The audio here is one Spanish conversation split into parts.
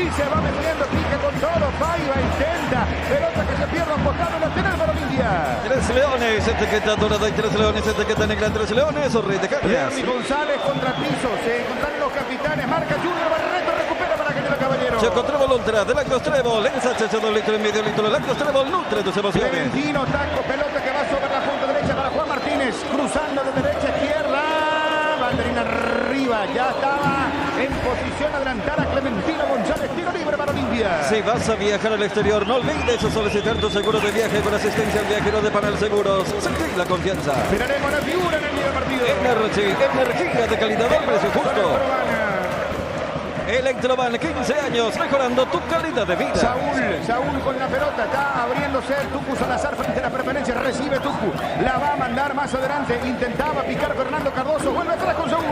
y se va metiendo, pica con todo, Paiva intenta, pelota que se pierde, apostado, lateral para Olimpia. Tres Leones, etiqueta dorada y Tres Leones, etiqueta negra, Tres Leones, o Rey de Cargas. Jeremy González contra piso, se encontraron los capitanes, marca Junior Barreto, recupera para que el caballero. Chaco Trébol Ultra, de Lactos Trébol, ensacha 2 litros y medio litro, de Lactos Trébol, nutre tus emociones. Clementino, taco, pelota que va sobre la punta derecha para Juan Martínez, cruzando de derecha a izquierda, banderina arriba, ya estaba en posición adelantada Clementino González, tiro libre para Olimpia. Si vas a viajar al exterior, no olvides solicitar tu seguro de viaje con asistencia al viajero de Panal Seguros. Sentí la confianza. Esperaremos la figura en el día del partido. Energía de calidad al precio justo. Electroban, 15 años, mejorando tu calidad de vida. Saúl con la pelota, está abriéndose el Tucu Salazar frente a la preferencia, recibe Tucu, la va a mandar más adelante, intentaba picar Fernando Cardoso, vuelve atrás con Saúl.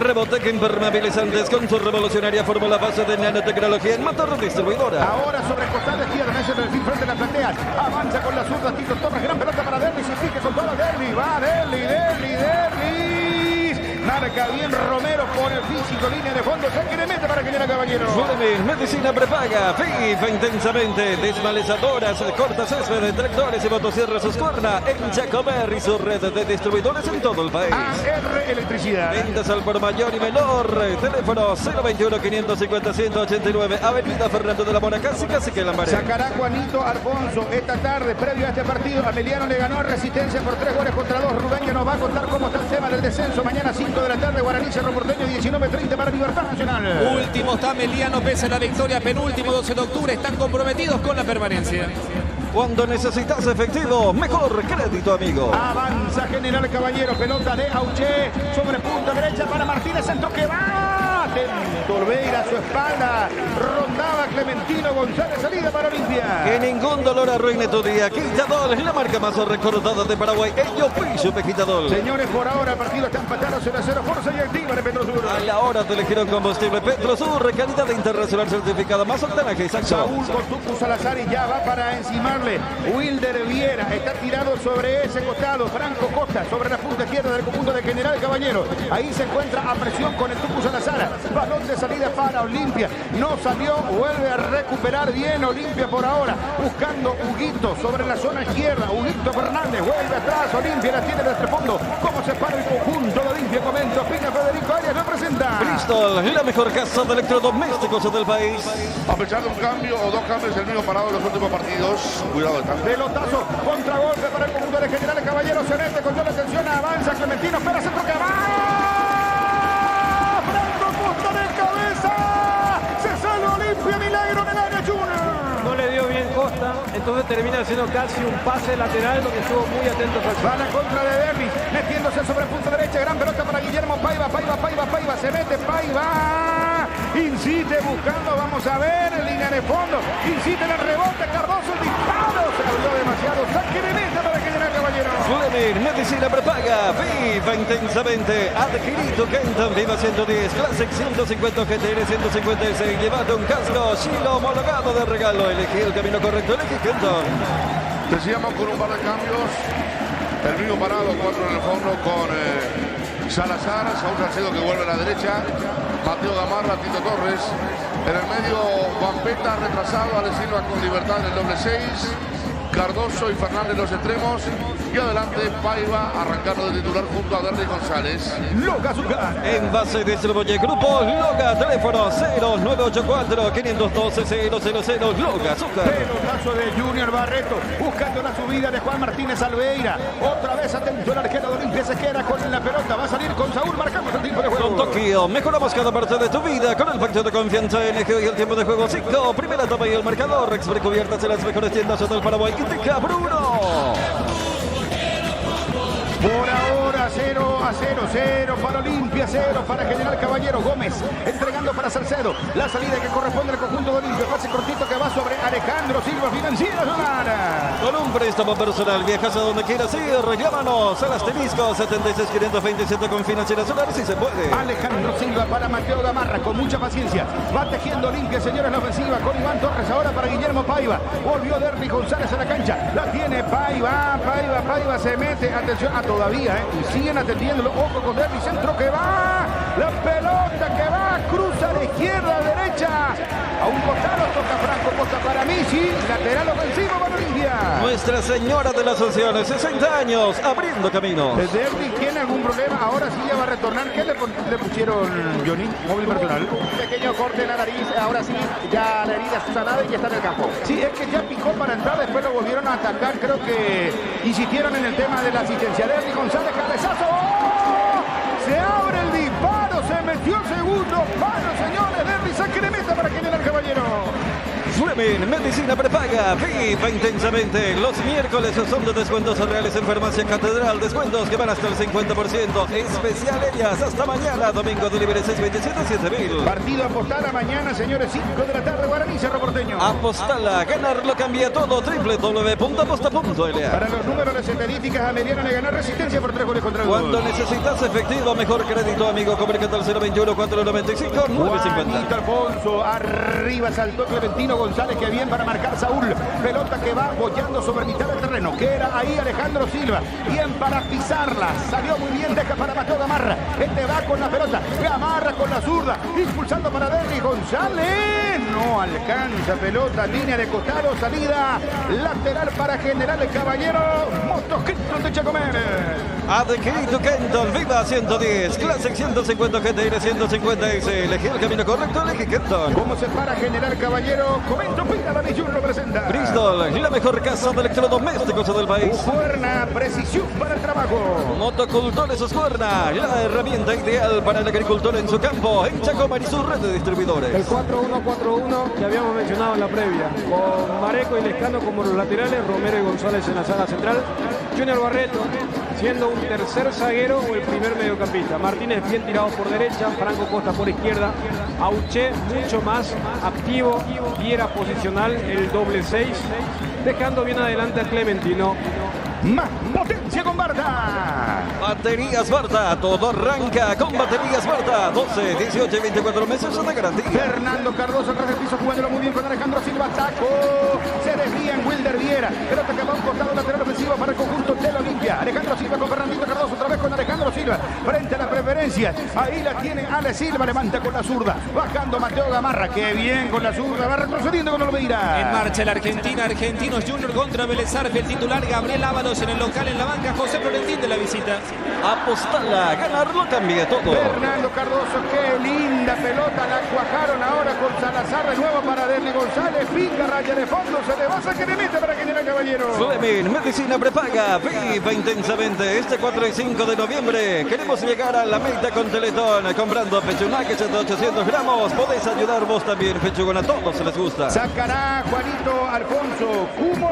Reboteca impermeabilizantes con su revolucionaria fórmula base de nanotecnología en motor distribuidora. Ahora sobre costado izquierda, Messi del fin frente a la platea, avanza con la zurda, Tito Torres, gran pelota para Derlis, se pique con toda Derlis, va Derlis. Marca bien Romero por el físico, línea de fondo, saque de meta para que llegue caballero. Fleming, medicina prepaga, FIFA intensamente, desmalezadoras, corta césped, tractores y motosierras Husqvarna en Chacomer y su red de distribuidores en todo el país. AR Electricidad. Ventas al por mayor y menor, teléfono 021-550-189, Avenida Fernando de la Mora, casi que Lambaré. Sacará Juanito Alfonso esta tarde, previo a este partido. Ameliano le ganó a Resistencia por 3 goles contra 2. Rubén que nos va a contar cómo está el tema del descenso. Mañana 5 de la tarde, Guaraní Cerro Porteño, 19:30 para Libertad Nacional. Último está Ameliano, pese a la victoria, penúltimo 12 de octubre, están comprometidos con la permanencia. Cuando necesitas efectivo, mejor crédito, amigo. Avanza General Caballero, pelota de Auché, sobre punta derecha para Martínez, centro que va. Atento Olveira a su espalda, rondaba Clementino González, salida para Olimpia. Que ningún dolor arruine tu día. Quitadol es la marca más recordada de Paraguay. Ello Piso Quitadol. Señores, por ahora el partido está empatado 0-0. Fuerza y activa de Petrosur. A la hora de elegir un combustible Petrosur, calidad internacional certificada, más octanaje y exacto. Saúl con Tucu Salazar y ya va para encimarle. Wilder Viera está tirado sobre ese costado. Franco Costa sobre la punta izquierda del conjunto de General Caballero. Ahí se encuentra a presión con el Tucu Salazar. Balón de salida para Olimpia. No salió, vuelve a recuperar bien Olimpia por ahora. Buscando Huguito sobre la zona izquierda. Huguito Fernández vuelve atrás. Olimpia la tiene desde el fondo. ¿Cómo se para el conjunto de Olimpia? Comento. Piña Federico Arias lo presenta. Bristol, la mejor casa de electrodomésticos del país. A pesar de un cambio o dos cambios, el mismo parado en los últimos partidos. Cuidado de tanto. Pelotazo, contragolpe para el conjunto de General Caballero. Se mete con toda la atención. Avanza Clementino. Espera, centro que va. Franco Costa de cabeza. Se salva Olimpia. Milagro en el área Junior. No le dio bien Costa, entonces termina haciendo casi un pase lateral donde estuvo muy atento. Va la contra de Derby, metiéndose sobre el punto derecha. Gran pelota para Guillermo Paiva. Se mete Paiva. Incite buscando, vamos a ver, en línea de fondo. Incite en el rebote, Cardoso, el disparo. Se abrió demasiado. Saque de meta para que llegue el caballero. Fleming, medicina prepaga, viva intensamente. Adquirido Kenton, viva 110, Classic 150, GTR 156. Llevate un casco, Shilo homologado de regalo. Elegí el camino correcto, elegí Kenton. Decíamos con un par de cambios. El mismo parado, 4 en el fondo con Salazar, Saúl Salcedo que vuelve a la derecha, Mateo Gamarra, Tito Torres. En el medio, Vampeta retrasado, Ale Silva con Libertad en el doble 6. Cardoso y Fernández los extremos. Y adelante Paiva arrancando de titular junto a Derly González. Loga Azúcar. Envase distribuye Grupo Loga, teléfono 0984-512-000, Loga Azúcar. Pelotazo de Junior Barreto, buscando la subida de Juan Martínez Alveira. Otra vez atento el arquero de Olimpia, se queda con la pelota, va a salir con Saúl, marcamos el tiempo de juego. Con Tokio, mejoramos cada parte de tu vida con el factor de confianza NG y el tiempo de juego 5. Primera etapa y el marcador, Rex Precubiertas en las mejores tiendas del Paraguay. Indica Bruno. Por ahora 0-0 para Olimpia, 0 para General Caballero. Gómez entregando para Salcedo. La salida que corresponde al conjunto de Olimpia. Pase cortito que va sobre Alejandro Silva, Financiera Sonara. Con un préstamo personal, viajas a donde quieras ir. Llámanos al asterisco 76527 con Financiera Solar si se puede. Alejandro Silva para Mateo Gamarra, con mucha paciencia. Va tejiendo Olimpia, señores, la ofensiva con Iván Torres. Ahora para Guillermo Paiva. Volvió Derby González a la cancha. La tiene Paiva se mete. Atención, todavía, y siguen atendiéndolo. Ojo con Derby, centro que va. La pelota que va, cruza de izquierda a derecha. A un Misi, lateral ofensivo para Olimpia. Nuestra Señora de la Asunción, 60 años, abriendo caminos. Derby tiene algún problema, ahora sí ya va a retornar. ¿Qué le pusieron, Johnny? Móvil personal. Pequeño corte en la nariz, ahora sí, ya la herida es sanada y ya está en el campo. Sí, es que ya picó para entrar, después lo volvieron a atacar. Creo que insistieron en el tema de la asistencia. Derby González, cabezazo. ¡Oh! Se abre el disparo, se metió el segundo palo, señores. Derby saque de meta para General Caballero. Flemin, medicina prepaga, viva intensamente. Los miércoles son de descuentos reales en Farmacia Catedral. Descuentos que van hasta el 50%. Especial ellas hasta mañana, domingo de libre 627-7000. Partido Apostala mañana, señores, 5 de la tarde, Guaraní, Cerro Porteño. Apostala, ganar lo cambia todo. www.aposta.la. Para los números, las estadísticas, a mediana le ganar Resistencia por 3 goles contra el Cuando gol. necesitas efectivo, mejor crédito, amigo, comunícate al 021-495-950. Juanito Alfonso, arriba saltó Clementino González, que bien para marcar Saúl. Pelota que va bollando sobre mitad del terreno. Queda ahí Alejandro Silva. Bien para pisarla. Salió muy bien, deja para Mateo Gamarra. Este va con la pelota. Gamarra con la zurda. Impulsando para Derry González. No alcanza pelota. Línea de costado. Salida lateral para General Caballero. Motociclo de Chacomer. Adquirido Kenton, viva 110. Classic 150 GTR 150 S. Elegí el camino correcto, elegí Kenton. ¿Cómo se para General Caballero? Comento, Pina, la Junior lo presenta. Bristol, la mejor casa de electrodomésticos del país. Uscuerna, precisión para el trabajo. Motocultores Uscuerna, la herramienta ideal para el agricultor en su campo, en Chacomer y su red de distribuidores. El 4-1-4-1 que habíamos mencionado en la previa, con Mareco y Lescano como los laterales, Romero y González en la sala central, Junior Barreto siendo un tercer zaguero o el primer mediocampista, Martínez bien tirado por derecha, Franco Costa por izquierda, Auché mucho más activo, Viera posicional, el doble 6, dejando bien adelante a Clementino. Más potencia con Barta. Baterías Barta, todo arranca con Baterías Barta. 12, 18 y 24 meses de garantía. Fernando Cardoso atrás del piso, jugándolo muy bien con Alejandro Silva. Taco. Se desvía en Wilder Viera. Pelota que va a un costado lateral ofensivo para el conjunto de la Olimpia. Alejandro Silva con Fernandito Cardoso. Otra vez con Alejandro Silva. Frente a la preferencia. Ahí la tiene Ale Silva. Levanta con la zurda. Bajando Mateo Gamarra. Qué bien con la zurda. Va retrocediendo con Olveira. En marcha la Argentina. Argentinos Junior contra Vélez Arfield. El titular Gabriel Ábalos en el local, en la banca José Florentín de la visita. Apostala, ganarlo cambia todo. Fernando Cardoso, qué linda pelota. La cuajaron ahora con Salazar. De nuevo para Derly González. Pica, raya de fondo. Se le va a sacar de meta para General Caballero. Flemin, medicina prepaga, viva intensamente. Este 4 y 5 de noviembre queremos llegar a la meta con Teletón. Comprando pechunaques de 800 gramos. Podés ayudar vos también, pechugón. A todos les gusta. Sacará Juanito Alfonso. Cumo,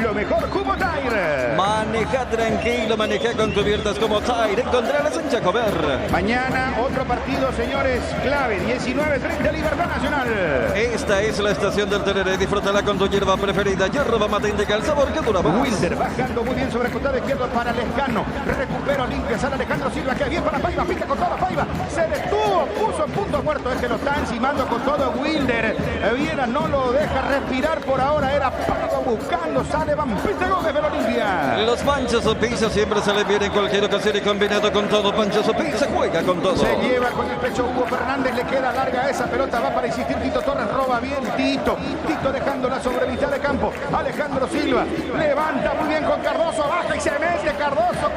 lo mejor, Cumo Tire. Maneja tranquilo, maneja con cubiertas como Tire. Encontrarlas en Chacomer. Mañana otro partido, señores, clave. 19:30, Libertad Nacional. Esta es la estación del Tereré. Disfrútala con tu hierba preferida. Hierba mate indica el sabor que dura más. Wilder bajando muy bien sobre el costado izquierdo para Lescano. Recupera Olimpia, sale Alejandro Silva, que bien para Paiva, pica con toda Paiva. Se detuvo, puso punto muerto. Es que lo está encimando con todo Wilder. Viera no lo deja respirar por ahora. Era Paiva buscando, sale Van Pite Gómez de la Olimpia. Los Panchos o Pizza siempre salen bien en cualquier ocasión y combinado con todo. Panchos o Pizza juega con todo. Se lleva con el pecho Hugo Fernández, le queda larga esa pelota, va para insistir Tito Torres, roba bien Tito. Tito dejándola sobre mitad de campo. Alejandro Silva levanta muy bien con Cardoso, baja y se mete Cardoso.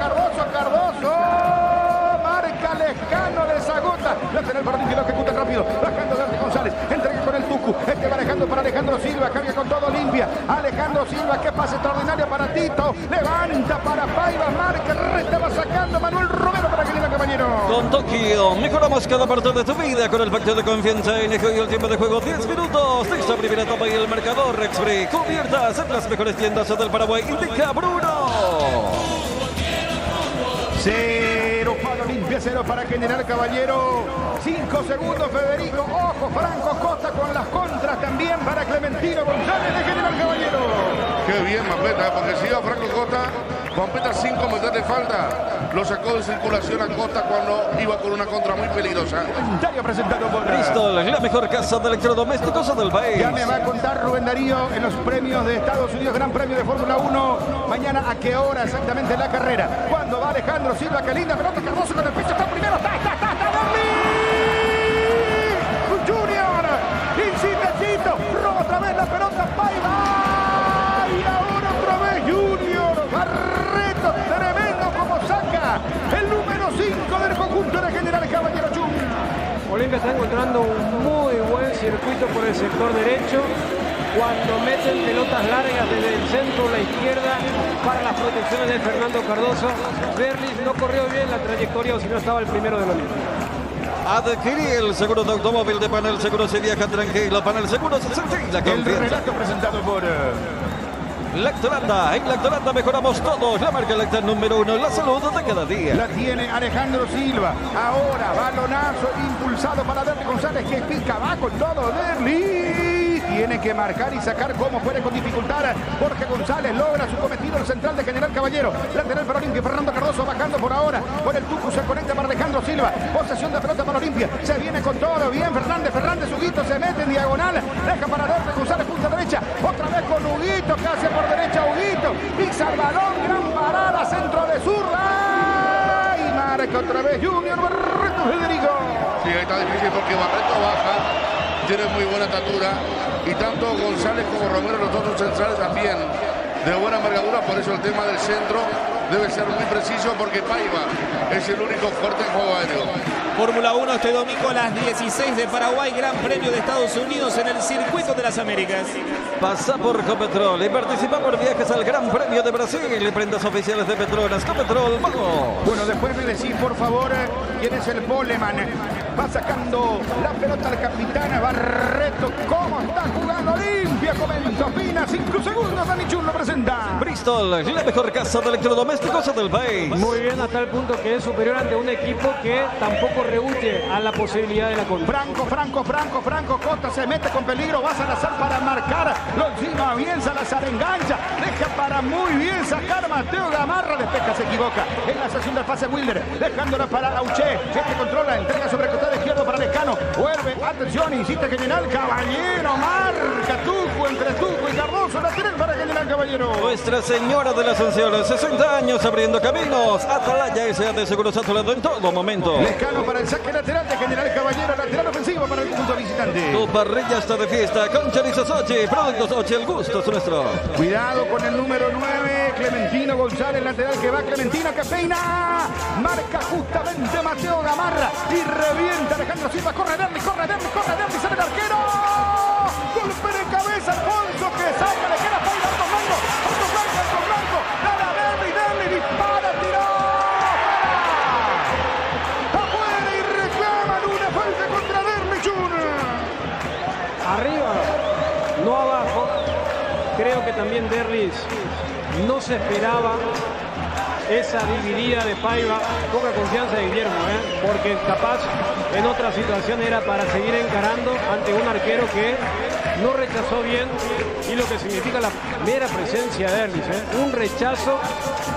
Marca Lescano, desagota. Lateral para Olimpia, lo ejecuta rápido. Bajando Derly González, entrega con el Tucu. Este va dejando para Alejandro Silva, carga con todo Olimpia. Alejandro Silva, que pase extraordinario para Tito. Levanta para Paiva, marca, resta, va sacando Manuel Romero para que viene compañero. Con Tokio, mejoramos cada parte de tu vida con el pacto de confianza en el tiempo de juego 10 minutos. Esta primera etapa y el marcador Rexfree. Cubiertas en las mejores tiendas del Paraguay. Indica Bruno. 0 para Olimpia, 0 para General Caballero. 5 segundos, Federico. Ojo, Franco Costa con las contras también para Clementino González de General Caballero. Qué bien, Mampeta, porque si iba Franco Costa, Mampeta 5 metros de falta. Lo sacó de circulación a Costa cuando iba con una contra muy peligrosa. Comentario presentado por Bristol, la mejor casa de electrodomésticos del país. Ya me va a contar Rubén Darío en los premios de Estados Unidos, Gran Premio de Fórmula 1. Mañana a qué hora exactamente la carrera. Cuando va Alejandro Silva, qué linda pelota, Cardoso con el piso, está primero, está Derly Junior. Insiste Tito, roba otra vez la pelota, Paiva. Olimpia está encontrando un muy buen circuito por el sector derecho. Cuando meten pelotas largas desde el centro a la izquierda para las protecciones de Fernando Cardoso. Derlis no corrió bien la trayectoria, o si no estaba el primero del Olimpia. Adquirí el seguro de automóvil de Panel Seguro, se viaja tranquilo. Panel Seguro se siente la El confianza. relato presentado por... Lactolanda, en Lactolanda mejoramos todos. La marca Lactal número 1, la salud de cada día. La tiene Alejandro Silva. Ahora, balonazo impulsado para Derlis González, que pica, va con todo Derlis. Tiene que marcar y sacar como puede con dificultad. Jorge González logra su cometido, el central de General Caballero. Lateral para Olimpia, Fernando Cardoso bajando por ahora. Con el Tucu se conecta para Alejandro Silva. Posesión de pelota para Olimpia. Se viene con todo, bien Fernández, Huguito se mete en diagonal. Deja para Derlis González, punta derecha. Otra vez con Huguito, que hace por derecha Huguito. Pisa el balón, gran parada, centro de zurda. Y marca otra vez Junior Barreto Federico. Sí, ahí está difícil porque Barreto baja, tiene muy buena estatura. Y tanto González como Romero, los otros centrales también de buena envergadura. Por eso el tema del centro debe ser muy preciso, porque Paiva es el único fuerte en juego aéreo. Fórmula 1 este domingo a las 16 de Paraguay, Gran Premio de Estados Unidos en el Circuito de las Américas. Pasa por Copetrol y participa por viajes al Gran Premio de Brasil y prendas oficiales de Petronas. Copetrol, vamos. Bueno, después me decís, por favor, quién es el poleman. Va sacando la pelota al capitán Barreto. ¿Cómo está jugando Olimpia? Comenta, opina. 5 segundos, Dani Chun lo presenta. Bristol, la mejor casa de electrodomésticos del país. Muy bien, hasta el punto que es superior ante un equipo que tampoco rehuye a la posibilidad de la contra. Franco, Costa se mete con peligro, va a Salazar para marcar, lo encima bien, Salazar engancha, deja para muy bien sacar Mateo Gamarra, despeja, se equivoca, en la sesión del pase Wilder, dejándola para Auché, que controla, entrega sobre el costado izquierdo para Lescano, vuelve, atención, insiste General Caballero, marca Tucu, entre Tucu y Cardoso, lateral para General Caballero. Nuestra Señora de las Ascensiones, 60 años abriendo caminos. Atalaya S.A. de Seguros a tu lado en todo momento. Lescano para el saque lateral de General Caballero, lateral ofensivo para el punto visitante. Tu parrilla está de fiesta con chorizo Sochi, productos Sochi, el gusto es nuestro. Cuidado con el número 9, Clementino González, lateral que va, Clementino que peina, marca justamente Mateo Gamarra y revienta Alejandro Silva, corre Derlis, sale el arquero, golpe de cabeza, Alfonso que saca, le queda para Alto Blanco, dale a Derlis, dispara, tiró, afuera y reclaman una falta contra Derlis Junior. Arriba, no abajo. Creo que también Derlis no se esperaba esa dividida de Paiva. Poca confianza de Guillermo, porque capaz en otra situación era para seguir encarando ante un arquero que no rechazó bien, y lo que significa la mera presencia de Derlis, un rechazo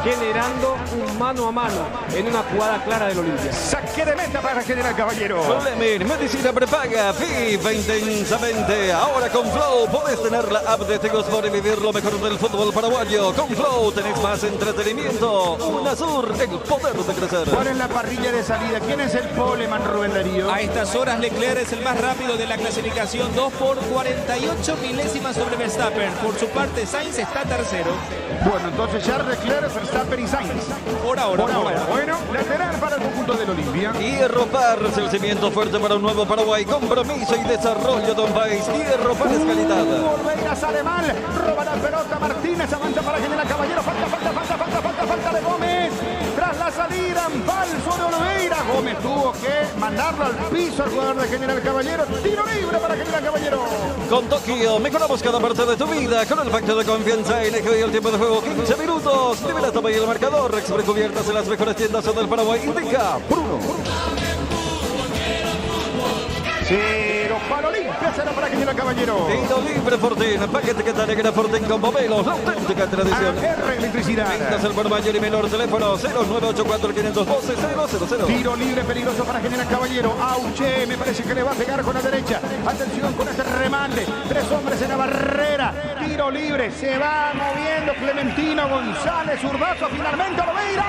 generando un mano a mano en una jugada clara del Olimpia. Saque de meta para General Caballero. Fleming, medicina prepaga, FIFA intensamente. Ahora con Flow podés tener la app de Tigo Sport y vivir lo mejor del fútbol paraguayo. Con Flow tenés más entretenimiento. UNASUR, el poder de crecer. ¿Cuál es la parrilla de salida? ¿Quién es el poleman, Rubén Darío? A estas horas Leclerc es el más rápido de la clasificación, 2 por 48 milésimas sobre Verstappen. Por su parte Sainz está tercero. Bueno, entonces ya Leclerc, Verstappen y Sainz. Por ahora. Bueno, lateral para el conjunto del Olimpia. Hierro Par es el cimiento fuerte para un nuevo Paraguay. Compromiso y desarrollo de un país. Hierro Par es calidad. Olveira sale mal, roba la pelota Martínez, avanza para General Caballero, falta de Gómez. Tras la salida en falso de Olveira, Gómez tuvo que mandarlo al piso al jugador de General Caballero. Tiro libre para General Caballero. Con Tokio mejoramos cada parte de tu vida. Con el pacto de confianza elige hoy el tiempo de juego 15 minutos. Nivel hasta y el marcador. Express cubiertas en las mejores tiendas del Paraguay. Indica Bruno. Cero para Olimpia, será para General Caballero. Tiro libre Fortín. Paquete que te alegra Fortín con Movelos. La auténtica tradición. AR Electricidad. Ventas el por mayor y menor. Teléfono 0984-512-000. Tiro libre peligroso para General Caballero. Auche, me parece que le va a pegar con la derecha. Atención con este remate. 3 hombres en la barrera. Tiro libre. Se va moviendo Clementino González. Zurdazo finalmente Olveira.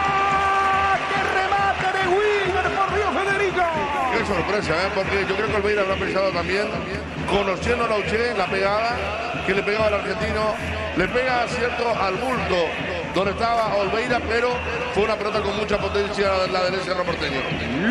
¡Qué remate de Wilmer! Por Dios, Federico. Qué sorpresa, porque yo creo que Olveira habrá pensado también, conociendo a Lauché, la pegada que le pegaba al argentino, le pega, cierto, al bulto donde estaba Olveira, pero fue una pelota con mucha potencia la del Cerro Porteño.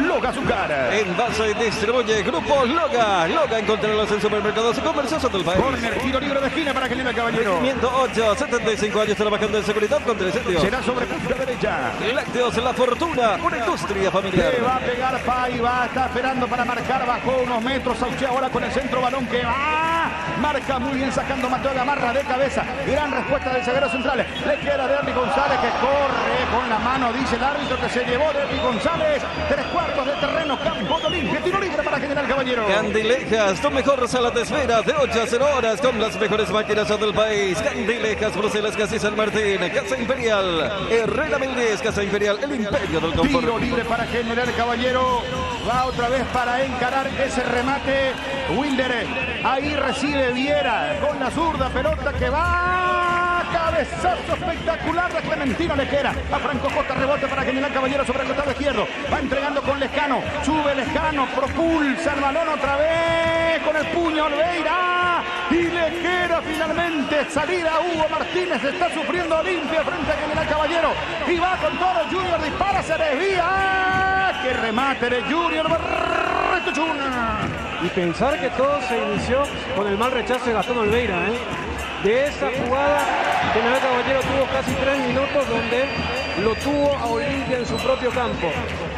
Loga Azúcar. Envasa y distribuye Grupo Loga. Loga encontrarlos en supermercados y comercios del país. Corner, tiro libre de esquina para General Caballero. 508, 75 años trabajando en seguridad contra incendios. Será sobre punta derecha. Lácteos La Fortuna, una industria familiar. Le va a pegar Paiva, está esperando para marcar, bajó unos metros, Sauché ahora con el centro, balón que va, marca muy bien sacando Mateo Gamarra de cabeza, gran respuesta del zaguero central, le queda Derby González que corre con la mano, dice el árbitro que se llevó Derby González, 3/4 de terreno, campo de Olimpia, tiro libre para General Caballero. Candilejas, tu mejor sala de espera de 8 a 0 horas con las mejores máquinas del país. Candilejas, Bruselas, Casi San Martín, Casa Imperial, Herrera Méndez, Casa Imperial, el imperio del confort. Tiro libre para General Caballero. Va otra vez para encarar ese remate. Wilder. Ahí recibe Viera con la zurda. Pelota que va. Cabezazo espectacular de Clementino Lesquera. A Franco Costa, rebote para General Caballero sobre el costado izquierdo. Va entregando con Lescano. Sube Lescano. Propulsa el balón otra vez con el puño Olveira. Y Lesquera finalmente. Salida Hugo Martínez. Está sufriendo Olimpia frente a General Caballero. Y va con todo. Junior dispara. Se desvía. ¡Qué remate de Junior! Y pensar que todo se inició con el mal rechazo de Gastón Olveira, ¿eh? De esa jugada, General Caballero tuvo casi 3 minutos donde lo tuvo a Olimpia en su propio campo.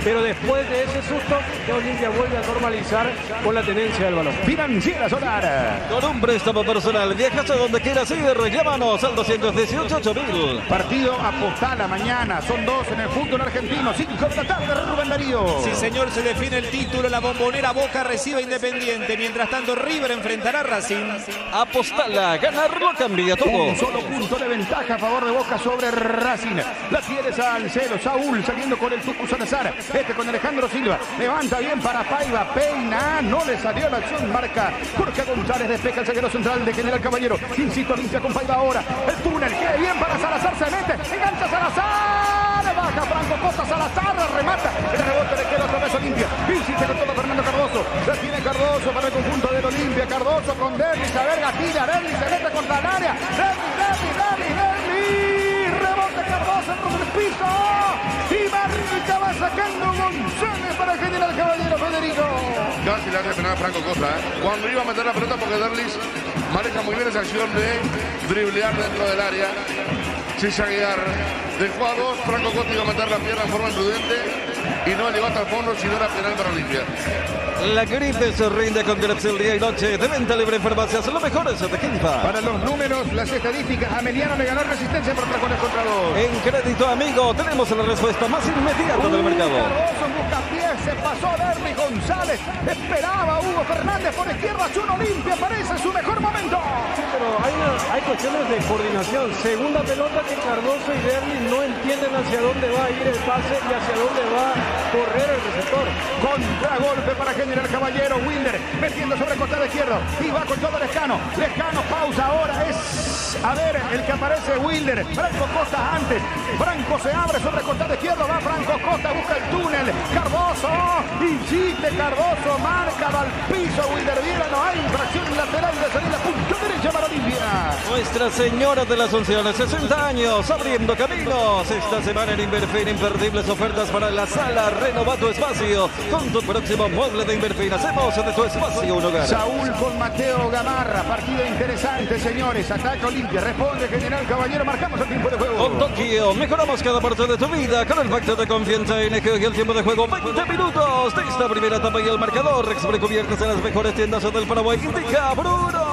Pero después de ese susto, ya Olimpia vuelve a normalizar con la tenencia del balón. Financiera Solar. Con un préstamo personal, viajas a donde quieras ir. Llámanos al 218-8000. Partido Apostala mañana. Son 2 en el fútbol argentino. 5 de la tarde, Rubén Darío. Sí, señor, se define el título. La Bombonera, Boca recibe a Independiente. Mientras tanto, River enfrentará a Racing. Apostala, ganarlo cambia todo. Un solo punto de ventaja a favor de Boca sobre Racing. La tiene Salcedo. Saúl saliendo con el Tucu Salazar. Este con Alejandro Silva. Levanta bien para Paiva. Peina. No le salió la acción. Marca Jorge González. Despeja el zaguero central de General Caballero. Insisto, limpia con Paiva ahora. El túnel. Qué bien para Salazar. Se mete. Engancha Salazar. Baja Franco Costa. Salazar. Remata. El rebote le queda otra vez Olimpia. Insiste con todo Fernando Cardoso. La tiene Cardoso para el conjunto del Olimpia. Cardoso con Derlis. A ver, gatilla. Derlis se mete contra el área. Derlis. Rebote Cardoso en el piso. Y Barrica va sacando González para General Caballero. Federico. Casi le hace penal a Franco Costa, ¿eh? Cuando iba a meter la pelota, porque Derlis maneja muy bien esa acción de driblear dentro del área. Sin saquear. Dejó a 2. Franco Costa iba a meter la pierna en forma imprudente. Y no llegó hasta el fondo, sino era penal para Olimpia. La gripe se rinde con Grapsel día y noche. De venta libre en farmacias. Lo mejor es de Quimpa. Para los números, las estadísticas, Ameliano le ganó Resistencia por tacones contra 2. En Crédito Amigo tenemos la respuesta más inmediata del mercado. Cardoso en buscapiés, se pasó Derby González. Esperaba Hugo Fernández por izquierda. Chuno Olimpia, parece su mejor momento. Sí, pero hay cuestiones de coordinación. Segunda pelota que Cardoso y Derlis no entienden hacia dónde va a ir el pase y hacia dónde va a correr el receptor. Contragolpe para General Caballero. Wilder metiendo sobre el costado izquierdo. Y va con todo Lescano. Lescano, pausa ahora. Es, a ver, el que aparece Wilder. Franco Costa antes. Franco se abre sobre el costado izquierdo. Va Franco Costa, busca el túnel. Cardoso. Insiste Cardoso. Marca, va al piso. Wilder Viera. No hay infracción lateral de salida. Punto derecha para Olimpia. Nuestra Señora de la Asunción, 60 años, abriendo caminos. Esta semana en Inverfin, imperdibles ofertas para la sala. Renova tu espacio con tu próximo mueble de Inverfin. Hacemos de tu espacio un hogar. Saúl con Mateo Gamarra. Partido interesante, señores. Ataca Olimpia. Responde General Caballero. Marcamos el tiempo de juego. Con Tokio, mejoramos cada parte de tu vida con el pacto de confianza NG y el tiempo de juego 20 minutos de esta primera etapa y el marcador. Express cubiertas en las mejores tiendas del Paraguay. Indica Bruno.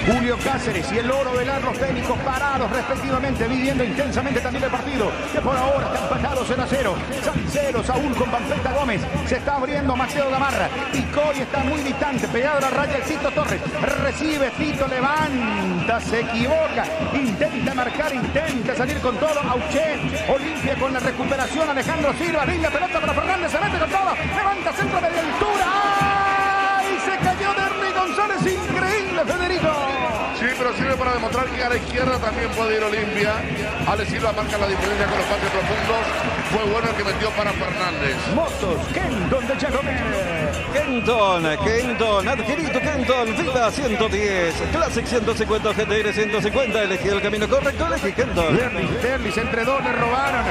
Julio Cáceres y el Oro Velar, los técnicos parados respectivamente, viviendo intensamente también el partido, que por ahora están empatados 0-0. Salcedo, Saúl con Pampeta Gómez, se está abriendo Mateo Gamarra, Picoy está muy distante, pegado a la raya el Tito Torres, recibe Tito, levanta, se equivoca, intenta marcar, intenta salir con todo, Auché, Olimpia con la recuperación, Alejandro Silva, linda pelota para Fernández, se mete con todo, levanta centro de altura, ¡ay! Se cayó Derby González, increíble Federico. Sí, pero pero sirve para demostrar que a la izquierda también puede ir Olimpia. Ale Silva marca la diferencia con los pases profundos. Fue bueno el que metió para Fernández. Motos, Kenton de Giacomer. Kenton, adquirido Kenton, Vida 110, Classic 150, GTR 150, elegí el camino correcto, elegí Kenton. Derlis, entre dos le robaron.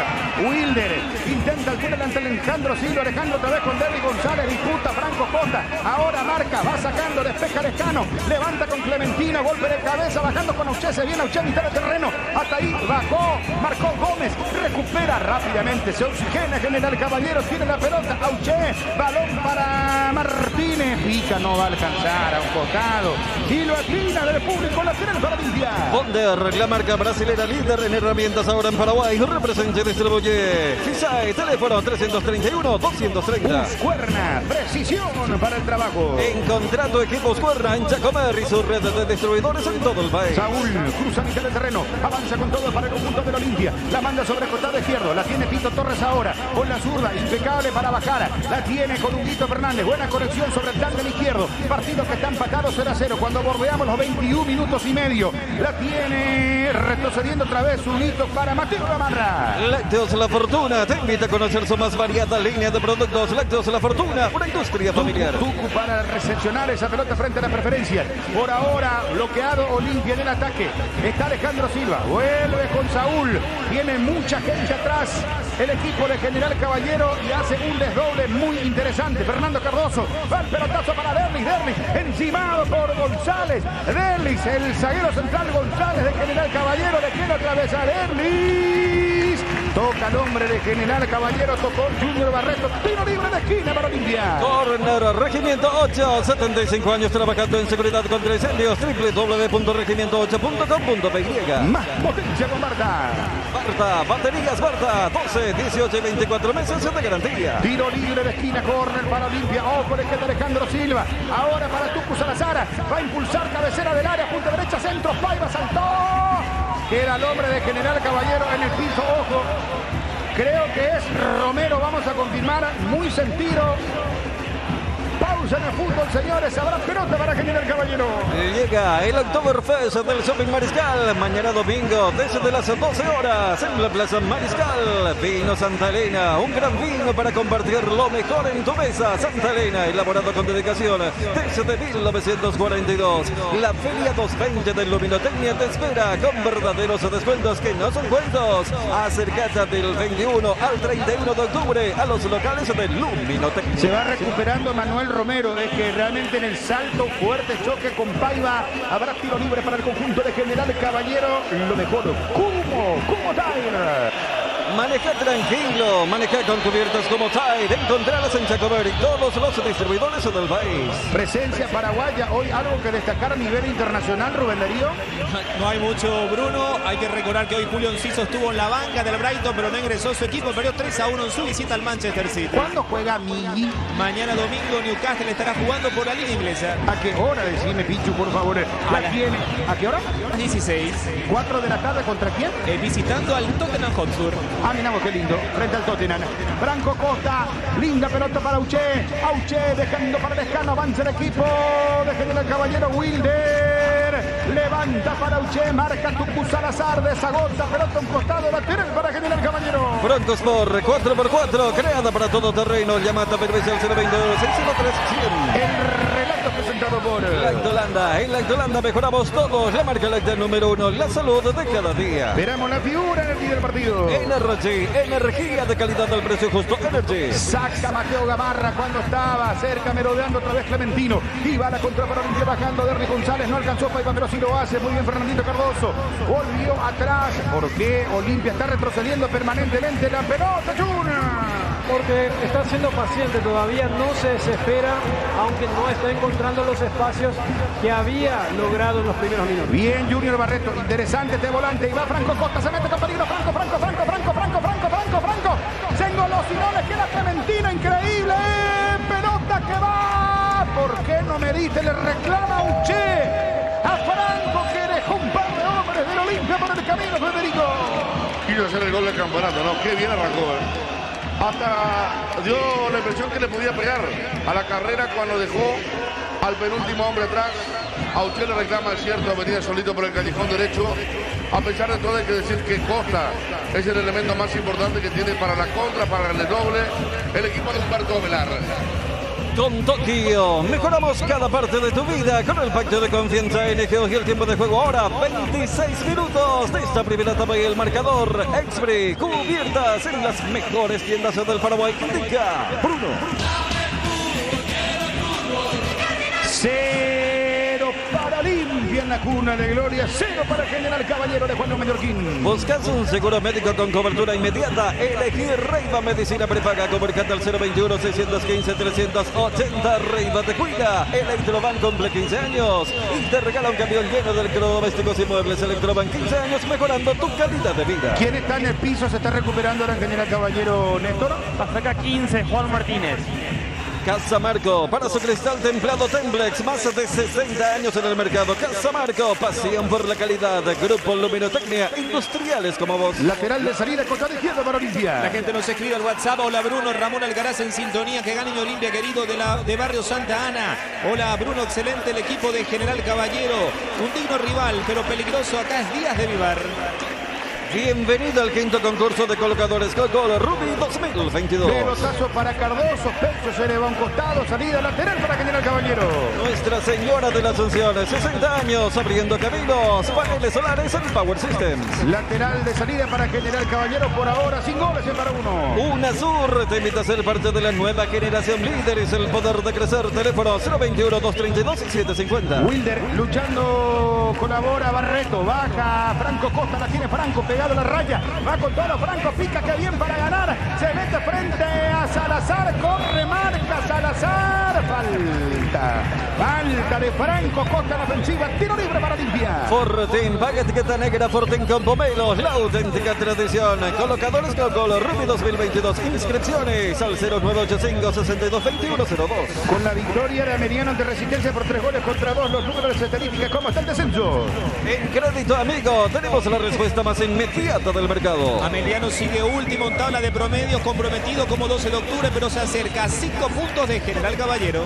Wilder intenta el túnel ante Alejandro Silva. Alejandro otra vez con Derlis González, disputa Franco Costa. Ahora marca, va sacando, despeja Lescano, levanta con Clementina, golpe de cabeza, bajando con Auché, se viene Auché a mitad de terreno. Hasta ahí bajó, marcó Gómez, recupera rápidamente, se oxigena General Caballero, tiene la pelota, Auché, balón para Martínez, pica, no va a alcanzar a un costado. Y lo atina del público lateral para Olimpia. Bonder, la marca brasilera líder en herramientas ahora en Paraguay, representa y distribuye Fisai, teléfono 331-230. Cuerna, precisión para el trabajo. En contrato equipos Cuerna en Giacomer y su red de distribuidores en todo el país. Saúl cruza mitad del terreno, avanza con todo para el conjunto del Olimpia, la manda sobre el costado izquierdo, la tiene Tito Torres ahora, con la zurda, impecable para bajar, la tiene con Huguito Fernández, buena conexión sobre el tándem izquierdo, partido que está empatado 0-0, cuando bordeamos los 21 minutos y medio, la tiene retrocediendo otra vez Huguito para Mateo Gamarra. Lácteos La Fortuna te invita a conocer su más variada línea de productos. Lácteos La Fortuna, una industria familiar. Tucu para recepcionar esa pelota frente a la preferencia. Por ahora, bloqueado Olimpia en el ataque. Está Alejandro Silva. Vuelve con Saúl. Tiene mucha gente atrás. El equipo de General Caballero y hace un desdoble muy interesante. Fernando Cardoso. Va el pelotazo para Derlis. Derlis encimado por González. Derlis, el zaguero central González de General Caballero. Le quiere atravesar Derlis. Toca el hombre de General Caballero, tocó Junior Barreto, tiro libre de esquina para Olimpia. Corner, Regimiento 8, 75 años trabajando en seguridad contra incendios, www.regimiento8.com.py. Más potencia con Marta. Marta, baterías Marta, 12, 18 y 24 meses de garantía. Tiro libre de esquina, corner para Olimpia, ojo le queda Alejandro Silva. Ahora para Tucu Salazar, va a impulsar cabecera del área, punta derecha, centro, Paiva saltó. Queda el hombre de General Caballero en el piso, ojo. Creo que es Romero, vamos a confirmar, muy sentido. Pausa en el fútbol, señores, habrá pelota para General Caballero. Llega el Oktoberfest del Shopping Mariscal, mañana domingo, desde las 12 horas, en la Plaza Mariscal. Vino Santa Elena, un gran vino para compartir lo mejor en tu mesa. Santa Elena, elaborado con dedicación desde 1942. La Feria 220 de Luminotecnia te espera con verdaderos descuentos que no son cuentos. Acércate del 21 al 31 de octubre a los locales de Luminotecnia. Se va recuperando Manuel Romero, es que realmente en el salto, fuerte choque con Paiva, habrá tiro libre para el conjunto de General Caballero. Lo mejor, Kumo Tire. Maneja tranquilo, maneja con cubiertas como Tide. Encontrarlas en Giacomer y todos los distribuidores del país. Presencia paraguaya, hoy algo que destacar a nivel internacional, Rubén Darío. No hay mucho, Bruno. Hay que recordar que hoy Julio Enciso estuvo en la banca del Brighton, pero no ingresó. Su equipo perdió 3-1 en su visita al Manchester City. ¿Cuándo juega Migi? Mañana domingo Newcastle estará jugando por la liga inglesa. ¿A qué hora? Decime, Pichu, por favor. Tiene. ¿A qué hora? 16. 4 de la tarde, ¿contra quién? Visitando al Tottenham Hotspur. Ah, miramos qué lindo, frente al Tottenham. Franco Costa, linda pelota para Auché. Auché dejando para Lescano, avanza el equipo de General Caballero. Wilder levanta para Auché, marca Tucu Salazar, desagota, pelota a un costado, lateral para General Caballero. Broncos por 4x4, creada para todo terreno. Llamada permite al 022 603 100. El relato presentado por Lactolanda. En Lactolanda mejoramos todos. La marca láctea número 1, la salud de cada día. Veremos la figura en el día del partido. Energy, energía de calidad al precio justo. Energy. Saca Mateo Gamarra cuando estaba cerca, merodeando otra vez Clementino. Y va la contra para Olimpia bajando. Derlis González no alcanzó Paiva, pero sí lo hace. Muy bien Fernandito Cardoso. Volvió atrás. ¿Por qué Olimpia está retrocediendo permanentemente la pelota, Junior? Porque está siendo paciente, todavía no se desespera, aunque no está encontrando los espacios que había logrado en los primeros minutos. Bien, Junior Barreto, interesante este volante. Y va Franco Costa, se mete con peligro. Franco. Se engolosinó, le queda Clementina, increíble. Pelota que va. ¿Por qué no me diste? Le reclama Auché a Franco, que dejó un par de hombres del Olimpia por el camino, Federico. Quiso hacer el gol del campeonato, ¿no? Qué bien arrancó, Hasta dio la impresión que le podía pegar a la carrera cuando dejó al penúltimo hombre atrás. Auché le reclama, es cierto, venía solito por el callejón derecho. A pesar de todo hay que decir que Costa es el elemento más importante que tiene para la contra, para el doble, el equipo de Humberto Velar. Con Tokio, mejoramos cada parte de tu vida con el pacto de confianza NGO y el tiempo de juego ahora 26 minutos de esta primera etapa y el marcador Expri, cubiertas en las mejores tiendas del Paraguay. Indica Bruno. 0 para Olimpia en la cuna de gloria, 0 para General Caballero de Juan Mallorquín. ¿Buscas un seguro médico con cobertura inmediata? Elegí Reiva Medicina Prepaga. Comunicate al 021-615-380. Reiva te cuida. Electroban cumple 15 años y te regala un camión lleno de electrodomésticos y muebles. Electroban 15 años mejorando tu calidad de vida. ¿Quién está en el piso? ¿Se está recuperando ahora el General Caballero, Néstor? Hasta acá 15, Juan Martínez. Casamarco, para su cristal templado Templex, más de 60 años en el mercado. Casamarco, pasión por la calidad. Grupo Luminotecnia, industriales como vos. Lateral de salida, costado izquierdo para Olimpia. La gente nos escribe al WhatsApp. Hola Bruno, Ramón Algaraz en sintonía. Que gane Olimpia, querido, de Barrio Santa Ana. Hola Bruno, excelente el equipo de General Caballero. Un digno rival, pero peligroso. Acá es Díaz de Vivar. Bienvenido al quinto concurso de colocadores Coca-Cola Rubí 2022. Pelotazo para Cardoso, Pecho se le va a un costado, salida lateral para General Caballero. Nuestra Señora de la Asunción, 60 años, abriendo caminos, paneles solares en Power Systems. Lateral de salida para General Caballero, por ahora sin goles, en para uno. UNASUR te invita a ser parte de la nueva generación líderes, el poder de crecer. Teléfono 021-232-750. Wilder luchando, colabora Barreto, baja Franco Costa, la tiene Franco, pegado a la raya, va con todo Franco, pica que bien para ganar, se mete frente a Salazar, corre, marca Salazar, falta de Franco Costa en ofensiva, tiro libre para Olimpia. Fortín, paga etiqueta negra, Fortín con pomelos, la auténtica tradición. Colocadores Coca-Cola Rubí 2022, inscripciones al 0985-622102. Con la victoria de Ameriano ante Resistencia por 3-2, los números de estadística, ¿cómo está el descenso? En crédito amigo, tenemos la respuesta más inmediata del mercado. Ameliano sigue último en tabla de promedios, comprometido como 12 de octubre, pero se acerca a 5 puntos de General Caballero.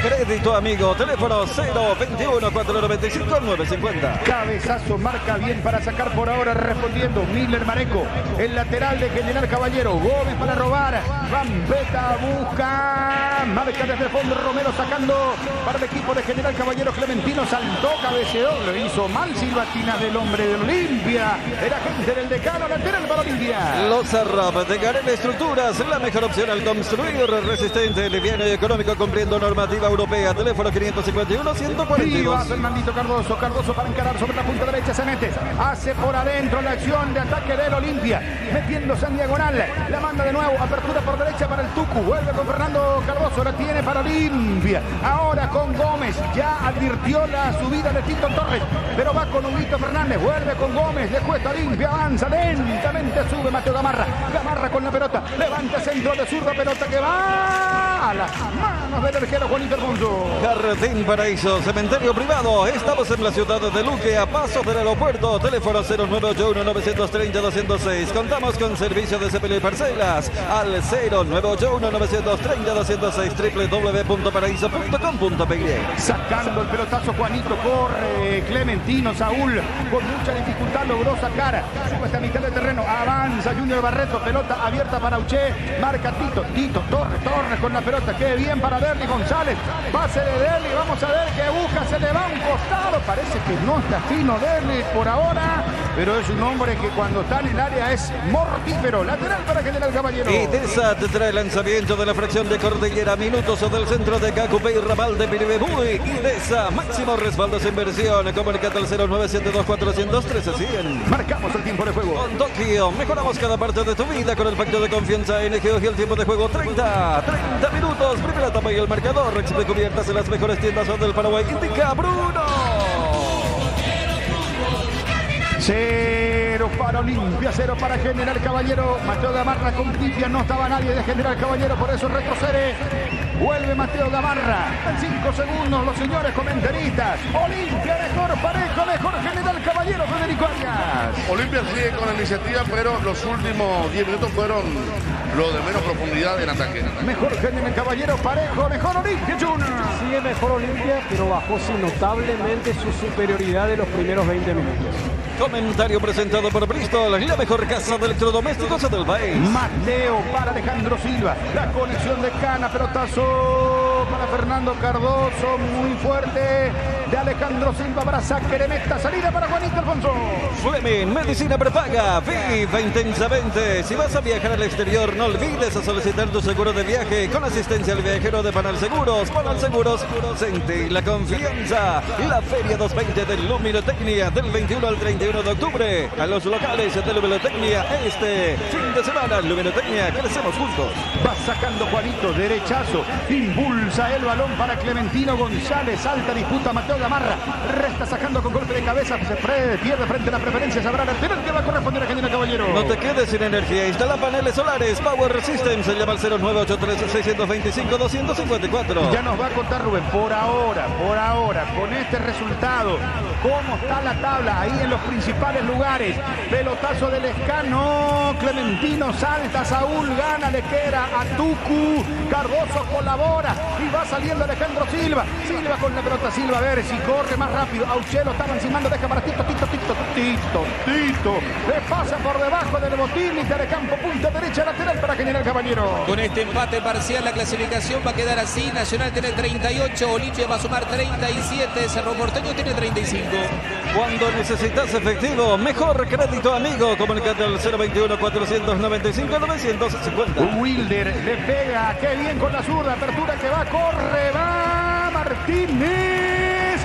Crédito amigo, teléfono 021-495-950. Cabezazo, marca bien para sacar por ahora, respondiendo Miller Mareco, el lateral de General Caballero. Gómez para robar, Gambetta busca, marca desde el fondo, Romero sacando para el equipo de General Caballero. Clementino saltó, cabeceó, lo hizo mal, silbatina del hombre de Olimpia. Era gente del decano, lateral para Olimpia. Los Arrab de Garel Estructuras, la mejor opción al construir, resistente, liviano y económico, cumpliendo normativa europea. Teléfono 551-142. Y va Fernandito Cardoso, Cardoso para encarar sobre la punta derecha, se mete, hace por adentro la acción de ataque del Olimpia, metiéndose en diagonal, la manda de nuevo, apertura por derecha para el Tucu, vuelve con Fernando Cardoso, la tiene para Olimpia, ahora con Gómez, ya advirtió la subida de Tito Torres, pero va con Huguito Fernández, vuelve con Gómez, le cuesta Olimpia, avanza lentamente, sube Mateo Gamarra, Gamarra con la pelota, levanta centro de zurda, pelota que va a las manos del arquero Juanito Hermoso. Jardín Paraíso, cementerio privado. Estamos en la ciudad de Luque, a pasos del aeropuerto. Teléfono 0981-930-206. Contamos con servicio de sepelio y parcelas al 0981-930-206. www.paraíso.com.py. Sacando el pelotazo Juanito, corre Clementino, Saúl con mucha dificultad logró sacar, sube hasta mitad de terreno, avanza Junior Barreto, pelota abierta para Uche, marca Tito, Torres con la pelota, qué bien para Derli González, pase de Derli, vamos a ver que busca, se le va a un costado, parece que no está fino Derli por ahora, pero es un hombre que cuando está en el área es mortífero, lateral para General Caballero. Y Tesa te trae el lanzamiento de la fracción de Cordillera, minutos del centro de Cacupé y Ramal de Piribebuy. Y Tesa, máximo respaldo sin inversión, comunicate al 0972-400-1300. Marcamos el tiempo de juego. Con Tokio, mejoramos cada parte de tu vida con el pacto de confianza NGO y el tiempo de juego 30 minutos, primera etapa y el marcador, Expre cubiertas en las mejores tiendas del Paraguay. Indica Bruno. 0 0 para Olimpia, 0 para General Caballero. Mateo Gamarra con Cristian, no estaba nadie de General Caballero, por eso retrocede. Vuelve Mateo Gamarra. En 5 segundos, los señores comentaristas. Olimpia mejor, Parejo mejor, General Caballero, Federico Arias. Olimpia sigue con la iniciativa, pero los últimos 10 minutos fueron lo de menos profundidad en ataque. Mejor General Caballero, Parejo mejor, Olimpia Junior. Sigue mejor Olimpia, pero bajó notablemente su superioridad de los primeros 20 minutos. Comentario presentado por Bristol, la mejor casa de electrodomésticos del país. Mateo para Alejandro Silva. La conexión de Cana, pelotazo para Fernando Cardoso. Muy fuerte de Alejandro Silva para Saqueremeta. Salida para Juanito Alfonso. Fleming, medicina prepaga, viva intensamente. Si vas a viajar al exterior, no olvides solicitar tu seguro de viaje con asistencia al viajero de Panal Seguros. Panal Seguros, sentí la confianza. La Feria 220 de Luminotecnia del 21 al 31 de octubre. A los locales de Luminotecnia este fin de semana. Luminotecnia, crecemos juntos. Va sacando Juanito, derechazo. Impulsa el balón para Clementino González. Alta disputa Mateo Gamarra. Resta sacando con golpe de cabeza. Se pierde frente a la preferencia. Sabrá el artero que va a corresponder a General Caballero. No te quedes sin energía. Instala paneles solares. Power System. Se llama al 0983-625-254. Ya nos va a contar Rubén. Por ahora, con este resultado, cómo está la tabla ahí en los principales lugares. Pelotazo del Lescano. Clementino salta. Saúl gana. Le queda a Tucu. Cardoso colabora. Y va saliendo Alejandro Silva. Silva con la pelota. Silva a ver si corre más rápido. Auchelo estaba encimando. Deja para Tito. Le pasa por debajo del botín. Y de campo. Punta derecha lateral para General Caballero. Con este empate parcial la clasificación va a quedar así. Nacional tiene 38. Olimpia va a sumar 37. Cerro Porteño tiene 35. Cuando necesitas efectivo, mejor crédito amigo. Comunicate al 021-495-950. Wilder le pega. Qué bien con la zurda. Apertura que va. Corre. Va Martínez.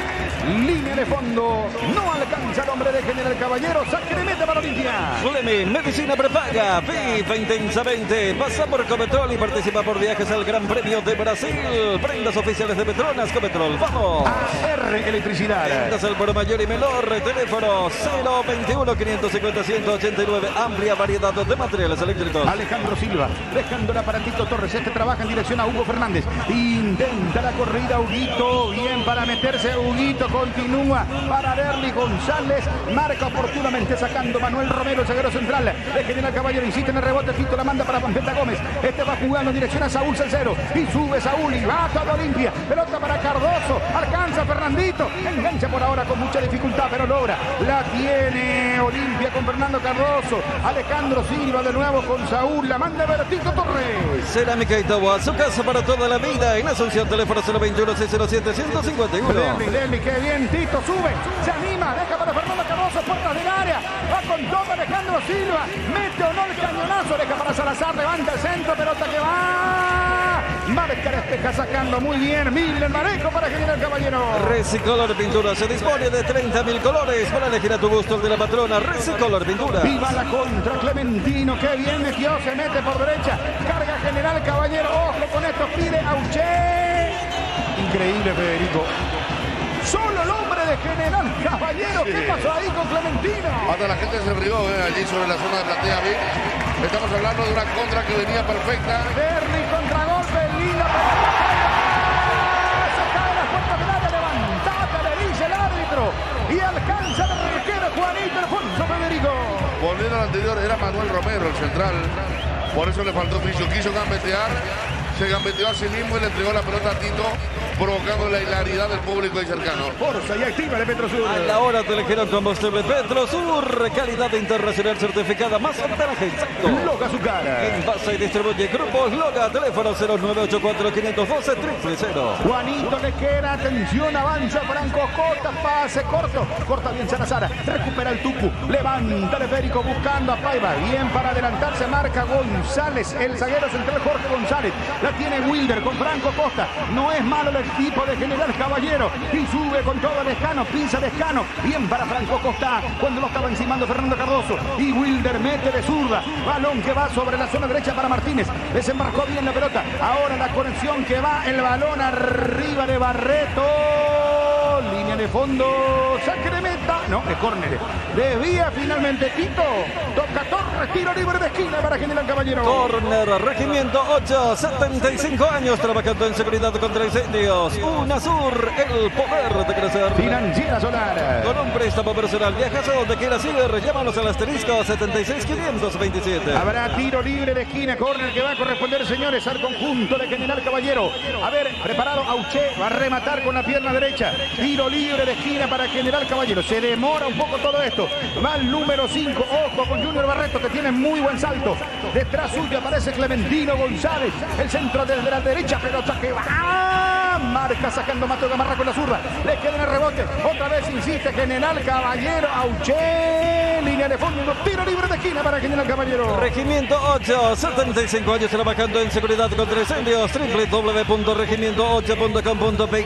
Línea de fondo. No alcanza el hombre de General Caballero. Saque de meta para Olimpia. Fleming, medicina prepaga. Viva intensamente. Pasa por Cometrol y participa por viajes al Gran Premio de Brasil. Prendas oficiales de Petronas. Cometrol. ¡Vamos! AR Electricidad. Ventas al por mayor y menor. Teléfono 021-550-189. Amplia variedad de materiales eléctricos. Alejandro Silva. Dejándola para Tito Torres. Este trabaja en dirección a Hugo Fernández. Intenta la corrida Huguito. Bien para meterse Huguito. Continúa para Derly González. Marca oportunamente sacando Manuel Romero, el zaguero central de General Caballero. Insiste en el rebote. Tito la manda para Pampeta Gómez. Este va jugando en dirección a Saúl Salcero. Y sube Saúl y va todo Olimpia. Pelota para Cardoso. Alcanza Fernandito. Engancha por ahora con mucha dificultad, pero logra. La tiene Olimpia con Fernando Cardoso. Alejandro Silva de nuevo con Saúl. La manda a Tito Torres. Cerámica Itaúa, su casa para toda la vida. En Asunción, teléfono 021-607-151. Derly, qué bien. Tito sube. Se anima. Deja para Fernando Cardoso. Puertas del área. Va con todo Alejandro Silva. Mete o no el cañonazo. Deja para Salazar. Levanta el centro. Pelota que va. Marca despeja sacando muy bien. Miller Mareco para General Caballero. Resicolor Pintura se dispone de 30.000 colores para elegir a tu gusto el de la patrona. Resicolor Pintura. Viva la contra Clementino. Qué bien metió. Se mete por derecha. Carga General Caballero. Ojo con esto. Pide Auché. Increíble, Federico. Solo el hombre de General Caballero. ¿Qué pasó ahí con Clementino? Hasta la gente se rió allí sobre la zona de platea B. Estamos hablando de una contra que venía perfecta. Derly contragolpe. Linda pelota. Se cae las puertas del área. Levantate, le dice el árbitro. Y alcanza el arquero Juanito Alfonso Federico. Volviendo al anterior, era Manuel Romero, el central. Por eso le faltó oficio. Quiso gambetear. Se gambeteó a sí mismo y le entregó la pelota a Tito, provocando la hilaridad del público ahí cercano. Forza y activa de Petrosur. A la hora te eligieron combustible Petrosur, calidad internacional certificada, más ventaja exacto. Loga su cara. Envasa y distribuye grupos Loga, teléfono 0984-512-000. Juanito le queda, atención, avanza Franco Costa, pase corto, corta bien Salazar, recupera el Tucu, levanta el Federico buscando a Paiva, bien para adelantarse, marca González, el zaguero central Jorge González, la tiene Wilder con Franco Costa, no es malo el equipo de General Caballero, y sube con todo Lescano, pisa Lescano, bien para Franco Costa, cuando lo estaba encimando Fernando Cardoso, y Wilder mete de zurda, balón que va sobre la zona derecha para Martínez, desembarcó bien la pelota, ahora la conexión que va, el balón arriba de Barreto, línea de fondo, saque de meta, no, es córner. Desvía finalmente Tito, toca Torres, tiro libre de esquina para General Caballero. Córner, Regimiento 8, 75 años trabajando en seguridad contra incendios. UNASUR, el poder de crecer. Financiera Solar. Con un préstamo personal, viajas a donde quieras ir, llámanos al asterisco 76527. Habrá tiro libre de esquina, córner que va a corresponder, señores, al conjunto de General Caballero. A ver, preparado Auché, va a rematar con la pierna derecha. Tiro libre de esquina para General Caballero. Se demora un poco todo esto. Va el número 5, ojo con Junior Barreto, que tiene muy buen salto. Detrás suyo aparece Clementino González. El centro desde la derecha, pelota que va. Marca sacando Mateo Gamarra con la zurda. Le queda en el rebote. Otra vez insiste General Caballero. Auché. Línea de fondo. Tiro libre de esquina para General Caballero. Regimiento 8, 75 años trabajando en seguridad contra incendios. www.regimiento8.com.py.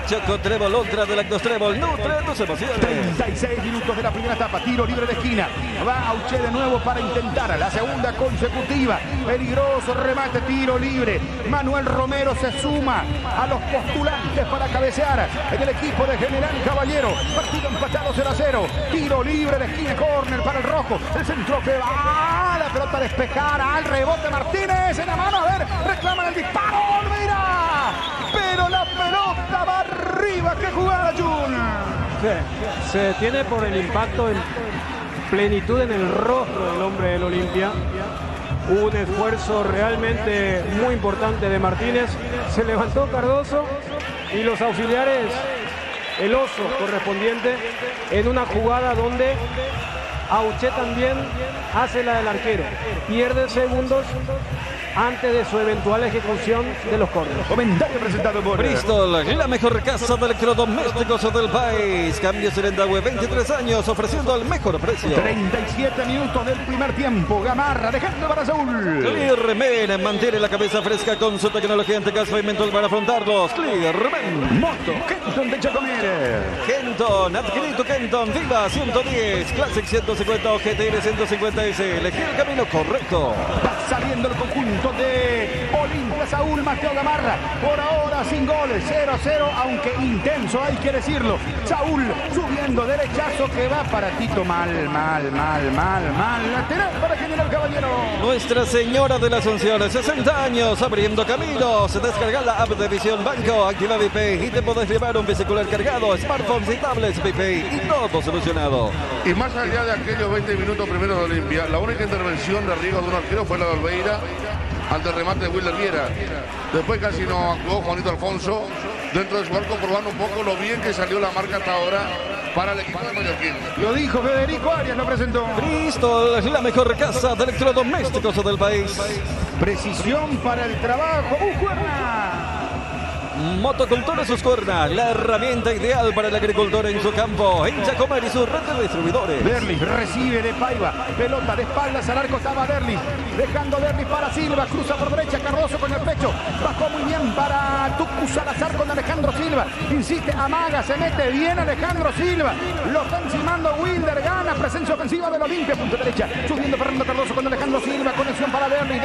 Choco Trébol, Ultra de Lactos Trébol. Nutre tus emociones. 36 minutos de la primera etapa. Tiro libre de esquina. Va Auché de nuevo para intentar la segunda consecutiva. Peligroso remate. Tiro libre. Manuel Romero se suma a los postulantes para cabecear en el equipo de General Caballero. Partido empatado 0-0. Tiro libre de esquina, córner para el rojo. El centro que va, la pelota a despejar al rebote. Martínez en la mano, a ver, reclaman el disparo. Olmeira, pero la pelota va arriba. ¡Qué jugada, Jun! Se detiene por el impacto en plenitud en el rostro del hombre del Olimpia. Un esfuerzo realmente muy importante de Martínez. Se levantó Cardoso y los auxiliares, el oso correspondiente, en una jugada donde Auché también hace la del arquero. Pierde segundos antes de su eventual ejecución de los córneres. Comentario presentado por Bristol, la mejor casa de electrodomésticos del país. Cambios en Endagüe, 23 años, ofreciendo el mejor precio. 37 minutos del primer tiempo. Gamarra dejando para Saúl. Clearman mantiene la cabeza fresca con su tecnología antigas pavimentos para afrontarlos. Clearman. Moto Kenton de Chacomir. Kenton, adquirí tu Kenton Viva 110, Classic 150 o GTR 150S. Elegí el camino correcto. Va saliendo el conjunto de Olimpia. Saúl Mateo Gamarra, por ahora sin goles, 0-0, aunque intenso, hay que decirlo. Saúl subiendo, derechazo que va para Tito, mal, lateral para General Caballero. Nuestra Señora de la Asunción, 60 años, abriendo caminos. Descarga la app de Visión Banco, activa VPay y te podés llevar un bicicular cargado, smartphones y tablets VPay y todo solucionado. Y más allá de aquellos 20 minutos primeros de Olimpia, la única intervención de riesgo de un arquero fue la de Olmeira ante el remate de Wilder Viera. Después casi no actuó Juanito Alfonso dentro de su arco, probando un poco lo bien que salió la marca hasta ahora para el equipo de Mallorquín. Lo dijo Federico Arias, lo presentó. Bristol, la mejor casa de electrodomésticos del país. Precisión para el trabajo. ¡Cuerna! Motocultura Suscuerna, la herramienta ideal para el agricultor en su campo. Hincha Comer y su red de distribuidores. Derlis recibe de Paiva. Pelota de espaldas al arco, estaba Derlis. Dejando Derlis para Silva. Cruza por derecha, Cardoso con el pecho. Bajó muy bien para Tucu Salazar con Alejandro Silva. Insiste, amaga, se mete bien Alejandro Silva. Lo está encimando Wilder. Gana presencia ofensiva del Olimpia. Punto derecha. Subiendo Fernando Cardoso con Alejandro Silva. Conexión para Derlis.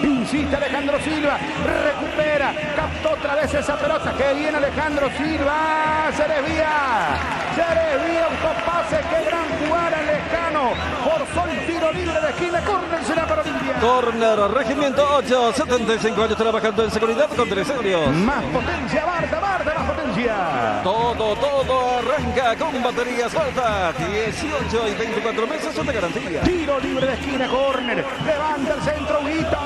Insiste Alejandro Silva. Recupera. Captó otra vez esa pelota. Que viene Alejandro Silva. Se desvía. Autopase. Qué gran jugada lejano. Forzó el tiro libre de esquina. Córner será para Olimpia. Córner, Regimiento 8, 75 años trabajando en seguridad contra incendios. Más potencia, Marta, más potencia. Todo arranca con baterías Volta. 18 y 24 meses son de garantía. Tiro libre de esquina, córner. Levanta el centro, Huguito.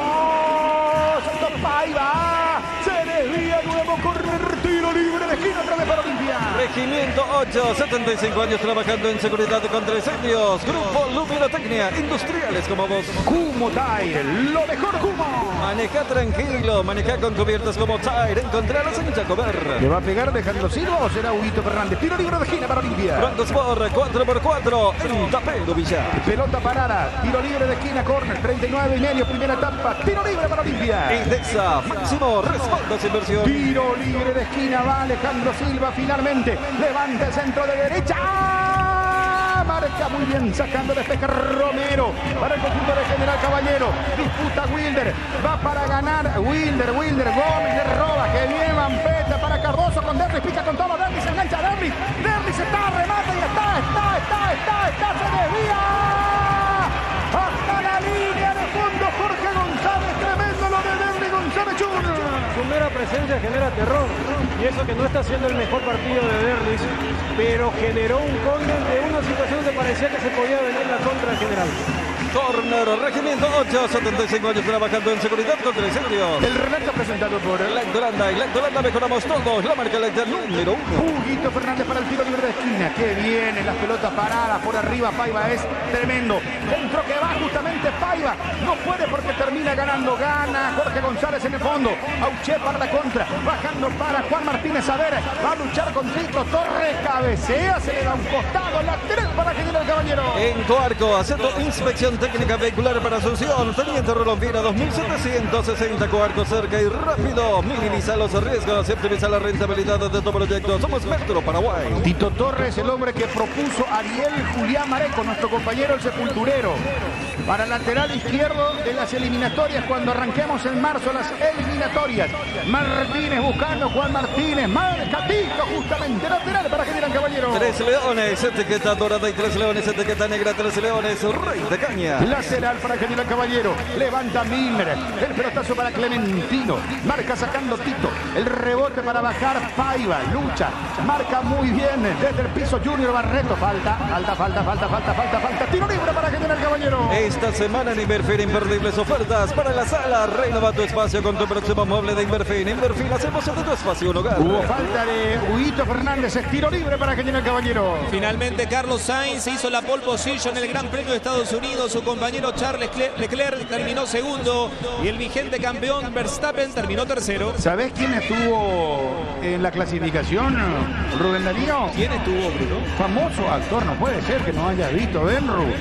Santos Paiva. Se desvía nuevo córner. Tiro libre de esquina otra vez para Olimpia. Regimiento 8, 75 años trabajando en seguridad contra incendios. Grupo Luminotecnia, industriales como vos. Kumo Tire, lo mejor Kumo. Maneja tranquilo, maneja con cubiertas como Tire. Encontralas en Chacomer. ¿Le va a pegar Alejandro Silva o será Huguito Fernández? Tiro libre de esquina para Olimpia. Pronto Sport, 4x4 en Tapelo Villar. Pelota parada, tiro libre de esquina, córner, 39 y medio, primera etapa. Tiro libre para Olimpia. Indesa, máximo respaldo sin inversión. Tiro libre de esquina, va Alejandro Silva finalmente. Levanta el centro de derecha. Marca muy bien, sacando despeja Romero para el conjunto de General Caballero. Disputa Wilder, va para ganar Wilder Gómez le roba, que bien Vampeta para Cardoso con Derris. genera terror. Y eso que no está siendo el mejor partido de Derlis, pero generó un córner de una situación donde parecía que se podía venir la contra del general. Corner, Regimiento 8, 75 años trabajando en seguridad contra incendios. El relato presentado por Lactolanda, y Lactolanda mejoramos todos. La marca Lacta número 1. Huguito Fernández para el tiro libre de esquina. Qué viene la pelota parada por arriba. Paiva es tremendo. Centro que va justamente Paiva. No puede porque termina ganando. Gana Jorge González en el fondo. Auché para la contra. Bajando para Juan Martínez. A ver, va a luchar con Tito Torres. Cabecea, se le da un costado. Lateral para General Caballero. En Coarco, haciendo inspección técnica vehicular para Asunción. Teniente Rolón Viera, 2760. Coarco, cerca y rápido. Minimiza los riesgos y optimiza la rentabilidad de tu proyecto. Somos Metro Paraguay. Tito Torres, el hombre que propuso Ariel Julián Mareco, nuestro compañero el sepulturero, para el lateral izquierdo de las eliminatorias cuando arranquemos en marzo las eliminatorias. Martínez buscando, Juan Martínez, marca Tito justamente, lateral para General Caballero. 3 leones, etiqueta dorada y 3 leones, etiqueta negra, 3 leones, Rey de Caña. Lateral para General Caballero, levanta Milner, el pelotazo para Clementino, marca sacando Tito, el rebote para bajar Paiva, lucha, marca muy bien desde el piso Junior Barreto, falta, tiro libre para General Caballero. Esta semana en Inverfin, imperdibles ofertas para la sala. Renova tu espacio con tu próximo mueble de Inverfin. Inverfin, hacemos de tu espacio un hogar. Hubo falta de Huguito Fernández, es tiro libre para General Caballero. Finalmente Carlos Sainz hizo la pole position en el Gran Premio de Estados Unidos. Su compañero Charles Leclerc terminó segundo y el vigente campeón Verstappen terminó tercero. ¿Sabés quién estuvo en la clasificación, Rubén Darío? ¿Quién estuvo, Bruno? Famoso actor, no puede ser que no hayas visto, Benru.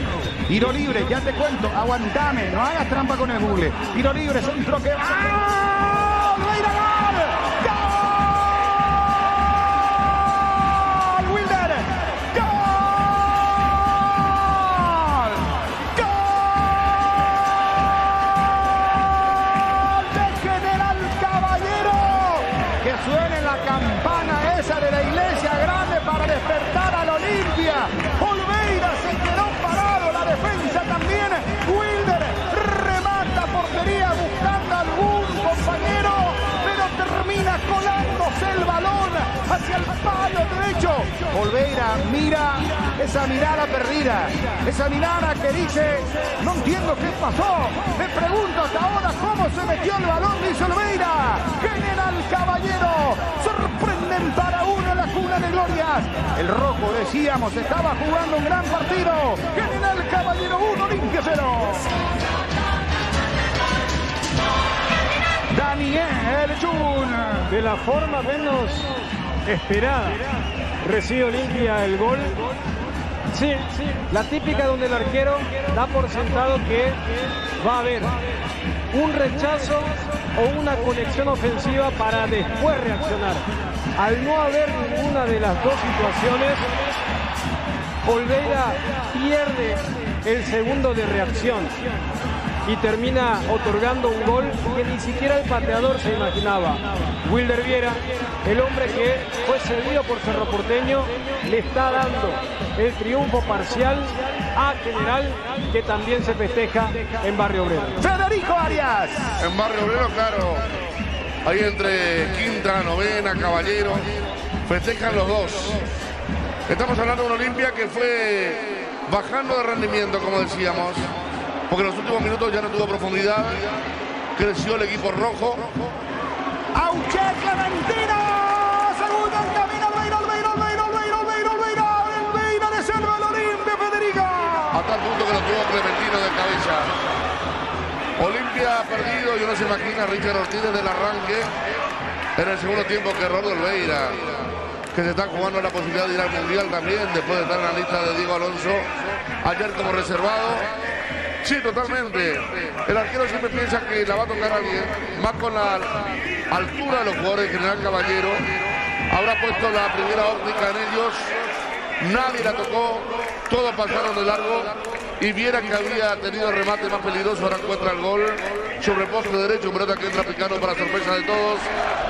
Tiro libre, ya te cuento, aguantame, no hagas trampa con el Google. Tiro libre, centro que va. ¡Olveira, gol! ¡Gol! ¡Wilder! ¡Gol! ¡Gol! ¡De General Caballero! Que suene la campana esa de la iglesia grande para despertar al Olimpia. Olveira se quedó parado, la defensa también. Wilder remata portería buscando algún compañero, pero termina colándose el balón hacia el palo derecho. Olveira mira esa mirada perdida, esa mirada que dice, no entiendo qué pasó, me pregunto hasta ahora cómo se metió el balón, dice Olveira. General Caballero, sorprenden para uno la cuna de glorias. El rojo, decíamos, estaba jugando un gran partido. General Caballero 1, Olimpia 0. Daniel Jun. De la forma menos esperada, recibe Olimpia el gol. Sí, la típica donde el arquero da por sentado que va a haber un rechazo o una conexión ofensiva para después reaccionar. Al no haber ninguna de las dos situaciones, Olveira pierde el segundo de reacción y termina otorgando un gol que ni siquiera el pateador se imaginaba. Wilder Viera, el hombre que fue servido por Cerro Porteño, le está dando el triunfo parcial a General, que también se festeja en Barrio Obrero. Federico Arias. En Barrio Obrero, claro. Ahí entre quinta, novena, Caballero. Festejan los dos. Estamos hablando de un Olimpia que fue bajando de rendimiento, como decíamos, porque en los últimos minutos ya no tuvo profundidad. Creció el equipo rojo. Auche Clementino. Segundo en camino. Olveira de Selva al Olimpia, Federica. A tal punto que lo tuvo Clementino de cabeza. Olimpia ha perdido, y uno se imagina a Richard Ortiz desde el arranque. En el segundo tiempo, que error de Olveira, que se está jugando la posibilidad de ir al Mundial también, después de estar en la lista de Diego Alonso ayer como reservado. Sí, totalmente. El arquero siempre piensa que la va a tocar a alguien, más con la altura de los jugadores de General Caballero. Habrá puesto la primera óptica en ellos. Nadie la tocó, todos pasaron de largo. Y Viera, que había tenido el remate más peligroso, ahora encuentra el gol sobre el poste derecho, un pelota que entra picando para sorpresa de todos.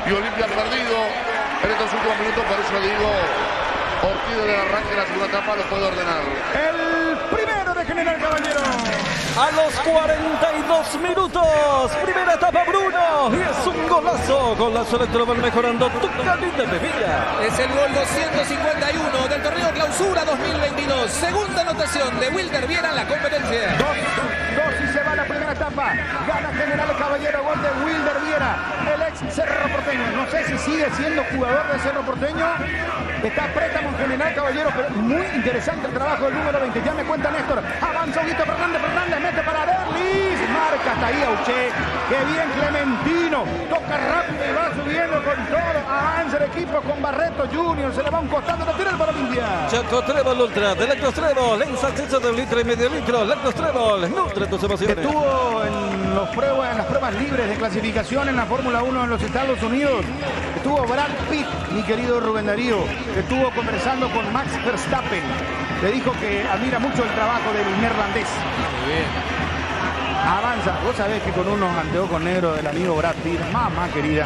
Y Olimpia ha perdido en estos últimos minutos, por eso digo, Ortiz desde el arranque de la segunda etapa lo puede ordenar. El primero de General Caballero. A los 42 minutos, primera etapa Bruno, y es un golazo con la Soletro van mejorando Tucumán de Villa. Es el gol 251 del torneo Clausura 2022. Segunda anotación de Wilder Viera en la competencia. Dos y se va la primera etapa. Gana General Caballero, gol de Wilder Viera, el ex Cerro Porteño. No sé si sigue siendo jugador de Cerro Porteño. Está préstamo en General Caballero, pero muy interesante el trabajo del número 20. Ya me cuenta Néstor. Avanza Huguito Fernández, mete para Derlis. Marca hasta ahí Auché. Qué bien Clementino. Toca rápido y va subiendo con todo. Avanza el equipo con Barreto Junior. Se le va un costado, lo tira el para Olimpia. Chaco Trébol Ultra, de Lactos Trébol, en salchicha de 1,5 litros, Lactos Trébol, nutre tus emociones. Estuvo en las pruebas libres de clasificación en la Fórmula 1 en los Estados Unidos. Estuvo Brad Pitt, mi querido Rubén Darío. Estuvo conversando con Max Verstappen. Le dijo que admira mucho el trabajo del neerlandés. Muy bien. Avanza. Vos sabés que con unos anteojos negros del amigo Brad Pitt, mamá querida,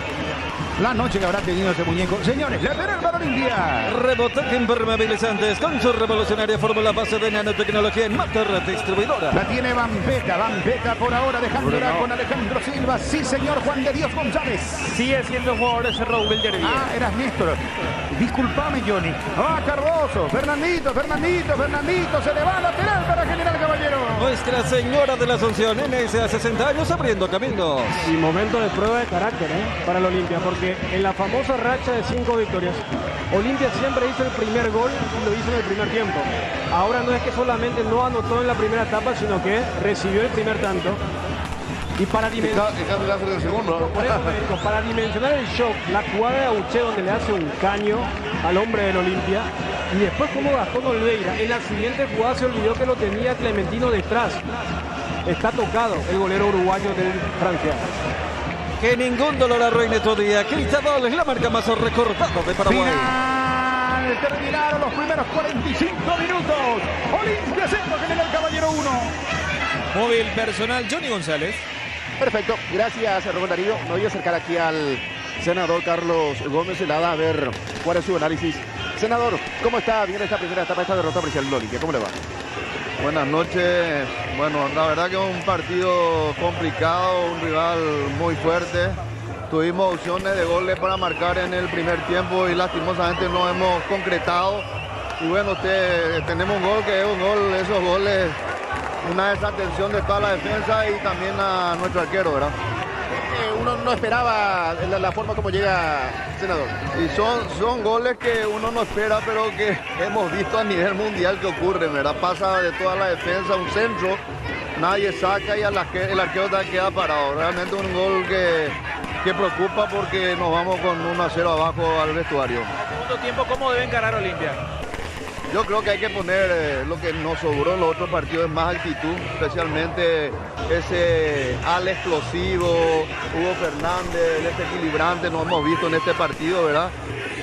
la noche que habrá tenido ese muñeco. Señores, lateral para Olimpia. Rebotaje impermeabilizantes con su revolucionaria fórmula base de nanotecnología en Mater Distribuidora. La tiene Vampeta por ahora dejándola con Alejandro Silva. Sí, señor Juan de Dios González. Sigue siendo jugador de Cerro Wilder Viera. Ah, eras Néstor. Disculpame, Johnny. Ah, Cardoso. Fernandito. Se le va lateral para General Caballero. Nuestra Señora de la Asunción, NSA 60 años abriendo caminos. Y momento de prueba de carácter para el Olimpia, porque en la famosa racha de 5 victorias, Olimpia siempre hizo el primer gol y lo hizo en el primer tiempo. Ahora no es que solamente no anotó en la primera etapa, sino que recibió el primer tanto. Y para dimensionar, el segundo. por eso, Federico, para dimensionar el shock, la jugada de Auché donde le hace un caño al hombre del Olimpia, y después como Gastón Olveira, en la siguiente jugada se olvidó que lo tenía Clementino detrás. Está tocado el golero uruguayo del Francia. Que ningún dolor arruine tu día. Cristóbal es la marca más recordada de Paraguay. Final. Terminaron los primeros 45 minutos. Olimpia 0, General Caballero 1. Móvil personal Johnny González. Perfecto, gracias Rubén Darío. Me voy a acercar aquí al senador Carlos Gómez Helada a ver cuál es su análisis. Senador, ¿cómo está bien esta primera etapa, esta derrota parcial del Olimpia? ¿Cómo le va? Buenas noches. Bueno, la verdad que es un partido complicado, un rival muy fuerte. Tuvimos opciones de goles para marcar en el primer tiempo y lastimosamente no hemos concretado. Y bueno, tenemos un gol que es un gol, esos goles, una desatención de toda la defensa y también a nuestro arquero, ¿verdad? Uno no esperaba la forma como llega, senador. Y son goles que uno no espera, pero que hemos visto a nivel mundial que ocurren, ¿verdad? Pasa de toda la defensa, un centro, nadie saca y el arquero queda parado. Realmente un gol que preocupa porque nos vamos con 1-0 abajo al vestuario. Segundo tiempo, ¿cómo debe encarar Olimpia? Yo creo que hay que poner lo que nos sobró en los otros partidos, es más actitud, especialmente ese al explosivo, Hugo Fernández, ese equilibrante, nos hemos visto en este partido, ¿verdad?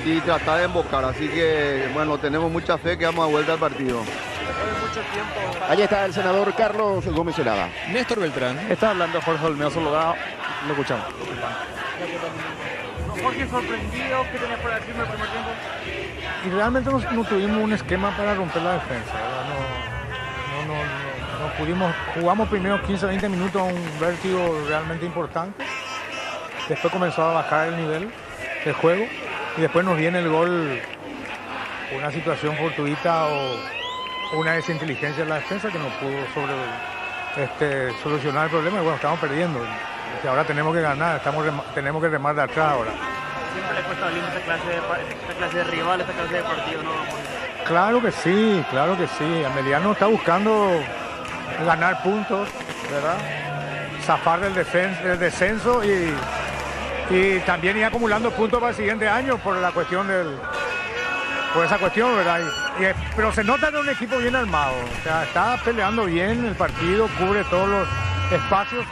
Y tratar de embocar, así que bueno, tenemos mucha fe que vamos a vuelta al partido. Allí está el senador Carlos Gómez Helada. Néstor Beltrán. Está hablando Jorge Olmedo Sologado, lo escuchamos. Jorge, sorprendido, ¿qué tenía para decirme el primer tiempo? Y realmente no tuvimos un esquema para romper la defensa, no pudimos, jugamos primero 15-20 minutos a un vértigo realmente importante, después comenzó a bajar el nivel del juego y después nos viene el gol, una situación fortuita o una desinteligencia en la defensa que no pudo solucionar el problema y bueno, estamos perdiendo. Y ahora tenemos que ganar, tenemos que remar de atrás ahora. Siempre le cuesta a Olimpia esta clase de rival, esta clase de partido, ¿no? Claro que sí. Ameliano está buscando ganar puntos, ¿verdad? Zafar del descenso y también ir acumulando puntos para el siguiente año por esa cuestión, ¿verdad? Pero se nota que es un equipo bien armado, o sea, está peleando bien el partido, cubre todos los espacios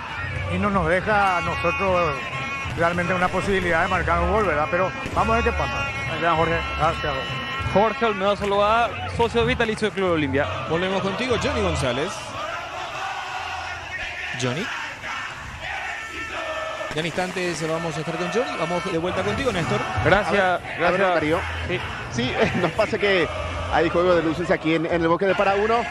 y no nos deja a nosotros realmente una posibilidad de marcar un gol, ¿verdad? Pero vamos a ver qué pasa. Gracias, Jorge. Gracias. Jorge Olmedo Sologado, socio vitalicio del Club Olimpia. Volvemos contigo, Johnny González. Johnny. Ya en instantes vamos a estar con Johnny. Vamos de vuelta contigo, Néstor. Gracias, Gracias, Darío. Sí, nos pasa que hay juego de luces aquí en el bosque de para uno.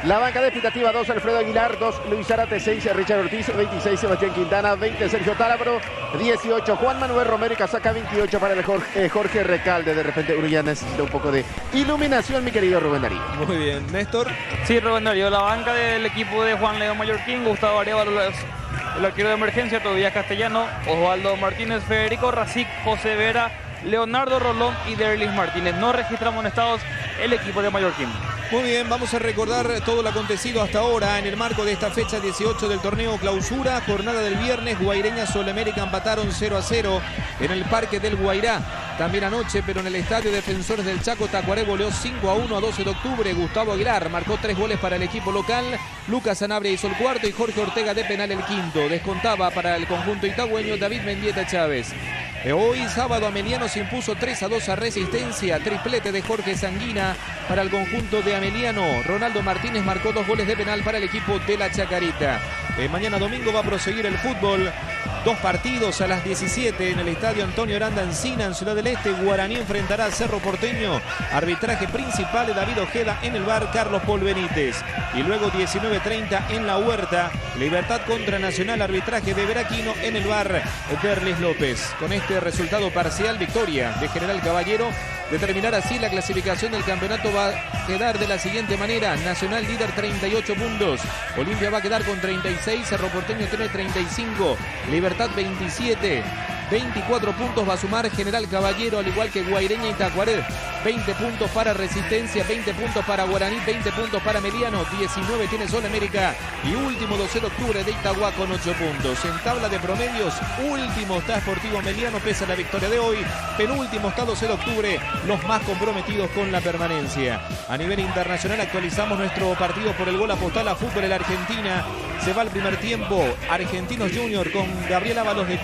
La banca de expectativa: 2 Alfredo Aguilar, 2 Luis Zárate, 6 Richard Ortiz, 26 Sebastián Quintana, 20 Sergio Tálavaro, 18 Juan Manuel Romero y casaca 28 para el Jorge Recalde. De repente uno ya necesita un poco de iluminación, mi querido Rubén Darío. Muy bien, Néstor. Sí, Rubén Darío, la banca del equipo de Juan León Mallorquín: Gustavo Arevalo, el arquero de emergencia, Tobías Castellano, Osvaldo Martínez, Federico Racic, José Vera, Leonardo Rolón y Derlis Martínez. No registra amonestados el equipo de Mallorquín. Muy bien, vamos a recordar todo lo acontecido hasta ahora en el marco de esta fecha 18 del torneo Clausura. Jornada del viernes, Guaireña Sol América empataron 0-0 en el Parque del Guairá. También anoche, pero en el Estadio Defensores del Chaco, Tacuaré goleó 5-1 a 12 de octubre. Gustavo Aguilar marcó 3 goles para el equipo local. Lucas Sanabria hizo el cuarto y Jorge Ortega de penal el quinto. Descontaba para el conjunto itagüeño David Mendieta Chávez. Hoy sábado Ameliano se impuso 3-2 a Resistencia, triplete de Jorge Sanguina para el conjunto de Ameliano. Ronaldo Martínez marcó 2 goles de penal para el equipo de la Chacarita. Mañana domingo va a proseguir el fútbol. 2 partidos a las 17 en el estadio Antonio Aranda Encina, en Ciudad del Este. Guaraní enfrentará a Cerro Porteño. Arbitraje principal de David Ojeda, en el VAR Carlos Paul Benítez. Y luego 19:30 en La Huerta, Libertad contra Nacional, arbitraje de Veraquino, en el VAR Derlis López. Con este resultado parcial, victoria de General Caballero. Determinar así la clasificación del campeonato va a quedar de la siguiente manera: Nacional líder 38 puntos, Olimpia va a quedar con 36, Cerro Porteño tiene 35, Libertad 27, 24 puntos va a sumar General Caballero, al igual que Guaireña y Tacuaré. 20 puntos para Resistencia, 20 puntos para Guaraní, 20 puntos para Meliano, 19 tiene Sol América y último 12 de octubre de Itagua con 8 puntos. En tabla de promedios, último está Sportivo Meliano pese a la victoria de hoy, penúltimo está 12 de octubre, los más comprometidos con la permanencia. A nivel internacional actualizamos nuestro partido por el gol a postal a fútbol en la Argentina. Se va al primer tiempo, Argentinos Junior con Gabriel Ábalos de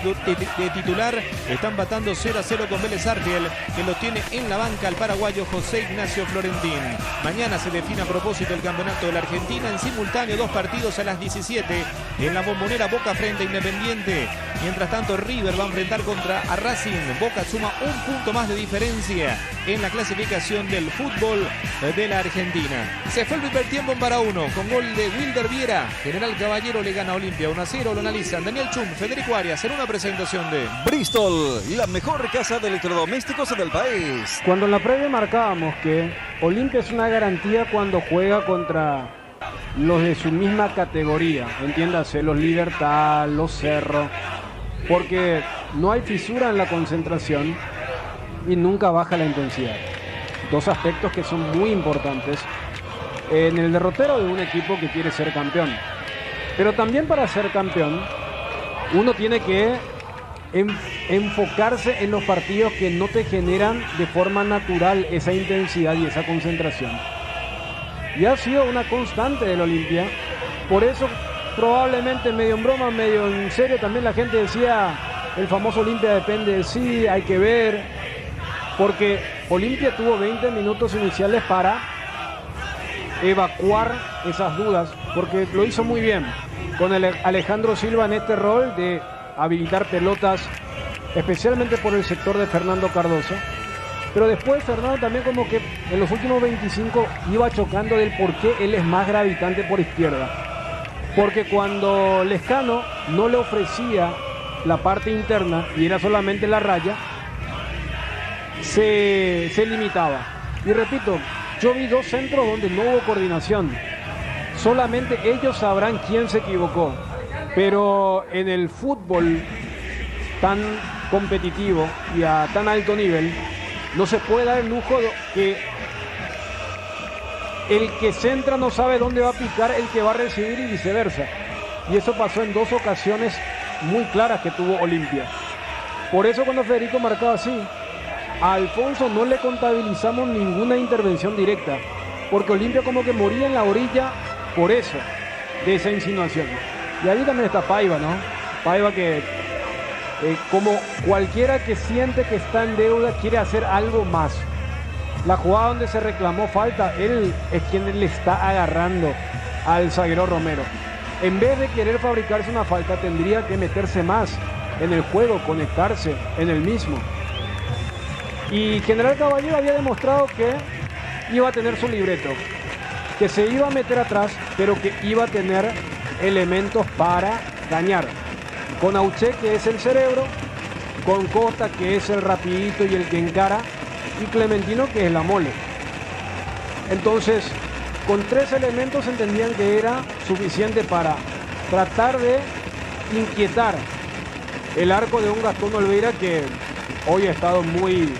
titular, están empatando 0-0 con Vélez Arfiel, que lo tiene en la banca al paraguayo José Ignacio Florentín. Mañana se define a propósito el campeonato de la Argentina. En simultáneo, 2 partidos a las 17 en la Bombonera, Boca frente a Independiente. Mientras tanto, River va a enfrentar contra a Racing. Boca suma 1 punto más de diferencia en la clasificación del fútbol de la Argentina. Se fue el primer tiempo en para 1 con gol de Wilder Viera. General Caballero le gana a Olimpia 1-0. Lo analizan Daniel Chum, Federico Arias en una presentación de Bristol, la mejor casa de electrodomésticos del país. Cuando en la previa marcábamos que Olimpia es una garantía cuando juega contra los de su misma categoría, entiéndase, los Libertad, los Cerro, porque no hay fisura en la concentración y nunca baja la intensidad. 2 aspectos que son muy importantes en el derrotero de un equipo que quiere ser campeón. Pero también para ser campeón, uno tiene que enfocarse en los partidos que no te generan de forma natural esa intensidad y esa concentración. Y ha sido una constante del Olimpia. Por eso, probablemente medio en broma, medio en serio, también la gente decía: el famoso Olimpia depende de sí, hay que ver. Porque Olimpia tuvo 20 minutos iniciales para evacuar esas dudas, porque lo hizo muy bien con el Alejandro Silva en este rol de habilitar pelotas, especialmente por el sector de Fernando Cardoso. Pero después Fernando también como que en los últimos 25 iba chocando del por qué él es más gravitante por izquierda. Porque cuando Lescano no le ofrecía la parte interna y era solamente la raya, se limitaba. Y repito, yo vi 2 centros donde no hubo coordinación. Solamente ellos sabrán quién se equivocó. Pero en el fútbol tan competitivo y a tan alto nivel, no se puede dar el lujo de que el que centra no sabe dónde va a picar el que va a recibir y viceversa. Y eso pasó en 2 ocasiones muy claras que tuvo Olimpia. Por eso cuando Federico marcaba así, a Alfonso no le contabilizamos ninguna intervención directa, porque Olimpia como que moría en la orilla por eso, de esa insinuación. Y ahí también está Paiva, ¿no? Paiva que como cualquiera que siente que está en deuda, quiere hacer algo más. La jugada donde se reclamó falta, él es quien le está agarrando al zaguero Romero. En vez de querer fabricarse una falta, tendría que meterse más en el juego, conectarse en el mismo. Y General Caballero había demostrado que iba a tener su libreto. que se iba a meter atrás, pero que iba a tener elementos para dañar. Con Auché, que es el cerebro, con Costa, que es el rapidito y el que encara, y Clementino, que es la mole. Entonces, con 3 elementos entendían que era suficiente para tratar de inquietar el arco de un Gastón Olveira que hoy ha estado muy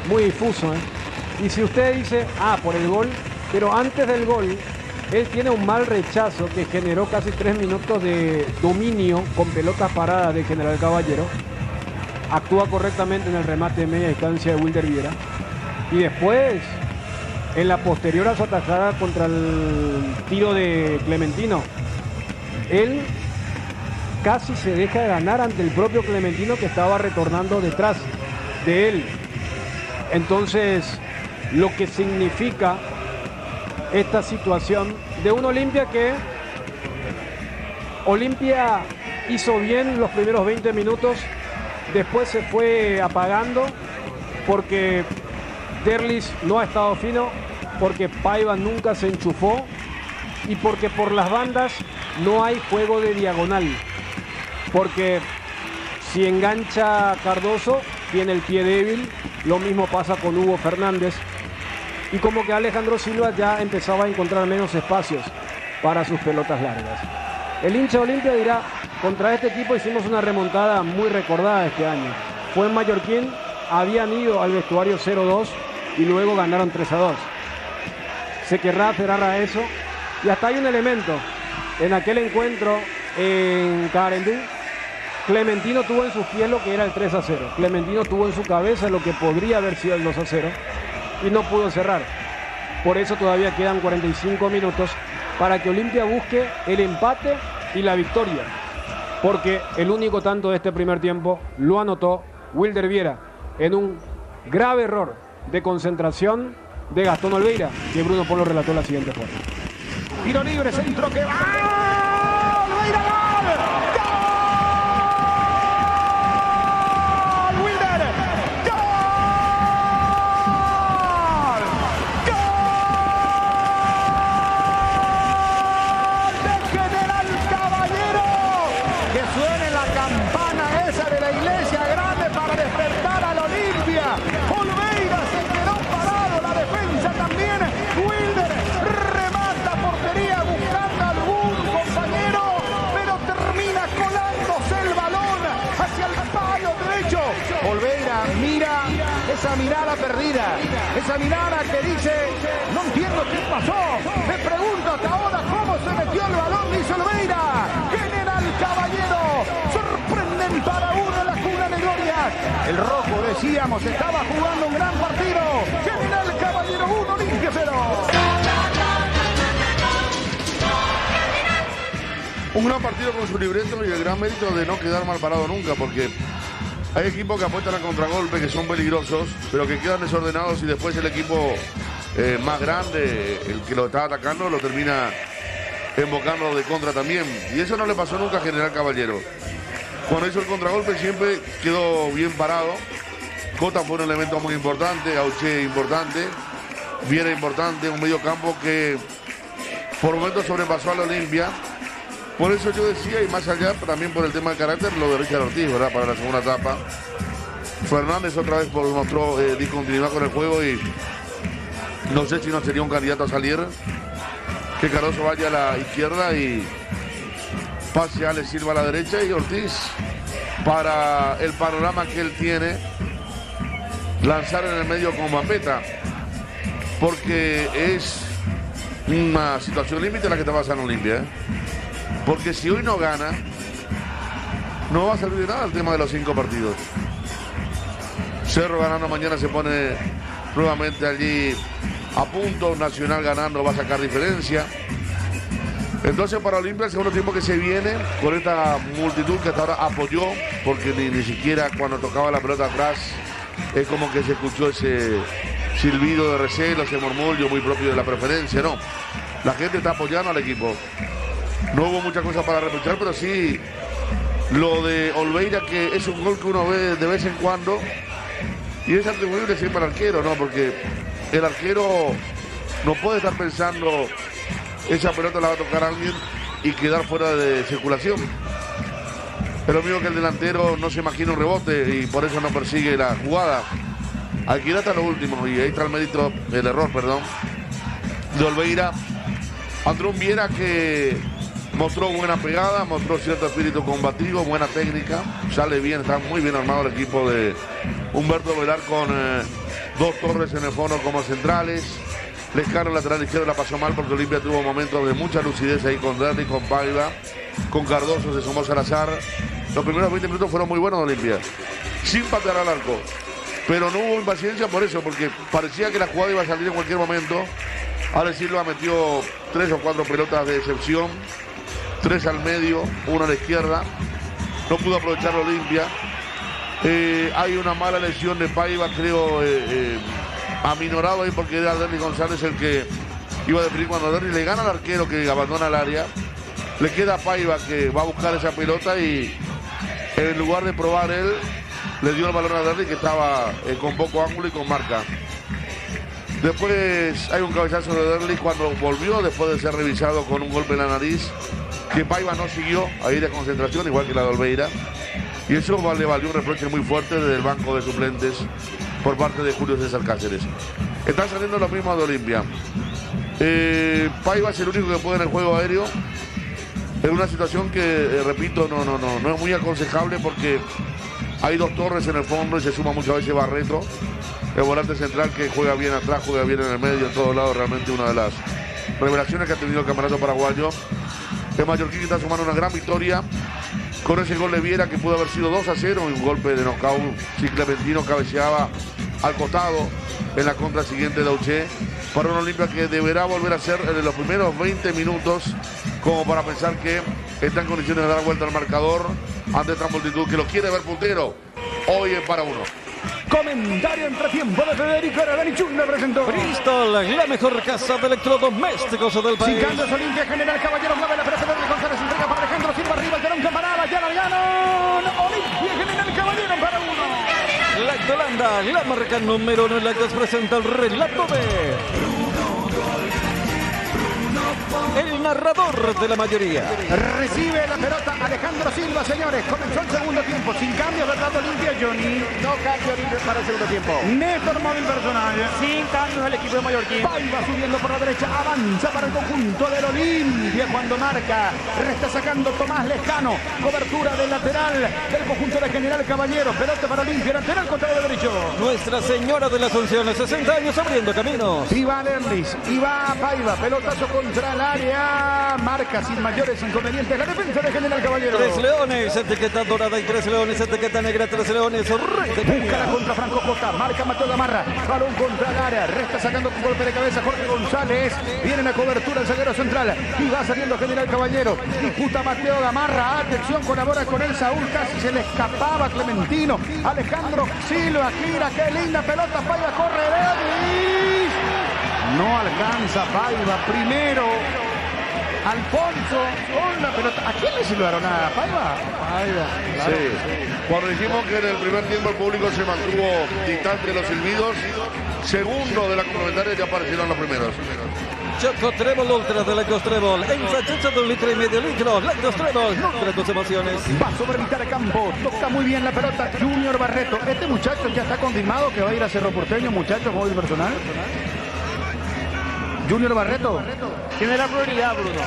difuso, ¿eh? Y si usted dice, por el gol, pero antes del gol, él tiene un mal rechazo que generó casi 3 minutos de dominio con pelotas paradas de General Caballero. Actúa correctamente en el remate de media distancia de Wilder Viera. Y después, en la posterior a su atajada contra el tiro de Clementino, él casi se deja de ganar ante el propio Clementino, que estaba retornando detrás de él. Entonces, lo que significa esta situación de un Olimpia que Olimpia hizo bien los primeros 20 minutos, después se fue apagando porque Derlis no ha estado fino, porque Paiva nunca se enchufó y porque por las bandas no hay juego de diagonal, porque si engancha Cardoso tiene el pie débil, lo mismo pasa con Hugo Fernández, y como que Alejandro Silva ya empezaba a encontrar menos espacios para sus pelotas largas. El hincha Olimpia dirá, contra este equipo hicimos una remontada muy recordada este año. Fue en Mallorquín, habían ido al vestuario 0-2 y luego ganaron 3-2. Se querrá aferrar a eso, y hasta hay un elemento. En aquel encuentro en Carendú, Clementino tuvo en sus pies lo que era el 3-0. Clementino tuvo en su cabeza lo que podría haber sido el 2-0 y no pudo cerrar. Por eso todavía quedan 45 minutos para que Olimpia busque el empate y la victoria, porque el único tanto de este primer tiempo lo anotó Wilder Viera en un grave error de concentración de Gastón Olveira, que Bruno Polo relató la siguiente forma. Tiro libre, centro que va. Olveira, gol. ¡Gol! Wilder. ¡Gol! ¡Gol! De General Caballero. Que suene la campana esa de la iglesia grande para despertar al Olimpia. Olveira se quedó parado, la defensa también. Wilder remata portería buscando a algún compañero, pero termina colándose el balón hacia el palo derecho. Olveira mira esa mirada perdida, esa mirada que dice, no entiendo qué pasó, me pregunto hasta ahora cómo se metió el balón, dice Olveira. General Caballero, sorprenden para uno la cuna de gloria. El rojo, decíamos, estaba jugando un gran partido. General Caballero 1, Olimpia 0. Un gran partido con su libreto y el gran mérito de no quedar mal parado nunca, porque hay equipos que apuestan a contragolpe, que son peligrosos, pero que quedan desordenados y después el equipo más grande, el que lo está atacando, lo termina embocando de contra también. Y eso no le pasó nunca a General Caballero. Cuando hizo el contragolpe siempre quedó bien parado. Cota fue un elemento muy importante, Auché importante, Viera importante, un medio campo que por momentos sobrepasó a la Olimpia. Por eso yo decía, y más allá también por el tema del carácter, lo de Richard Ortiz, ¿verdad? Para la segunda etapa. Fernández otra vez mostró discontinuidad con el juego y no sé si no sería un candidato a salir. Que Cardoso vaya a la izquierda y pase a Ale Silva a la derecha, y Ortiz, para el panorama que él tiene, lanzar en el medio con Mapeta, porque es una situación límite la que está pasando en Olimpia, ¿eh? Porque si hoy no gana, no va a servir de nada el tema de los 5 partidos. Cerro ganando mañana se pone nuevamente allí a punto. Nacional ganando va a sacar diferencia. Entonces para Olimpia el segundo tiempo que se viene, con esta multitud que hasta ahora apoyó, porque ni siquiera cuando tocaba la pelota atrás es como que se escuchó ese silbido de recelo, ese murmullo muy propio de la preferencia, no. La gente está apoyando al equipo. No hubo muchas cosas para reprochar, pero sí lo de Olveira, que es un gol que uno ve de vez en cuando y es atribuible siempre al arquero, ¿no? Porque el arquero No puede estar pensando, esa pelota la va a tocar a alguien y quedar fuera de circulación. Es lo mismo que el delantero no se imagina un rebote y por eso no persigue la jugada. Alquilá hasta lo último y ahí está el error, de Olveira. Andrón Viera, que mostró buena pegada, mostró cierto espíritu combativo, buena técnica, sale bien, está muy bien armado el equipo de Humberto Velar con dos Torres en el fondo como centrales. Lescano, lateral izquierdo, la pasó mal porque Olimpia tuvo momentos de mucha lucidez ahí con Derli, con Paiva, con Cardoso, se sumó Salazar. Los primeros 20 minutos fueron muy buenos de Olimpia, sin patear al arco. Pero no hubo impaciencia por eso, porque parecía que la jugada iba a salir en cualquier momento. Ahora Silva metió 3 o 4 pelotas de excepción, 3 al medio, 1 a la izquierda. No pudo aprovechar Olimpia. Hay una mala lesión de Paiva, creo, aminorado ahí porque era Derli González el que iba a definir cuando Derli le gana al arquero que abandona el área. Le queda a Paiva que va a buscar esa pelota y en lugar de probar él, le dio el balón a Derli que estaba con poco ángulo y con marca. Después hay un cabezazo de Derli cuando volvió después de ser revisado con un golpe en la nariz, que Paiva no siguió ahí de concentración, igual que la de Olveira. Y eso le valió un reproche muy fuerte desde el banco de suplentes por parte de Julio César Cáceres. Están saliendo los mismos de Olimpia. Paiva es el único que puede en el juego aéreo. En una situación que, repito, no es muy aconsejable porque hay dos Torres en el fondo y se suma muchas veces Barreto, el volante central que juega bien atrás, juega bien en el medio, en todos lados. Realmente una de las revelaciones que ha tenido el campeonato paraguayo. El Mallorquín está sumando una gran victoria con ese gol de Viera que pudo haber sido 2-0, un golpe de nocaut si Clementino cabeceaba al costado en la contra siguiente de Auché, para una Olimpia que deberá volver a ser en los primeros 20 minutos como para pensar que está en condiciones de dar vuelta al marcador ante esta multitud que lo quiere ver puntero. Hoy es para uno. Comentario entre tiempo de Federico Aradanichun le presentó Bristol, la mejor casa de electrodomésticos del país. Chicando Olimpia, General Caballero, mueve la pelota de González, entrega para Alejandro Silva, arriba el telón, campanada, ya la ganan. Olimpia, General Caballero para uno. La Holanda, la marca número 1 en la que os presenta el relato de el narrador de la mayoría. Recibe la pelota Alejandro Silva, señores. Comenzó el segundo tiempo. Sin cambios, ¿verdad, Olimpia, Johnny? No cambio Olimpia para el segundo tiempo. Néstor móvil personal. Sin cambios el equipo de Mallorquín. Paiva subiendo por la derecha. Avanza para el conjunto del Olimpia cuando marca. Está sacando Tomás Lescano. Cobertura del lateral del conjunto de General Caballero. Pelota para Olimpia. Lateral contra el derecho. Nuestra Señora de la Asunción, 60 años abriendo caminos. Y va Lerlis. Y va Paiva. Pelotazo contra el área. Marca sin mayores inconvenientes la defensa de General Caballero. 3 leones, etiqueta dorada y 3 leones, etiqueta negra, 3 leones. Busca la contra Franco Costa, marca Mateo Gamarra, balón contra el área, resta sacando con golpe de cabeza Jorge González, viene la cobertura el zaguero central y va saliendo General Caballero, disputa Mateo Gamarra, atención, colabora con él Saúl, casi se le escapaba Clementino, Alejandro Silva, gira, qué linda pelota, Paiva corre, Lerlis, no alcanza Paiva, primero Alfonso con la pelota. ¿A quién le silbaron? ¿A Paiva? Paiva, claro. Sí. Cuando dijimos que en el primer tiempo el público se mantuvo distante de los silbidos, segundo de la complementaria ya aparecieron los primeros. Choco Trébol Ultra de Lactos Trébol. En sachecha de 1,5 litros. Lactos Trébol. Nutre tus emociones. Va sobre mitad de campo. Toca muy bien la pelota Junior Barreto. Este muchacho ya está confirmado que va a ir a Cerro Porteño, muchachos, móvil personal. Junior Barreto. Tiene la prioridad, Bruno.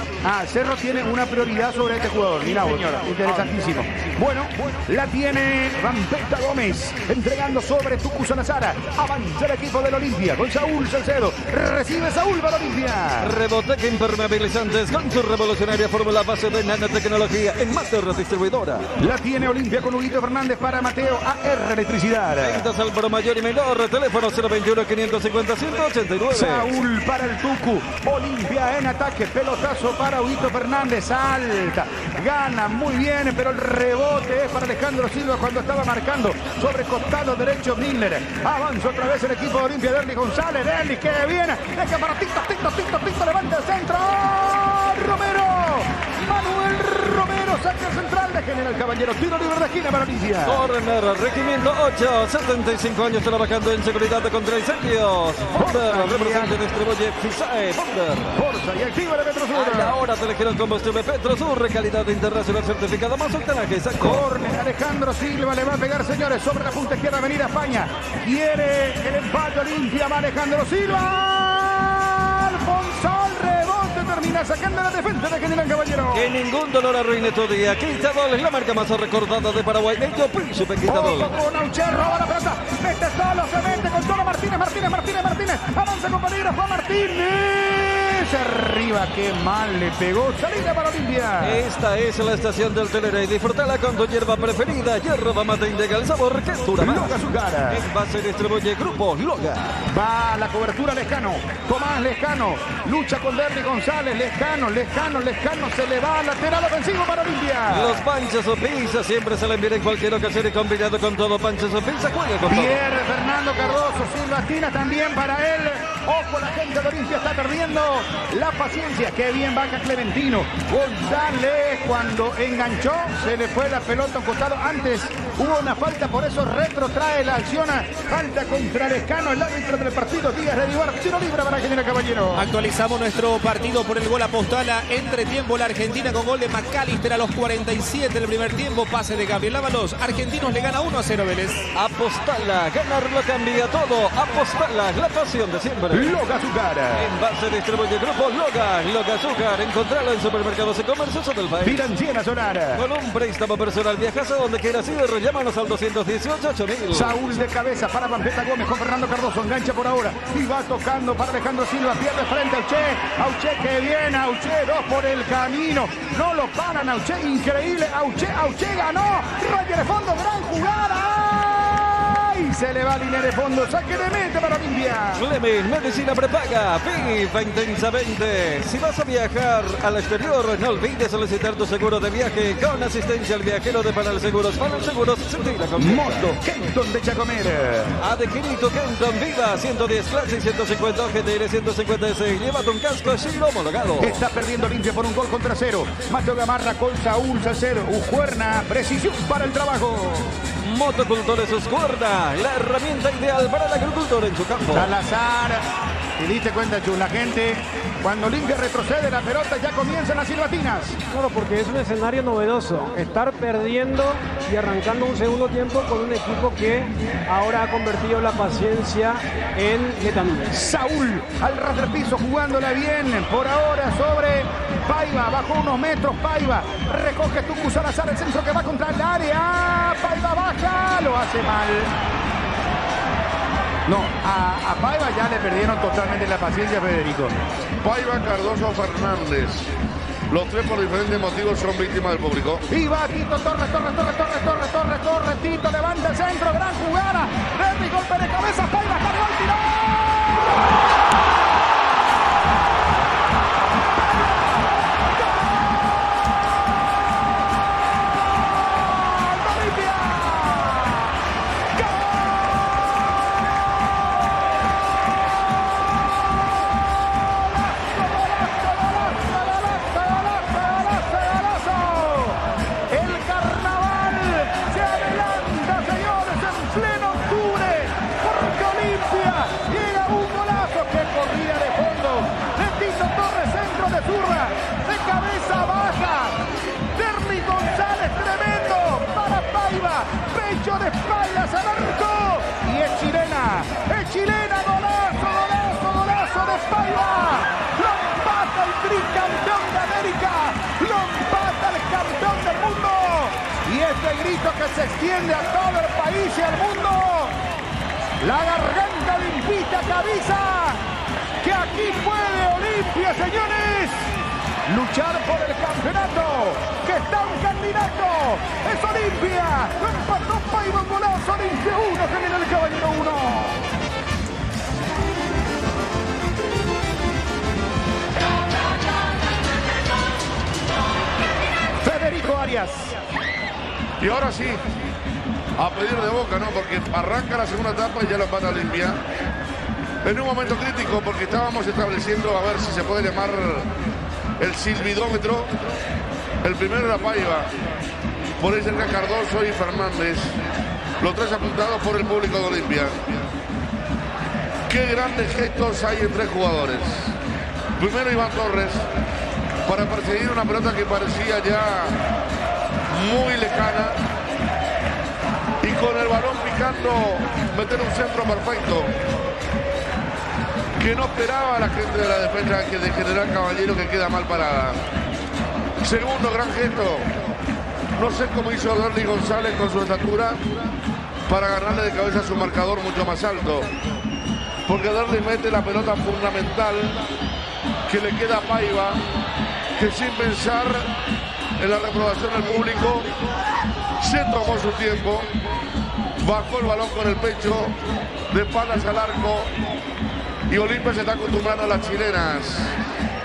Cerro tiene una prioridad sobre este jugador. Mira, interesantísimo. Bueno, la tiene Rampeta Gómez, entregando sobre Tucu Salazar. Avanza el equipo del Olimpia con Saúl Salcedo. Recibe Saúl para Olimpia. Reboteca impermeabilizantes con su revolucionaria fórmula base de nanotecnología en Master Distribuidora. La tiene Olimpia con Huguito Fernández para Mateo AR Electricidad. Ventas al pro mayor y menor. Teléfono 021-550-189. Saúl para el Tucu. Olimpia en ataque, pelotazo para Huguito Fernández, salta, gana muy bien, pero el rebote es para Alejandro Silva cuando estaba marcando sobre costado derecho Miller. Avanza otra vez el equipo de Olimpia, Derli González, Derli que viene, deja para Tito, levanta el centro, Romero, Manuel Romero, saque central de General Caballero, tiro libre de esquina para Olimpia. Corner, requerimiento 8, 75 años trabajando en seguridad contra incendios. Bonder, representa y distribuye Fisae. Bonder. Forza y activa de Petrosur. A la hora te elegieron combustible Petrosur, calidad internacional certificada más octanaje. Exacto. Corner, Alejandro Silva le va a pegar, señores, sobre la punta izquierda, Avenida España. Quiere el empate Olimpia, va Alejandro Silva. Alfonso al rebote, termina sacando la defensa de General Caballero. Que ningún dolor arruine tu día. Quintadol es la marca más recordada de Paraguay. Ello Príncipe Quintadol. Ojo con Auche, roba la pelota. Mete solo, se mete con todo Martínez. Avanza con peligro, Juan Martínez. Arriba, qué mal le pegó. Salida para Olimpia. Esta es la estación del Telera y disfrutala con tu hierba preferida. Hierba mate integra el sabor que dura más. Loga Azucara. Envase y distribuye Grupo Loga. Va la cobertura Lescano. Tomás Lescano. Lucha con Derry González. Lescano. Se le va al lateral ofensivo para Olimpia. Los Panchos o Pizza siempre salen bien en cualquier ocasión y combinado con todo Panchos o Pizza juega con todo. Pierre Fernando Cardoso. Silvastina también para él. Ojo, la gente de Olimpia está perdiendo la paciencia. Qué bien baja Clementino. González cuando enganchó se le fue la pelota a un costado. Antes hubo una falta, por eso retrotrae la acción. Falta contra Lescano, el árbitro del partido, Díaz de Vivar. Tiro libre para General Caballero. Actualizamos nuestro partido por el gol Apostala. Entretiempo la Argentina con gol de McAllister a los 47 del primer tiempo. Pase de Gabriel Ábalos. Argentinos le gana 1-0 Vélez. Apostala, ganarlo cambia todo. Apostala, la pasión de siempre. Loga Azucara. Envase distribuye Grupo Loga. Loga Azúcar, encontrarlo en supermercados y comercios del país. Financiera Solar. Con un préstamo personal viajas a donde quieras ir. Llámanos al 218-8000. Saúl de cabeza para Pampeta Gómez con Fernando Cardoso. Engancha por ahora. Y va tocando para Alejandro Silva. Pierde frente a Auche. Auche que viene. Auche, dos por el camino. No lo paran. Auche, increíble. Auche ganó. Raya de fondo. Gran jugada. Y se le va a línea de fondo. Saque de meta para Olimpia. Fleming, medicina prepaga. FIFA intensamente. Si vas a viajar al exterior, no olvides solicitar tu seguro de viaje con asistencia al viajero de Panal Seguros. Panal Seguros, sentir la confianza. Moto Kenton de Chacomer. Adquirito Kenton Viva, 110 Classic, 150 GTR, 156. Llévate un casco Shilo homologado. Está perdiendo Olimpia por un gol contra cero. Mateo Gamarra con Saúl Salcedo. Ujuerna, precisión para el trabajo. Motocultores Uscuerna, la herramienta ideal para el agricultor en su campo. Salazar. Y diste cuenta, Chus, la gente, cuando Olimpia retrocede la pelota, ya comienzan las silbatinas. Claro, porque es un escenario novedoso. Estar perdiendo y arrancando un segundo tiempo con un equipo que ahora ha convertido la paciencia en metanía. Saúl al ras del piso, jugándola bien. Por ahora sobre Paiva, bajó unos metros Paiva. Recoge Tucu Salazar, el centro que va contra el área. Paiva baja, lo hace mal. No, a Paiva ya le perdieron totalmente la paciencia, Federico. Paiva, Cardoso, Fernández. Los tres por diferentes motivos son víctimas del público. Y va Tito Torres, Tito levanta el centro, gran jugada. Derry, golpe de cabeza, Paiva, cargó el tirón. De espaldas al arco y es chilena, golazo de Paiva, lo empata el tricampeón de América, lo empata el campeón del mundo y este grito que se extiende a todo el país y al mundo, la garganta limpita que avisa que aquí puede Olimpia, señores, luchar por el campeonato, que está un candidato, es Olimpia, lo empató Paiva, golazo, Olimpia 1, General Caballero 1. Federico Arias. Y ahora sí, a pedir de boca, ¿no? Porque arranca la segunda etapa y ya lo empata Olimpia. En un momento crítico, porque estábamos estableciendo a ver si se puede llamar el silbidómetro. El primero era Paiva. Por ahí cerca Cardoso y Fernández. Los tres apuntados por el público de Olimpia. Qué grandes gestos hay en tres jugadores. Primero Iván Torres, para perseguir una pelota que parecía ya muy lejana. Y con el balón picando, meter un centro perfecto. Que no esperaba la gente de la defensa de General Caballero, que queda mal parada. Segundo gran gesto. No sé cómo hizo Derly González con su estatura para ganarle de cabeza a su marcador mucho más alto. Porque Derly mete la pelota fundamental que le queda a Paiva, que sin pensar en la reprobación del público, se tomó su tiempo, bajó el balón con el pecho, de espaldas al arco, y Olimpia se está acostumbrando a las chilenas.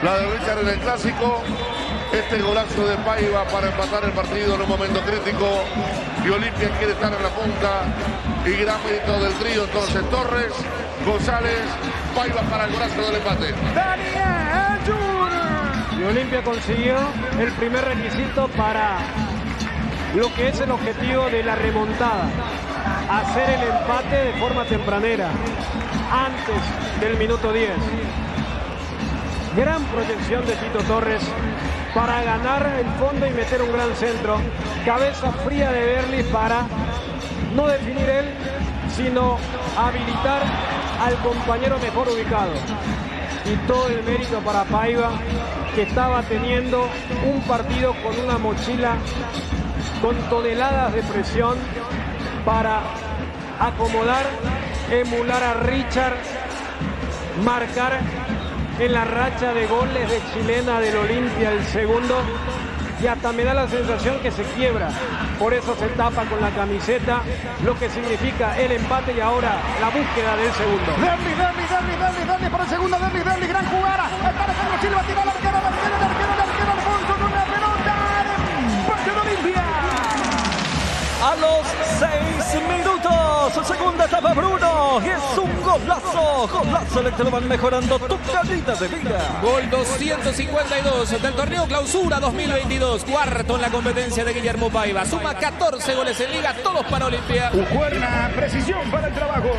La de Richard en el clásico, este golazo de Paiva para empatar el partido en un momento crítico, y Olimpia quiere estar en la punta, y gran mérito del trío entonces Torres, González, Paiva para el golazo del empate. Daniel Junior. Y Olimpia consiguió el primer requisito para lo que es el objetivo de la remontada: hacer el empate de forma tempranera, antes del minuto 10. Gran proyección de Tito Torres para ganar el fondo y meter un gran centro. Cabeza fría de Derly para no definir él, sino habilitar al compañero mejor ubicado. Y todo el mérito para Paiva, que estaba teniendo un partido con una mochila con toneladas de presión para acomodar, emular a Richard, marcar en la racha de goles de chilena del Olimpia el segundo, y hasta me da la sensación que se quiebra. Por eso se tapa con la camiseta, lo que significa el empate y ahora la búsqueda del segundo. Derly para el segundo, Derly, gran jugada. Está Alejandro Silva, tira al arquero, Alfonso con una pelota. Empate de Olimpia. A los 6 minutos, segunda etapa Bruno, y es un golazo el que lo van mejorando tu calidad de vida. Gol 252 del torneo Clausura 2022, cuarto en la competencia de Guillermo Paiva, suma 14 goles en liga, todos para Olimpia. Uscuerna, precisión para el trabajo.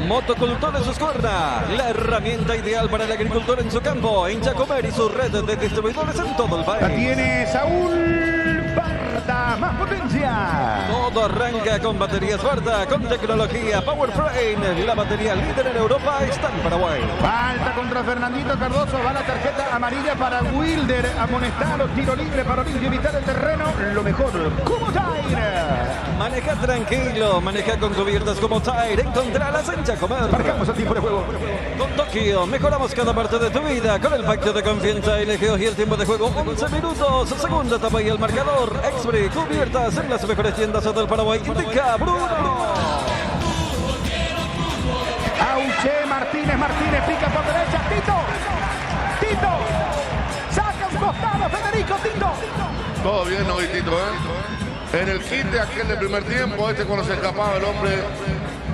Motocultores Uscuerna, la herramienta ideal para el agricultor en su campo, en Chacomer y su red de distribuidores en todo el país. La tiene Saúl Barta, más potencia. Todo arranca con baterías Barta, con tecnología Powertrain, la batería líder en Europa está en Paraguay. Falta contra Fernandito Cardoso, va la tarjeta amarilla para Wilder, amonestado, tiro libre para Olimpia, evitar el terreno, lo mejor, como Tire. Maneja tranquilo, maneja con cubiertas como Tire, encontralas en Chacomer. Marcamos el tiempo de juego. Con Tokio mejoramos cada parte de tu vida con el pacto de confianza LG y el tiempo de juego 11 minutos, segunda etapa y el marcador. Expri, cubiertas en las mejores tiendas del Paraguay, indica Bruno. Auche, Martínez, pica por derecha, Tito, saca un costado, Federico, Tito. Todo bien, no, Tito, En el quite aquel del primer tiempo, cuando se escapaba el hombre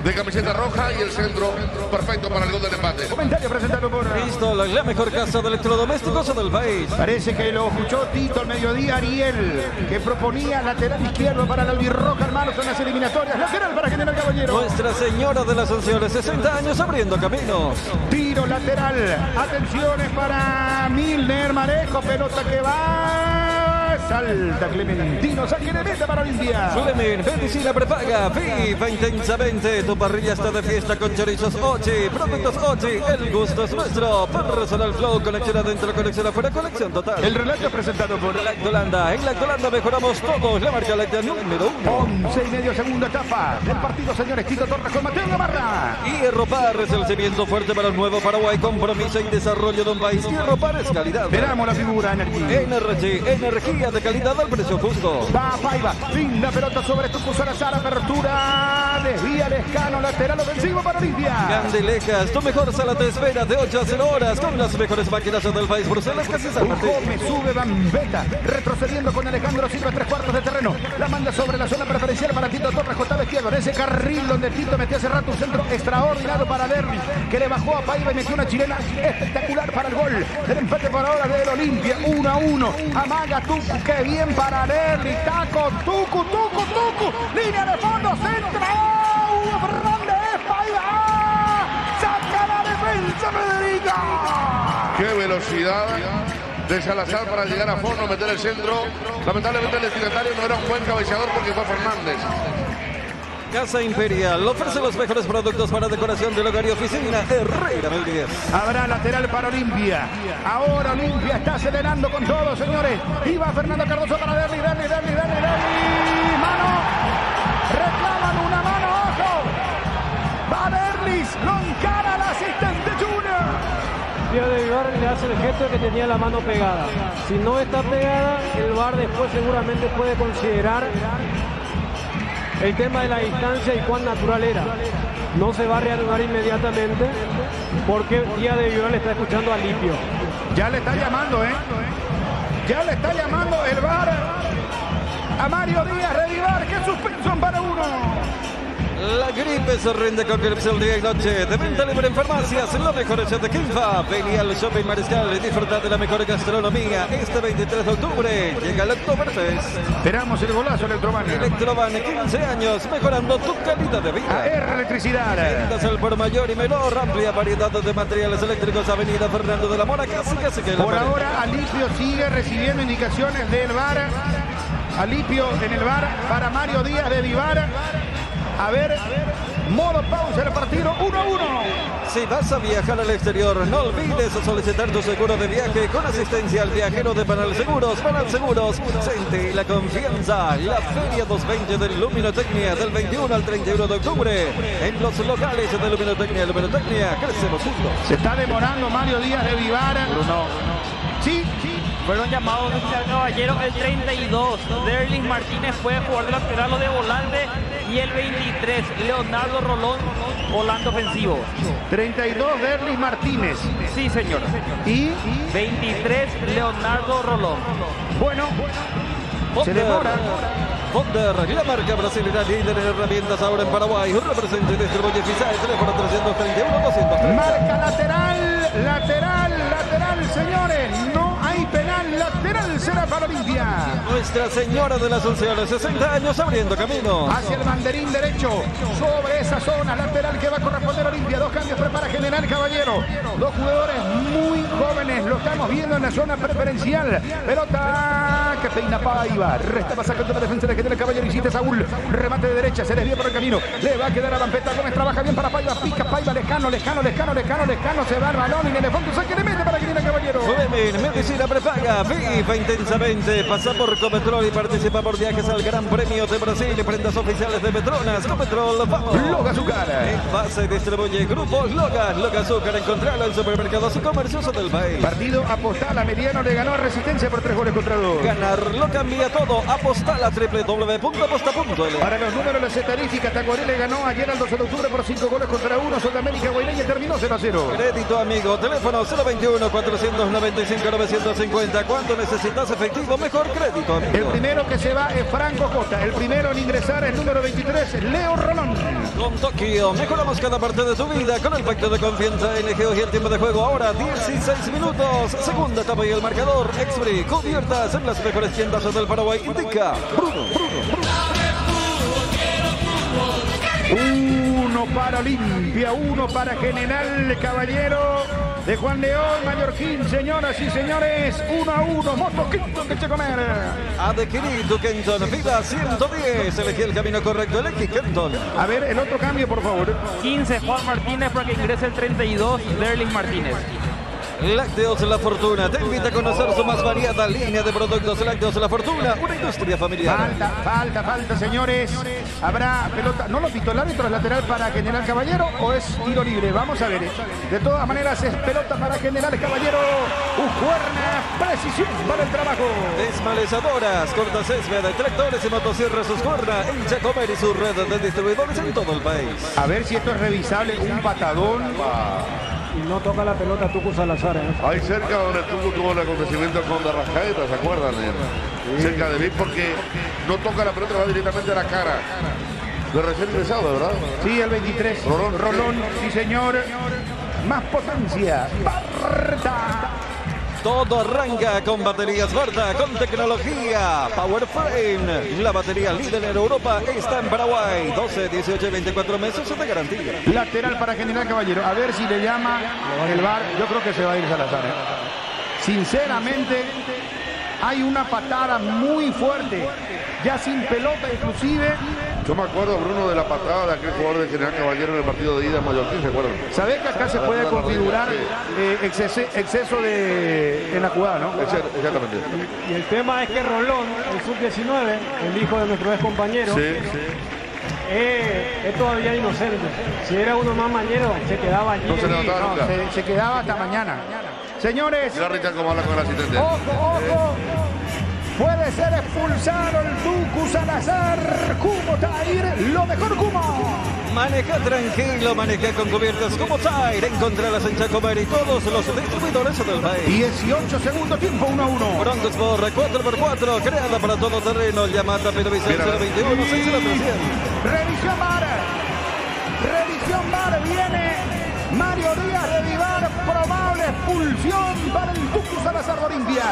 de camiseta roja, y el centro perfecto para el gol del empate. Comentario presentado por Bristol, la mejor casa de electrodomésticos del país. Parece que lo escuchó Tito al mediodía, Ariel, que proponía lateral izquierdo para la albirroja, hermanos, en las eliminatorias. Lateral para General Caballero. Nuestra Señora de la Asunción, 60 años abriendo caminos. Tiro lateral. Atenciones para Milner, Marejo, pelota que va. Salta Clementino, saque de meta para Olimpia. Flemin, medicina prepaga, viva intensamente. Tu parrilla está de fiesta con chorizos Ochi, productos Ochi, el gusto es nuestro. Personal Flow, conexión adentro, conexión afuera, conexión total. El relato es presentado por Lactolanda. En Lactolanda mejoramos todos. La marca láctea número 1. 11 y medio, segunda etapa del partido, señores. Tito Torres con Mateo Gamarra. Hierro Par es el cimiento fuerte para el nuevo Paraguay. Compromiso y desarrollo de un país. Hierro Par es calidad. Veramos la figura, energía de calidad al precio justo. Va Paiva, linda pelota sobre Tucu Salazar, apertura desvía Lescano, lateral ofensivo para Olimpia. Gandilejas, tu mejor sala te espera de 8 a 0 horas con las mejores máquinas del país. Bruselas, casi San Martín. Gómez sube Bambeta, retrocediendo con Alejandro Silva, 3/4 de terreno. La manda sobre la zona preferencial para Tito Torres, costado izquierdo. En ese carril donde Tito metió hace rato un centro extraordinario para Derli, que le bajó a Paiva y metió una chilena espectacular para el gol. El empate por ahora del Olimpia, 1-1. Amaga Tucu, qué bien para Derli. Taco, Tucu. Línea de fondo, centro. Fernández, Paiva. Saca la defensa, Federica. ¡Qué velocidad de Salazar para llegar a fondo, meter el centro! Lamentablemente el destinatario no era un buen cabeceador porque fue Fernández. Casa Imperial ofrece los mejores productos para decoración del hogar y oficina. Herrera 1010. Habrá lateral para Olimpia. Ahora Olimpia está acelerando con todo, señores. Y va Fernando Cardoso para Derli. Mano. Reclaman una mano, ojo. Va Derlis, lo encara el asistente Junior. Díaz de Vivar le hace el gesto de que tenía la mano pegada. Si no está pegada, el VAR después seguramente puede considerar el tema de la distancia y cuán natural era. No se va a reanudar inmediatamente porque Díaz de Vivar le está escuchando a Lipio. Ya le está llamando, Ya le está llamando el VAR a Mario Díaz de Vivar. ¡Qué suspensión para uno! La gripe se rinde con Gripsol día y noche. De venta libre en farmacias, lo mejor es de Quinfa. Vení al Shopping Mariscal y disfruta de la mejor gastronomía. Este 23 de octubre llega el Oktoberfest. Esperamos el golazo Electroban. Electroban, 15 años, mejorando tu calidad de vida. AR Electricidad. Ventas al por mayor y menor, amplia variedad de materiales eléctricos. Avenida Fernando de la Mora, casi que por ahora, Alipio sigue recibiendo indicaciones del VAR. Alipio en el VAR para Mario Díaz de Vivar. A ver, modo pausa del partido, 1-1. Si vas a viajar al exterior, no olvides solicitar tu seguro de viaje con asistencia al viajero de Panal Seguros. Panal Seguros, sentí la confianza. La Feria 220 de Luminotecnia del 21 al 31 de octubre. En los locales de Luminotecnia. Luminotecnia, crecemos juntos. Se está demorando Mario Díaz de Vivar. Bruno. Sí. Fueron llamados al caballero el 32. Derlis Martínez fue jugador de lateral o de volante. Y el 23, Leonardo Rolón, volante ofensivo. 32, Derlis Martínez. Sí, señor. Y 23, Leonardo Rolón. Bueno, se demora. Fonder, la marca brasileña líder en herramientas ahora en Paraguay. Representa y distribuye Fisae, teléfono 331-230. Marca lateral, señores. No hay penal, lateral será para Olimpia. Nuestra Señora de las Asunciones, 60 años abriendo camino. Hacia el banderín derecho, sobre esa zona lateral que va a corresponder a Olimpia. 2 cambios prepara General Caballero. 2 jugadores muy jóvenes, lo estamos viendo en la zona preferencial. Pelota que peina Paiva. Resta pasa contra la defensa de General Caballero. Visita Saúl, remate de derecha, se desvía por el camino. Le va a quedar a Vampeta. Gómez trabaja bien para Paiva. Pica Paiva, lejano. Se va el balón y en el fondo saque de mete para General Caballero. Flemen, medicina prepaga. Viva intensamente. Pasa por Cometrol y participa por viajes al Gran Premio de Brasil y prendas oficiales de Petronas. Cometrol, vamos. Loga Azúcar. Envase y distribuye Grupo Loga. Loga Azúcar, encontrarlo en supermercados y comercios del país. Partido Apostal a Mediano le ganó a Resistencia por 3-2. Ganar lo cambia todo. Apostal a www.aposta.l. Para los números, la estadística, Tacuaré le ganó ayer al 12 de octubre por 5-1. Sudamérica Guaireña terminó 0-0. Crédito amigo, teléfono 021-495-950. ¿Cuánto necesitas efectivo? Mejor crédito amigo. El primero que se va es Franco Costa. El primero en ingresar es número 23, Leo Rolón. Con Tokio, mejoramos cada parte de tu vida con el pacto de confianza LG y el tiempo de juego ahora 16 minutos. Segunda etapa y el marcador. Exfree, cubiertas en las mejores tiendas del Paraguay. Indica Bruno. 1 para Olimpia, 1 para General Caballero de Juan León Mallorquín. Señoras y señores, 1-1. Moto Quinto que se comer. Adquirí tu Kenton. Viva 110. Elegí el camino correcto. Elegí Kenton. A ver, el otro cambio, por favor. 15, Juan Martínez para que ingrese el 32, Derlis Martínez. Lácteos La Fortuna te invita a conocer su más variada línea de productos. Lácteos La Fortuna, una industria familiar. Falta, señores. Habrá pelota. ¿No lo pitó el árbitro? ¿Es lateral para General Caballero o es tiro libre? Vamos a ver. De todas maneras es pelota para General Caballero. Uscuerna, precisión para el trabajo. Desmalezadoras, cortacésped, tractores y motosierras Uscuerna en Chacomer y su red de distribuidores en todo el país. A ver si esto es revisable. Un patadón. Y no toca la pelota Tucu Salazar. Ahí cerca donde tuvo el acontecimiento con Darrascaeta, ¿se acuerdan? Cerca de mí, porque no toca la pelota, va directamente a la cara. De recién ingresado, ¿verdad? Sí, el 23. Rolón, sí señor. Más potencia. Barta. Todo arranca con baterías Barta, con tecnología Power Frame. La batería líder en Europa está en Paraguay. 12, 18 y 24 meses de garantía. Lateral para General Caballero. A ver si le llama el VAR. Yo creo que se va a ir Salazar. Sinceramente, hay una patada muy fuerte. Ya sin pelota inclusive. Yo me acuerdo, Bruno, de la patada de aquel jugador de General Caballero en el partido de ida en Mallorquín, ¿se acuerdan? ¿Sabés que acá se puede configurar exceso en la jugada, no? Exactamente. Y el tema es que Rolón, el sub-19, el hijo de nuestro ex compañero, es todavía inocente. Si era uno más mañero, se quedaba allí. No se levantaba nunca. Se quedaba hasta mañana. Señores, Mira Richard cómo habla con el asistente. ojo. Puede ser expulsado el Tucu Salazar. Cumo Tair, lo mejor Cumo. Maneja tranquilo, maneja con cubiertas como Tair. Encontrarlas en Chacomer y todos los distribuidores del país. 18 segundos, tiempo 1-1. Bronco Sport 4x4, creada para todo terreno. Yamata Perovisión 021 60300. Revisión VAR, viene Mario Díaz de Vivar, probable expulsión para el Tucu Salazar de Olimpia.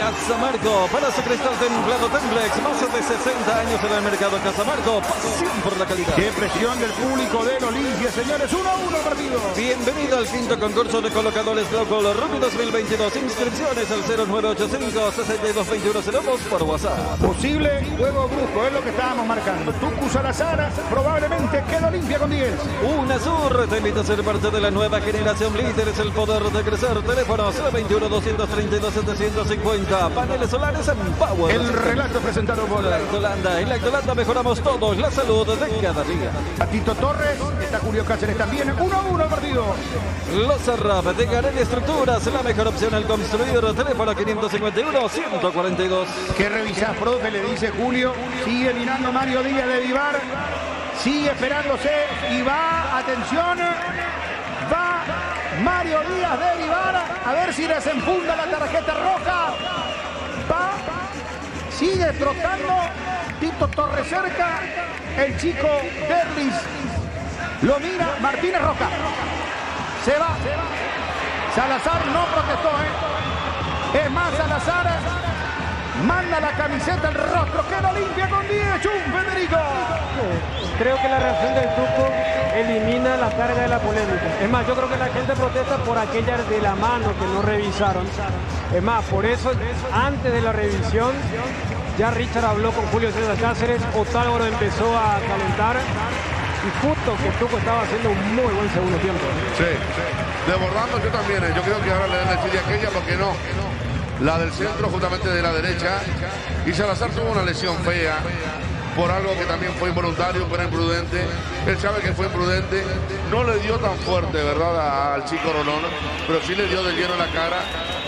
Casamarco, Palacio Cristal Templado Templex, más de 60 años en el mercado. Casamarco, pasión por la calidad. Qué presión del público del Olimpia, señores. 1-1 partido. Bienvenido al quinto concurso de colocadores Global Rugby 2022. Inscripciones al 0985-622102 por WhatsApp. Posible juego brusco, es lo que estábamos marcando. Tucu Salazar probablemente queda Olimpia con 10. UNASUR te invita a ser parte de la nueva generación líder. Es el poder de crecer. Teléfono 021-232-750. Paneles solares en Power. El relato presentado por Lactolanda. En Lactolanda mejoramos todos la salud de cada día. A Tito Torres, está Julio Cáceres también. 1-1 el partido. Los Arrap de Garel Estructuras, la mejor opción al construir. Teléfono 551-142. ¿Qué revisás, profe? Le dice Julio. Sigue mirando Mario Díaz de Vivar. Sigue esperándose y va, atención. Va Mario Díaz de Vivar. A ver si desenfunda la tarjeta roja. Va. Sigue trotando. Tito Torres cerca. El chico Derlis lo mira. Martínez Roca. Se va. Salazar no protestó, Es más, Salazar manda la camiseta al rostro. Queda limpia con 10. ¡Chum, Federico! Creo que la reacción del Tucu elimina la carga de la polémica. Es más, yo creo que la gente protesta por aquella de la mano que no revisaron. Es más, por eso, antes de la revisión, ya Richard habló con Julio César Cáceres, Otálvaro empezó a calentar y justo que Tucu estaba haciendo un muy buen segundo tiempo. Sí. Desbordando yo también. Yo creo que ahora le dan decir aquella porque no. La del centro justamente de la derecha. Y Salazar tuvo una lesión fea por algo que también fue involuntario, pero imprudente. Él sabe que fue imprudente. No le dio tan fuerte, ¿verdad?, al chico Rolón, pero sí le dio de lleno en la cara.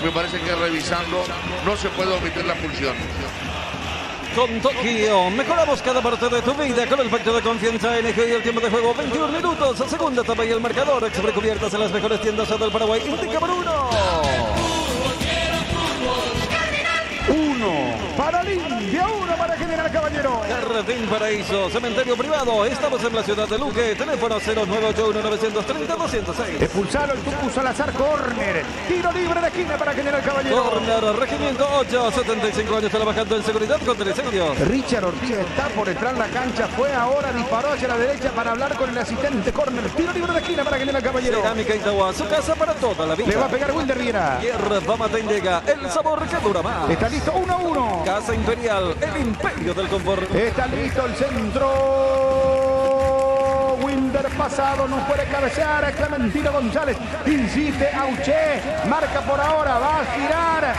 Me parece que revisando no se puede omitir la pulsión. Con Tokio, mejoramos cada parte de tu vida con el pacto de confianza NG y el tiempo de juego 21 minutos. Segunda etapa y el marcador. Recubiertas en las mejores tiendas del Paraguay. Indica Bruno. 1 para Olimpia, 1 para General Caballero. Jardín Paraíso, cementerio privado. Estamos en la ciudad de Luque. Teléfono 0981-930-206. Expulsado el Tucu Salazar, córner. Tiro libre de esquina para General Caballero. Córner, Regimiento 8, 75 años trabajando en seguridad contra incendios. Richard Ortiz está por entrar en la cancha. Fue ahora, disparó hacia la derecha para hablar con el asistente. Córner, tiro libre de esquina para General Caballero. Cerámica Itagua, su casa para toda la vida. Le va a pegar Wilder Riera. Yerba Matenlega, el sabor que dura más. Está listo, 1-1. Casa Imperial, el imperio del confort. Está listo el centro. Wilder Wilder pasado, no puede cabecear. Clementino González insiste. Auché marca por ahora, va a girar.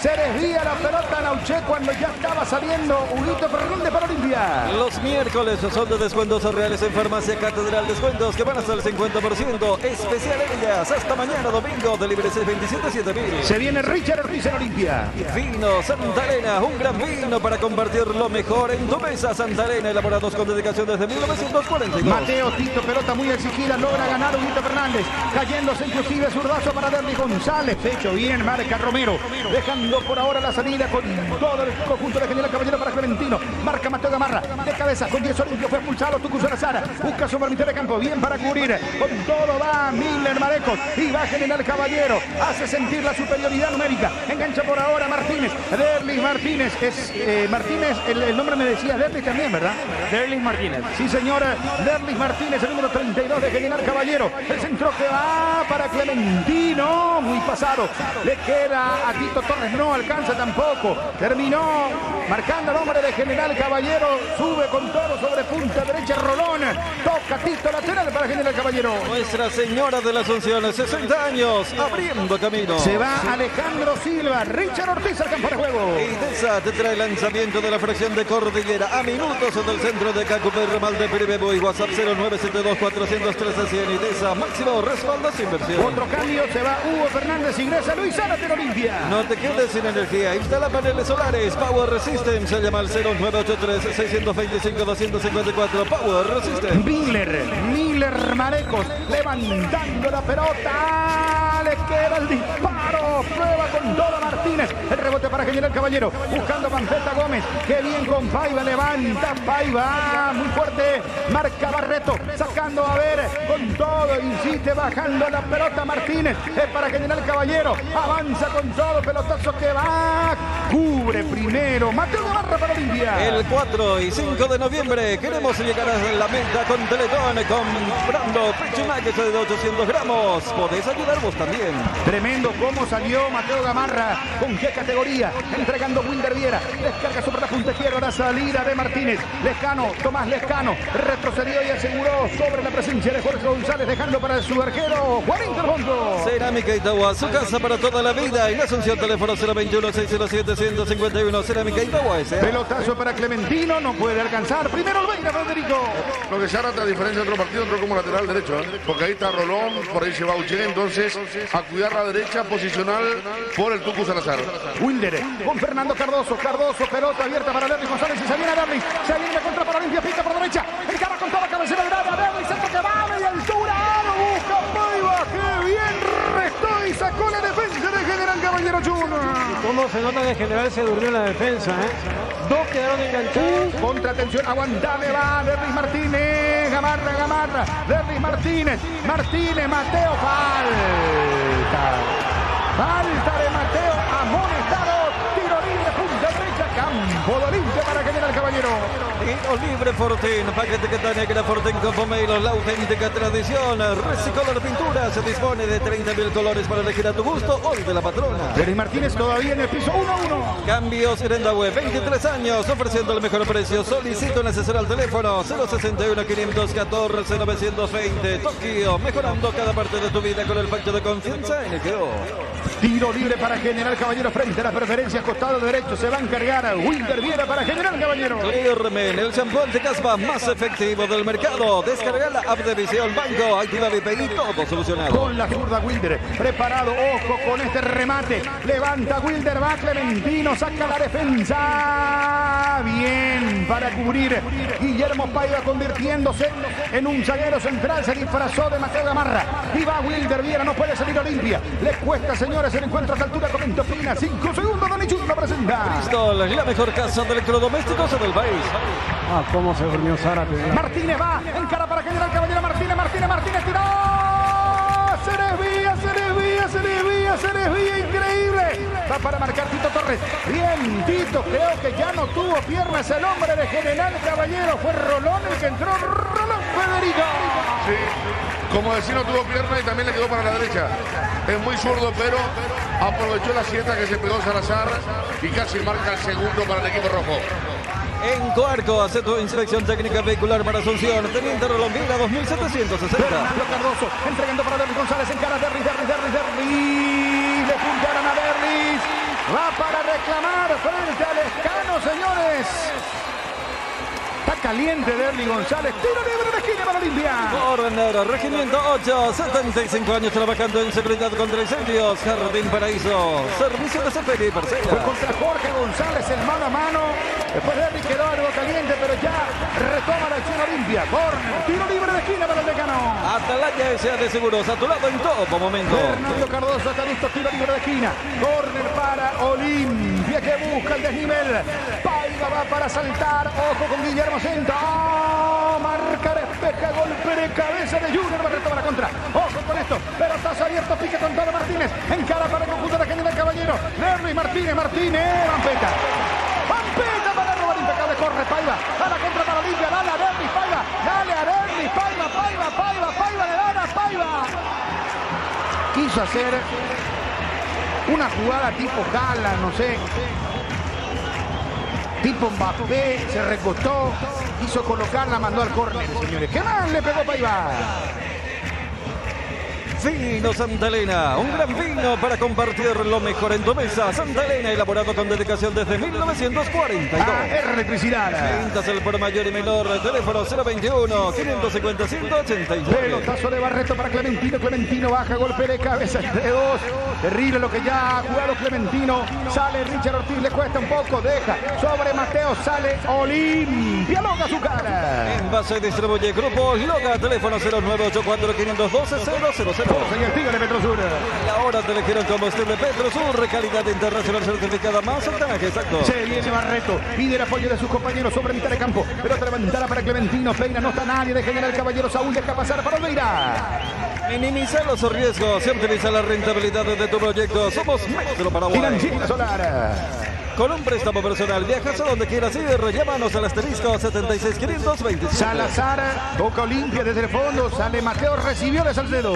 Se desvía la pelota en Auché cuando ya estaba saliendo Huguito Fernández para Olimpia. Los miércoles son de descuentos reales en Farmacia Catedral. Descuentos que van hasta el 50%. Especial ellas. Hasta mañana domingo. Delivery 627-7000. Se viene Richard Ortiz en Olimpia. Vino Santa Elena. Un gran vino para compartir lo mejor en tu mesa. Santa Elena. Elaborados con dedicación desde 1942. Mateo Tito, pelota muy exigida. Logra ganar Huguito Fernández. Cayéndose inclusive zurdazo para Derly González. Hecho bien, marca Romero. Dejando por ahora la salida con todo el conjunto de General Caballero para Clementino. Marca Mateo Gamarra de cabeza con 10 Olimpio. Fue expulsado Tucu Salazar. Busca su mitad de campo. Bien para cubrir. Con todo va Miller Marecos. Y va General Caballero. Hace sentir la superioridad numérica. Engancha por ahora Martínez. Derlis Martínez. Es Martínez. El nombre me decía Derlis también, ¿verdad? Derlis Martínez. Sí, señora. Derlis Martínez, el número 32 de General Caballero. El centro que va para Clementino. Muy pasado. Le queda a Tito Torres. No alcanza tampoco. Terminó marcando el hombre de General Caballero. Sube con todo sobre punta derecha Rolón. Toca Tito, lateral para General Caballero. Nuestra Señora de la Asunción, 60 años, abriendo camino. Se va Alejandro Silva. Richard Ortiz al campo de juego. Idesa te trae el lanzamiento de la fracción de Cordillera. A minutos en el centro de Cacuper, Ramal de Piribebo y WhatsApp 0972-403-100. Idesa, máximo respaldo sin inversión. Otro cambio, se va Hugo Fernández. Ingresa Luis Zárate en Olimpia. No te quedes sin energía. Instala paneles solares. Power System. Se llama al 0983-625-254. Power System. Miller Marecos levantando la pelota. Le queda el disparo. Prueba con todo Martínez. El rebote para General Caballero. Buscando Pampeta Gómez. Qué bien con Paiva. Levanta Paiva. Muy fuerte. Marca Barreto. Sacando a ver con todo. Insiste bajando la pelota Martínez. Es para General Caballero. Avanza con todo. Pelotazo que va. Cubre primero. Mateo Gamarra para Olimpia. El 4 y 5 de noviembre queremos llegar a la meta con Teletón. Comprando pecho y nuggets de 800 gramos. Podés ayudar vos también. Tremendo cómo salió Mateo Gamarra. ¿Con qué categoría? Entregando Wilder Viera. Descarga sobre la punta izquierda. La salida de Martínez. Lescano. Tomás Lescano. Retrocedió y aseguró sobre la presencia de Jorge González. Dejando para su arquero Juan Interfondo. Cerámica Itagua. Su casa para toda la vida. Y la Asunción, teléfono 021-607-151. Cerámica Itagua. Pelotazo para Clementino. No puede alcanzar. Primero Olveira, Federico. Lo que Zárate, a diferencia de otro partido, entró como lateral derecho. Porque ahí está Rolón. Por ahí se va Auché. Entonces, a cuidar la derecha posicional por el Tucu Salazar. Wilder con Fernando Cardoso. Cardoso, pelota abierta para Derlis González. Y se viene Derlis. Se viene de contra para Olimpia. Pinta por derecha. El cara con toda la cabecera de área. Derlis, centro que va a media altura. Lo busca Paiva. Qué bien restó y sacó la defensa de General Caballero Junior. Cómo se nota que General se durmió en la defensa, ¿eh? Dos quedaron enganchados. Contra atención, aguantame, va Derlis Martínez. Gamarra. Derlis Martínez. Mateo, falta de Mateo, amonestado. Tiro libre, punta derecha, campo de Olimpia para General Caballero. Tiro libre Fortín, paquete que tiene que la Fortín con Pomelo, la auténtica tradición. Recicolor Pintura se dispone de 30.000 colores para elegir a tu gusto. Hoy de la patrona. Derlis Martínez todavía en el piso 1-1. Cambios Irendahue, 23 años, ofreciendo el mejor precio. Solicita un asesor al teléfono 061-514-920. Tokio, mejorando cada parte de tu vida con el pacto de confianza en el NGO. Tiro libre para General Caballero frente a las preferencias, costado derecho. Se va a encargar a Wilder Viera para General Caballero. Clearmen, el shampoo anticaspa más efectivo del mercado. Descarga la app de Visión Banco, activa VPI, todo solucionado. Con la zurda Wilder, preparado, ojo con este remate. Levanta Wilder, va Clementino, saca la defensa. Bien para cubrir. Guillermo Paiva convirtiéndose en un zaguero central. Se disfrazó de Mateo Gamarra. Y va Wilder Viera, no puede salir Olimpia. Le cuesta, señores, el encuentro a esta altura. Comenta Pina, 5 segundos. Dani Chun lo presenta. Bristol, la mejor casa de electrodomésticos del país. Cómo se durmió Zárate. Martínez va, encara para General Caballero. Martínez tiró. Se desvía, increíble. Va para marcar Tito Torres. Bien, Tito, creo que ya no tuvo piernas el hombre de General Caballero. Fue Rolón el que entró. Rolón Federico. Sí, como decía, no tuvo pierna y también le quedó para la derecha. Es muy zurdo, pero aprovechó la siesta que se pegó Salazar y casi marca el segundo para el equipo rojo. En Coarco, hace tu inspección técnica vehicular para Asunción. Teniente Rolón Vila, 2760. Fernando Cardoso entregando para Derlis González. Encara Derlis. Le puntaron a Derlis. Va para reclamar frente al Escano, señores. Está caliente Derlis González. Tiro libre de esquina para Olimpia. Corner, Regimiento 8, 75 años trabajando en seguridad contra incendios. Jardín Paraíso, servicio de Cepeda y Parcela. Fue contra Jorge González el mano a mano. Después Derlis quedó algo caliente, pero ya retoma la acción Olimpia. Corner, tiro libre de esquina para el Decano. Atalaya S.A. de Seguros, a tu lado en todo momento. Fernando Cardoso está listo, tiro libre de esquina. Corner para Olimpia que busca el desnivel. Paiva va para saltar. Ojo con Guillermo Senta. Marca, despeja, golpe de cabeza de Junior. Va a retomar la contra. Ojo con esto. Pelotazo abierto, pique con todo Martínez. Encara para el conjunto de General Caballero. Derlis Martínez. Vampeta para robar impecable. Corre Paiva. A la contra para Olimpia. Dale a Derlis, Paiva. Dale a Derlis, Paiva. Le dan a Paiva. Quiso hacer una jugada tipo Gala, no sé. Tipo Mbappé, se recostó, quiso colocarla, mandó al córner, señores. ¿Qué más le pegó Paiva? Vino Santa Elena, un gran vino para compartir lo mejor en tu mesa. Santa Elena, elaborado con dedicación desde 1942. Electricidad. Ventas al por mayor y menor. Teléfono 021-550-189. Pelotazo de Barreto para Clementino. Clementino baja, golpe de cabeza entre dos. Terrible lo que ya ha jugado Clementino. Sale Richard Ortiz, le cuesta un poco. Deja sobre Mateo, sale Olimpia. Loga su cara. Envase distribuye Grupo Loga. Teléfono 0984-512-000. En el Tigre Petrosur. La hora te elegieron combustible Petrosur, calidad internacional certificada más alta, exacto. Se viene Barreto, pide el apoyo de sus compañeros sobre mitad de campo. Pelota levantada para Clementino, Peina, no está nadie de General Caballero. Saúl deja pasar para Olveira. Minimiza los riesgos y optimiza la rentabilidad de tu proyecto. Somos Metro Paraguay. Financiera Solar. Con un préstamo personal, viajas a donde quieras ir. Llámanos al asterisco 76527. Salazar, toca Olimpia desde el fondo. Sale Mateo, recibió de Salcedo.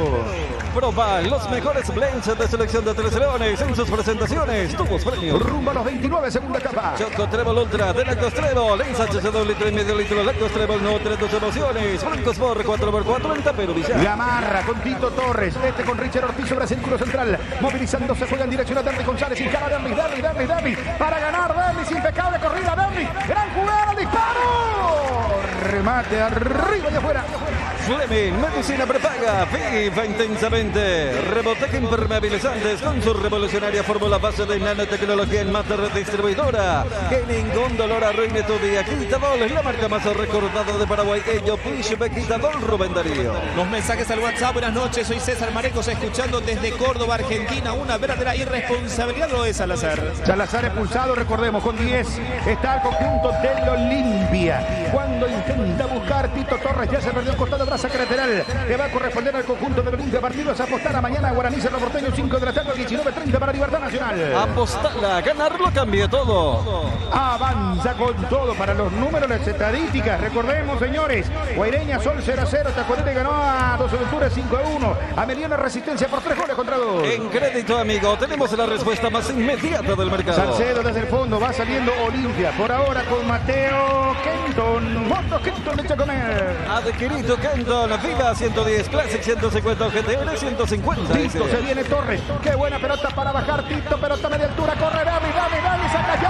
Proba los mejores blends de selección de Tres Leones en sus presentaciones. Tubos premios. Rumbo a los 29, segunda capa. Choco Trébol Ultra de Lactos Trébol. Lens HC2 litro y medio litro. Lactos Trébol, no 3 emociones. Francos por 4x4 en Tapero Villar. Gamarra con Tito Torres. Este con Richard Ortiz sobre círculo central. Movilizándose, juega en dirección a Derlis González. Encara Derlis. Para ganar Derlis, impecable corrida Derlis. Gran jugada, disparo. Remate arriba y afuera. Fleming, medicina prepaga, viva intensamente. Reboteca impermeabilizantes con su revolucionaria fórmula base de nanotecnología en Master Distribuidora. Que ningún dolor arruine tu día. Quitadol es la marca más recordada de Paraguay. Ello, Pishbe, Quitadol, Rubén Darío. Los mensajes al WhatsApp. Buenas noches, soy César Marecos, escuchando desde Córdoba, Argentina. Una verdadera irresponsabilidad lo es Salazar. Salazar expulsado, recordemos, con 10 está el conjunto del Olimpia. Cuando intenta buscar Tito Torres, ya se perdió el costado atrás a lateral, que va a corresponder al conjunto del Olimpia. Partidos a apostar a mañana Guaraní Cerro Porteño, 5 de la tarde, 19:30 para Libertad Nacional. Apostala, ganarlo cambia todo. Avanza con todo para los números, las estadísticas. Recordemos, señores, Guaireña Sol 0-0, Tacuarete ganó a Dos Aventuras 5-1. Ameliana Resistencia por 3-2. En crédito, amigo, tenemos la respuesta más inmediata del mercado. Salcedo desde el fondo, va saliendo Olimpia. Por ahora con Mateo Kenton. Motos Kenton de Chacomer. Adquirido Kenton, Fila 110, Classic 150, GTR 150. Listo, se viene Torres. Qué buena pelota para bajar Tito, pelota media altura, corre Dami, se cayó.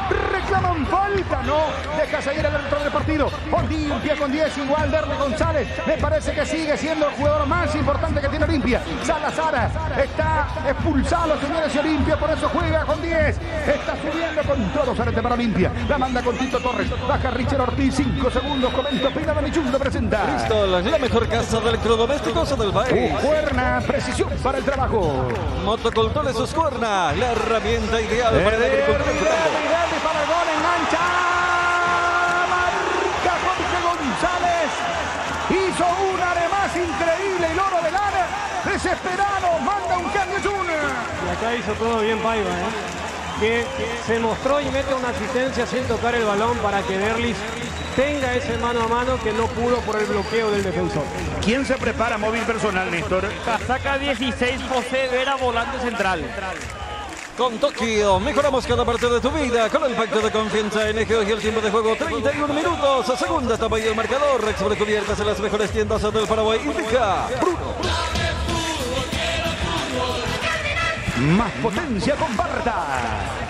Reclaman falta, no, deja seguir el árbitro del partido. Olimpia con 10, igual Derlis González. Me parece que sigue siendo el jugador más importante que tiene Olimpia. Salazar está expulsado, señores, de Olimpia, por eso juega con 10. Está subiendo con todo Zarete para Olimpia. La manda con Tito Torres, baja Richard Ortiz, 5 segundos, comenta Pina Damichun, lo presenta. Bristol, la mejor casa de electrodomésticos del país. Cuerna, precisión para el trabajo. Motocultores sus cuernas, la herramienta ideal para el agricultura. Para el gol, engancha. Marca Jorge González. Hizo una de más increíble y Loro del área. Desesperado, manda un cambio Junior. Y acá hizo todo bien Paiva, que se mostró y mete una asistencia sin tocar el balón para que Derlis tenga ese mano a mano que no pudo por el bloqueo del defensor. ¿Quién se prepara móvil personal, Néstor? Casaca 16, José Vera, volante central. Con Tokio mejoramos cada parte de tu vida con el pacto de confianza NG y el tiempo de juego 31 minutos. Segunda etapa y el marcador. Sobrecubiertas en las mejores tiendas del Paraguay. Indica Bruno. Más potencia con Barta.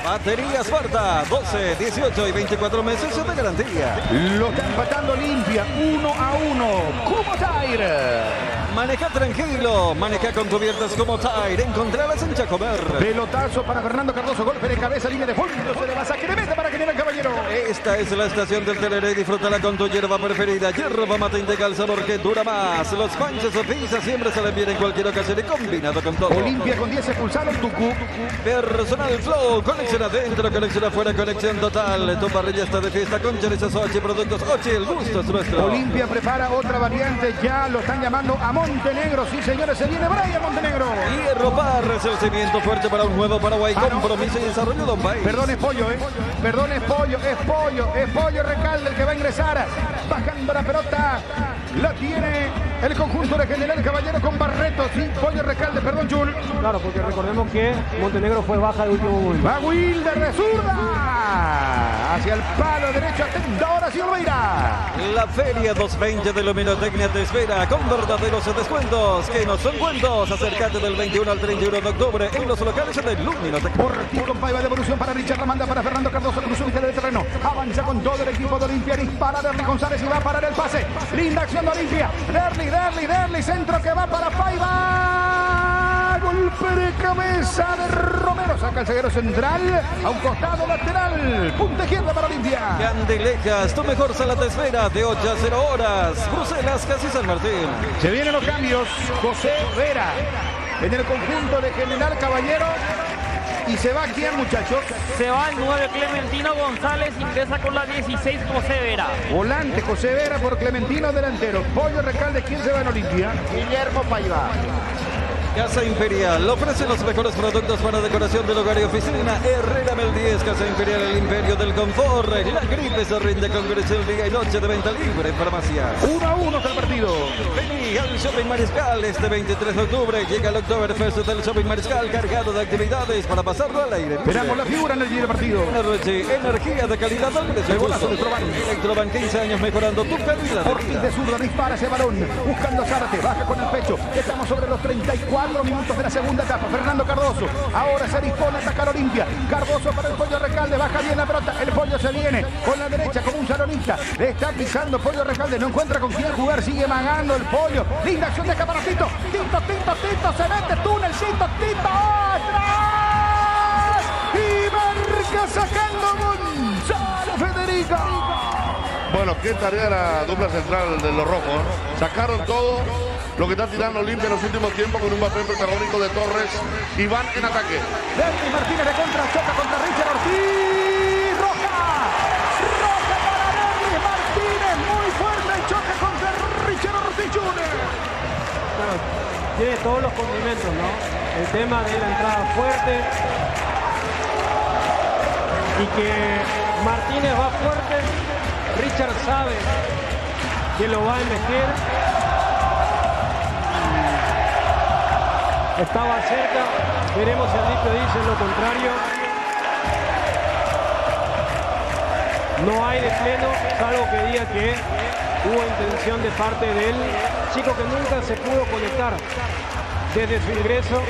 Baterías Barta, 12, 18 y 24 meses de garantía. Lo está empatando Olimpia, 1-1. Como Tire. Maneja tranquilo, maneja con cubiertas como Tire. Encontralas en Chacomer. Pelotazo para Fernando Cardoso, golpe de cabeza, línea de fondo, se le va a sacar, mete para General Caballero. Esta es la estación del Teleré, disfrútala con tu hierba preferida. Hierba mate integral, sabor que dura más. Los panchos o pizzas siempre salen bien en cualquier ocasión y combinado con todo. Olimpia con 10 expulsados, Tucu. Personal Flow, conexión adentro, conexión afuera, conexión total. Tu parrilla está de fiesta con chorizos Ochi, productos Ochi, el gusto es nuestro. Olimpia prepara otra variante, ya lo están llamando a Montenegro. Sí, señores, se viene Brian Montenegro. Hierro Parres, el cimiento fuerte para un nuevo Paraguay. Compromiso y desarrollo de un país. Perdón, es pollo, Perdón, es pollo Recalde el que va a ingresar. Bajando la pelota. La tiene el conjunto de General Caballero con Barreto. Sí, Pollo Recalde, perdón, Jul. Claro, porque recordemos que Montenegro fue baja de último momento. Va Wilder de zurda. Hacia el palo derecho, atento ahora Silveira. La Feria 220 de Luminotecnia te espera con verdaderos descuentos que no son cuentos. Acércate del 21 al 31 de octubre en los locales de Luminotecnia. Por ti con Paiva, devolución para Richard, la manda para Fernando Cardoso, cruzó mitad del terreno. Avanza con todo el equipo de Olimpia, dispara Derly González y va a parar el pase. Linda acción de Olimpia. Derly, centro que va para Paiva. Golpe de cabeza de Romero. Saca el zaguero central a un costado lateral. Punta izquierda para Olimpia. Candilejas, tu mejor sala te espera de 8 a 0 horas. Bruselas, casi San Martín. Se vienen los cambios. José Vera en el conjunto de General Caballero. ¿Y se va quién, muchachos? Se va el 9 Clementino González, ingresa con la 16 José Vera. Volante José Vera por Clementino, delantero. Pollo Recalde, ¿quién se va en Olimpia? Guillermo Paiva. Casa Imperial ofrece los mejores productos para decoración del hogar y oficina. Herrera Mel 10, Casa Imperial, el imperio del confort. La gripe se rinde con Grisel día y noche de venta libre en farmacias. 1-1 está el partido. Vení al Shopping Mariscal este 23 de octubre. Llega el Oktoberfest del Shopping Mariscal cargado de actividades para pasarlo al aire. Esperamos la figura en el día del partido. Energía de calidad al precio justo. Electroban 15 años mejorando tu calidad de Ortiz vida. de zurda dispara ese balón. Buscando Zárate, baja con el pecho. Estamos sobre los 34 minutos de la segunda etapa. Fernando Cardoso ahora se dispone a atacar Olimpia. Cardoso para el Pollo Recalde, baja bien la pelota. El Pollo se viene con la derecha como un salonista. Le está pisando Pollo Recalde, no encuentra con quién jugar, sigue magando el Pollo. Linda acción de Caparatito. Tito, se mete túnelcito, Tito atrás. Y marca sacando Gonzalo Federico. Bueno, qué tarea la dupla central de los rojos. Sacaron todo lo que está tirando Olimpia en los últimos tiempos con un papel protagónico de Torres y van en ataque. Derly Martínez de contra, choca contra Richard Ortiz. Roja para Derly Martínez. Muy fuerte el choque contra Richard Ortiz Jr. Claro, tiene todos los condimentos, ¿no? El tema de la entrada fuerte y que Martínez va fuerte. Richard sabe que lo va a embestir. Estaba cerca, veremos si Alipio dice lo contrario. No hay de pleno, salvo que diga que hubo intención de parte del chico que nunca se pudo conectar desde su ingreso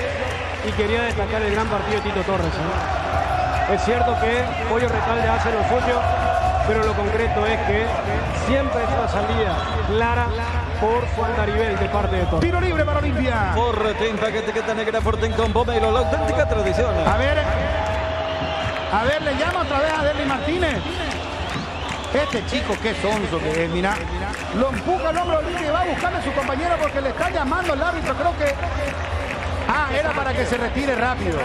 y quería destacar el gran partido de Tito Torres, ¿eh? Es cierto que Pollo Recalde hace lo suyo, pero lo concreto es que siempre es una salida clara por su andarivel de parte de Torres. Tiro libre para Olimpia. Forte, etiqueta negra, Forte con Pomelo, la auténtica tradición. A ver, le llama otra vez a Derly Martínez. Este chico, qué sonso que es, mira. Lo empuja al hombro Olimpia y va a buscarle a su compañero porque le está llamando el árbitro. Creo que... era para que se retire rápido.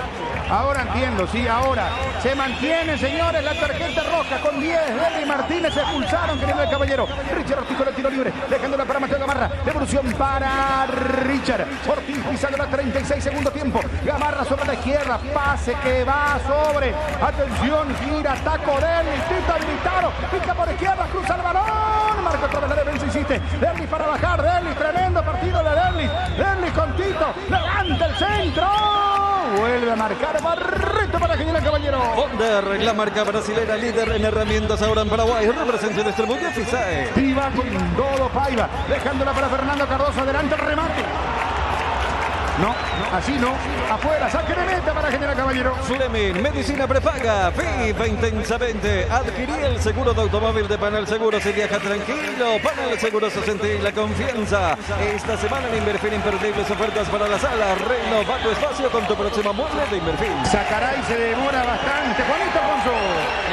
Ahora entiendo, sí, ahora. Se mantiene, señores, la tarjeta roja con 10. Derly Martínez expulsaron, querido el caballero. Richard Ortiz con el tiro libre, dejándola para Mateo Gamarra. Devolución para Richard. Ortiz pisando la 36, segundo tiempo. Gamarra sobre la izquierda, pase que va sobre. Atención, gira, taco Derly, Tito habilitado. Pica por izquierda, cruza el balón. Marca otra vez la defensa, insiste. Derly para bajar, Derly, tremendo partido de Derly. Derly con Tito, levanta el centro. Vuelve a marcar Barreto para para General Caballero. Bonder, la marca brasilera líder en herramientas ahora en Paraguay. Representa de este mundial Fisae. Y va con todo Paiva, dejándola para Fernando Cardoso. Adelante el remate. No, así no. Afuera, saque de meta para General Caballero. Flemin, medicina prepaga. Viva intensamente. Adquirí el seguro de automóvil de Panel Seguros y viaja tranquilo. Panel Seguros sentir la confianza. Esta semana en Inverfin, imperdibles ofertas para la sala. Renova tu espacio con tu próximo mueble de Inverfin. Sacará y se demora bastante. Juanito Alfonso.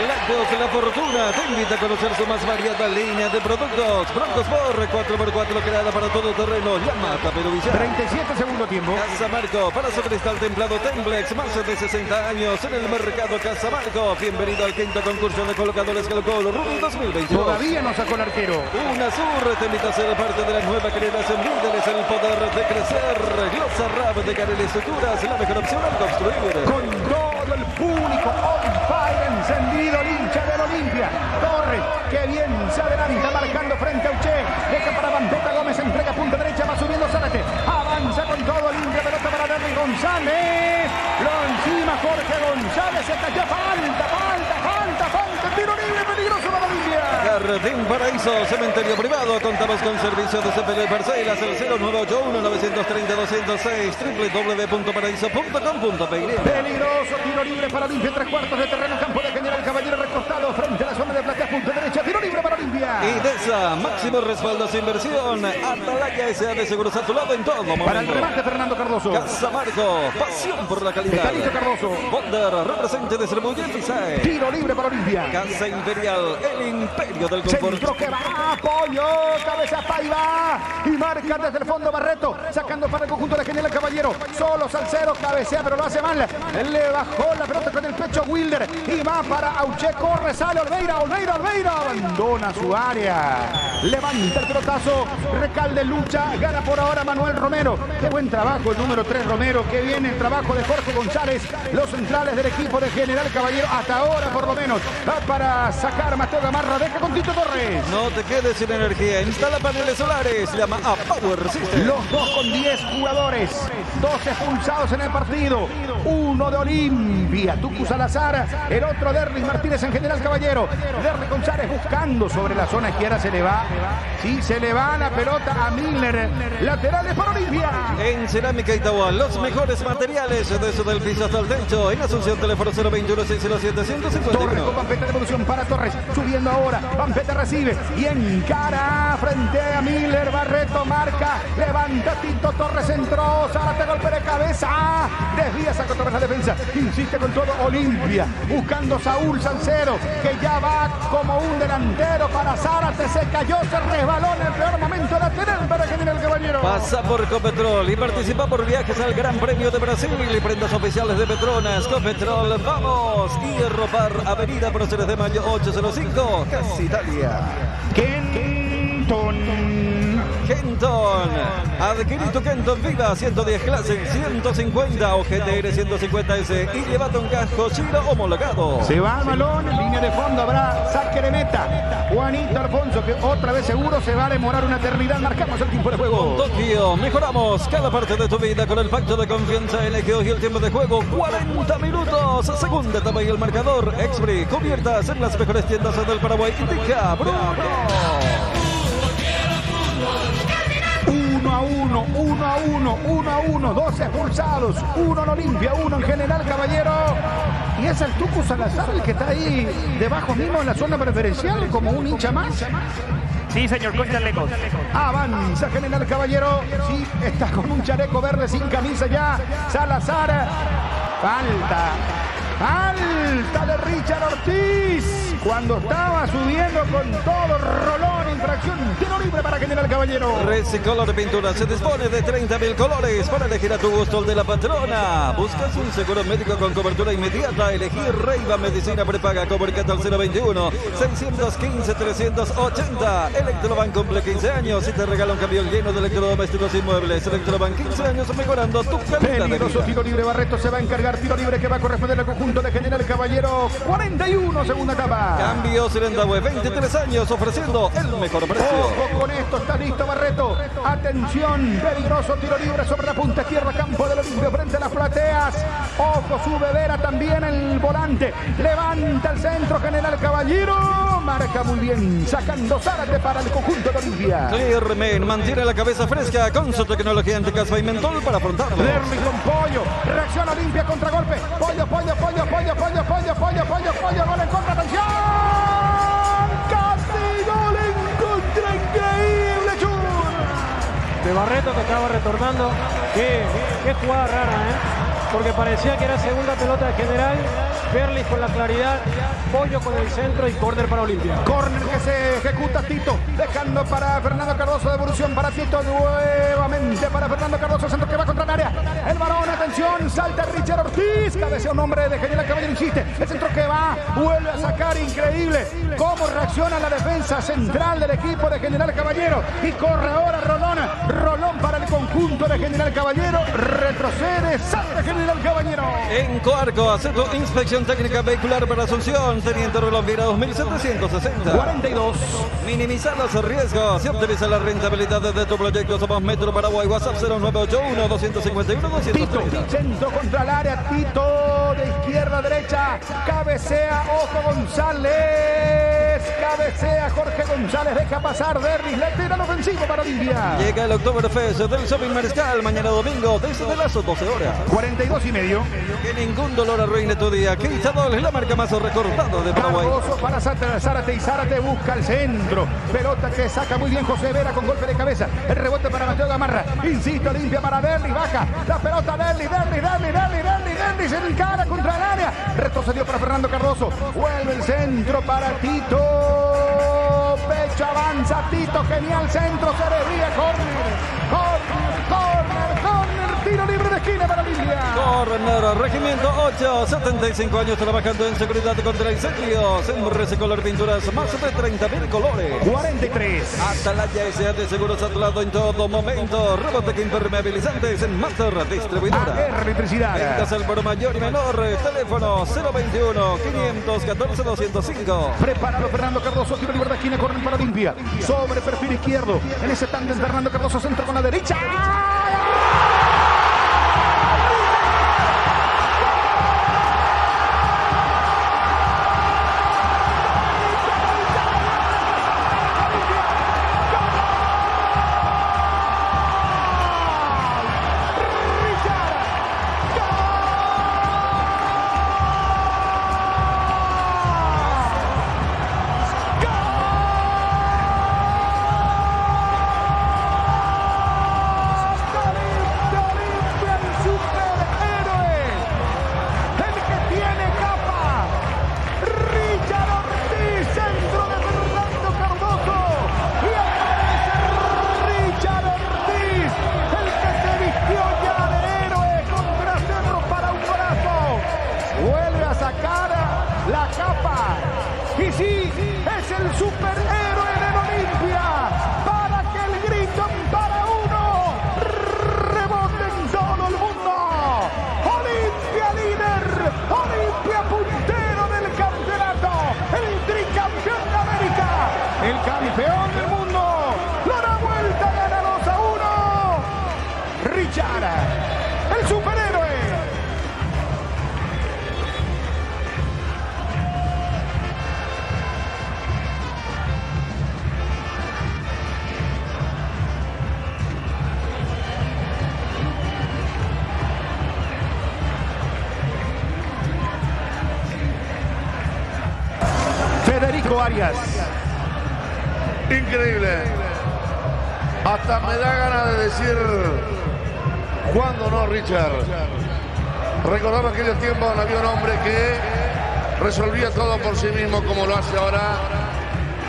Lácteos La Fortuna te invita a conocer su más variada línea de productos. Broncos por 4x4 creada para todo terreno. Yamaha Peruvilla. 37 segundo tiempo. Casamarco, Palacio Cristal Templado Templex, más de 60 años en el mercado Casamarco. Bienvenido al quinto concurso de colocadores Calcol Rubí 2022. Todavía no sacó el arquero. UNASUR te invita a ser parte de la nueva generación líderes en el poder de crecer. Glosa Rab de Carel Estructuras, la mejor opción al construir. Con todo el público on fire, encendido el hincha del Olimpia. Torres, que bien se adelanta marcando frente a Uche. Deja para Vampeta Gómez, entrega punta derecha, va subiendo Zárate. Avanza con todo el Olimpia, pelota para Derry González. Lo encima Jorge González, se cayó, falta. Tiro libre, peligroso para Olimpia. Jardín Paraíso, cementerio privado. Contamos con servicios de CPL Parcelas, el 0981-930-206, www.paraíso.com.py. Peligroso, tiro libre para Olimpia, 3/4 de terreno, campo de General Caballero recostado frente a la zona de platea, punta derecha, tiro libre para Olimpia. Y de esa máximo respaldo sin inversión, Atalaya S.A. de Seguros a tu lado en todo momento. Para el remate Fernando Cardoso. Casamarco, pasión por la calidad. Calito Cardoso. Bonder, represente de distribuye Fisae. Tiro libre para Olimpia. Casa Imperial, el imperio del confort. Centro que va, apoyo, cabeza Paiva. Y marca desde el fondo Barreto, sacando para el conjunto de General Caballero. Solo Salcero, cabecea, pero lo hace mal. Le bajó la pelota con el pecho Wilder. Y va para Auche, corre, sale Olveira. Abandona su área. Levanta el pelotazo, Recalde lucha, gana por ahora Manuel Romero. Qué buen trabajo el número 3 Romero, que viene el trabajo de Jorge González, los centrales del equipo de General Caballero, hasta ahora por lo menos. Va para sacar Mateo Gamarra, deja con Tito Torres. No te quedes sin energía, instala paneles solares, llama a Power System. Los dos con 10 jugadores, 2 expulsados en el partido, uno de Olimpia, Tucu Salazar, el otro Derlis Martínez en General Caballero. Derlis González buscando sobre la zona izquierda, se le va la pelota a Miller, laterales para Olimpia. En Cerámica Itaúa, los mejores materiales, desde el piso hasta el techo. En Asunción, teléfono 021-607-151. Torres con Pampeta, devolución para Torres, subiendo ahora, Pampeta recibe y encara frente a Miller, Barreto marca, levanta Tito Torres, entró, Zárate, golpe de cabeza, desvía, saca Torres la defensa, insiste con todo Olimpia, buscando Saúl Salcedo, que ya va como un delantero para Zárate, se cayó, se resbaló en el peor momento lateral para General Caballero. Pasa por Copetrol y participa por viajes al Gran Premio de Brasil y prendas oficiales de Petronas. Copetrol, vamos. Y Ropar, Avenida Próceres de Mayo 805, Casa Italia. Kenton, adquirí tu Kenton Viva 110 Classic 150 o GTR 150S y llévate un casco Giro homologado. Se va el balón, en línea de fondo habrá saque de meta. Juanito Alfonso, que otra vez seguro se va a demorar una eternidad. Marcamos el tiempo de juego. Con Tokio mejoramos cada parte de tu vida con el pacto de confianza en el que hoy el tiempo de juego 40 minutos. Segunda etapa y el marcador. Expri, cubiertas en las mejores tiendas del Paraguay. Indica Bruno. 1-1, 12 expulsados, 1 en Olimpia, 1 en General Caballero. Y es el Tucu Salazar el que está ahí debajo mismo en la zona preferencial como un hincha más. Sí, señor, con chalecos. Avanza General Caballero, sí, está con un chaleco verde sin camisa ya. Salazar, falta de Richard Ortiz, cuando estaba subiendo con todo rolón, infracción, tiro libre para General Caballero. Recicolor Pintura se dispone de 30.000 colores para elegir a tu gusto el de la patrona. ¿Buscas un seguro médico con cobertura inmediata? Elegir Reiva Medicina Prepaga. Comunicate al 021-615-380. Electroban cumple 15 años y te regala un camión lleno de electrodomésticos y muebles. Electroban 15 años mejorando tu calidad de vida. Tiro libre, Barreto se va a encargar, tiro libre que va a corresponder al conjunto de General Caballero. 41, segunda etapa. Cambio Serendahue, 23 años ofreciendo el mejor mejor precio. Ojo con esto, está listo Barreto. Atención, peligroso tiro libre sobre la punta izquierda, campo del Olimpia frente a las plateas. Ojo, sube Vera también el volante. Levanta el centro, General Caballero. Marca muy bien, sacando Zárate para el conjunto de Olimpia. Clearman mantiene la cabeza fresca con su tecnología anticaspa y mentol para afrontarlo. Derli con Pollo, reacciona Olimpia, contragolpe. Pollo, gol en contra, atención. Casi gol en contra, increíble, Chur. De Barreto que estaba retornando. Qué jugada rara, porque parecía que era segunda pelota de General. Berlis con la claridad, Pollo con el centro y córner para Olimpia. Córner que se ejecuta Tito, dejando para Fernando Cardoso, devolución para Tito, nuevamente para Fernando Cardoso, centro que va contra el área. El varón, atención, salta Richard Ortiz, cabecea un hombre de General Caballero, insiste. El centro que va, vuelve a sacar, increíble. Cómo reacciona la defensa central del equipo de General Caballero. Y corre ahora Rolón para el conjunto de General Caballero. Retrocede, salta General Caballero. En Coarco, hace tu inspección técnica vehicular para Asunción, Teniente Rolón Vira 2760. 42. Minimizar los riesgos y optimizar la rentabilidad de tu proyecto. Somos Metro Paraguay, WhatsApp 0981 251 230. Tito, centro contra el área, Tito de izquierda a derecha, cabecea, ojo González, cabecea Jorge González, deja pasar Derris, le tira el ofensivo para Olimpia. Llega el Oktoberfest del Shopping Mariscal mañana domingo desde las 12 horas. 42:30. Que ningún dolor arruine tu día. Keystadol es la marca más recordada de Paraguay. Cardoso para Zárate y Zárate busca el centro. Pelota que saca muy bien José Vera con golpe de cabeza. El rebote para Mateo Gamarra. Insiste, limpia para Derlis, baja. La pelota Derlis se encara contra el área. Retrocedió para Fernando Cardoso. Vuelve el centro para Tito. Pecho avanza Tito, genial centro, se desvía, corner, tiro libre de esquina para Olimpia. Corner, regimiento 8, 75 años trabajando en seguridad contra incendios. En Recicolor Pinturas, más de 30.000 colores. 43. Atalaya S.A. de Seguros a tu lado en todo momento. Robotec impermeabilizantes en Master Distribuidora. Electricidad. Ventas al por mayor y menor. Teléfono 021 514 205. Preparado Fernando Cardoso, tiro libre de esquina, corren para Olimpia. Sobre perfil izquierdo. En ese tándem Fernando Cardoso, centro con la derecha. Y sí, es el superhéroe de Olimpia. Para que el grito para uno rebote en todo el mundo. Olimpia líder, Olimpia puntero del campeonato, el tricampeón de América, el campeón del mundo. Lo da vuelta, gana 2-1. Richard, el superhéroe. Federico Arias. Increíble. Hasta me da ganas de decir, ¿cuándo no, Richard? Recordamos aquellos tiempos donde había un hombre que resolvía todo por sí mismo, como lo hace ahora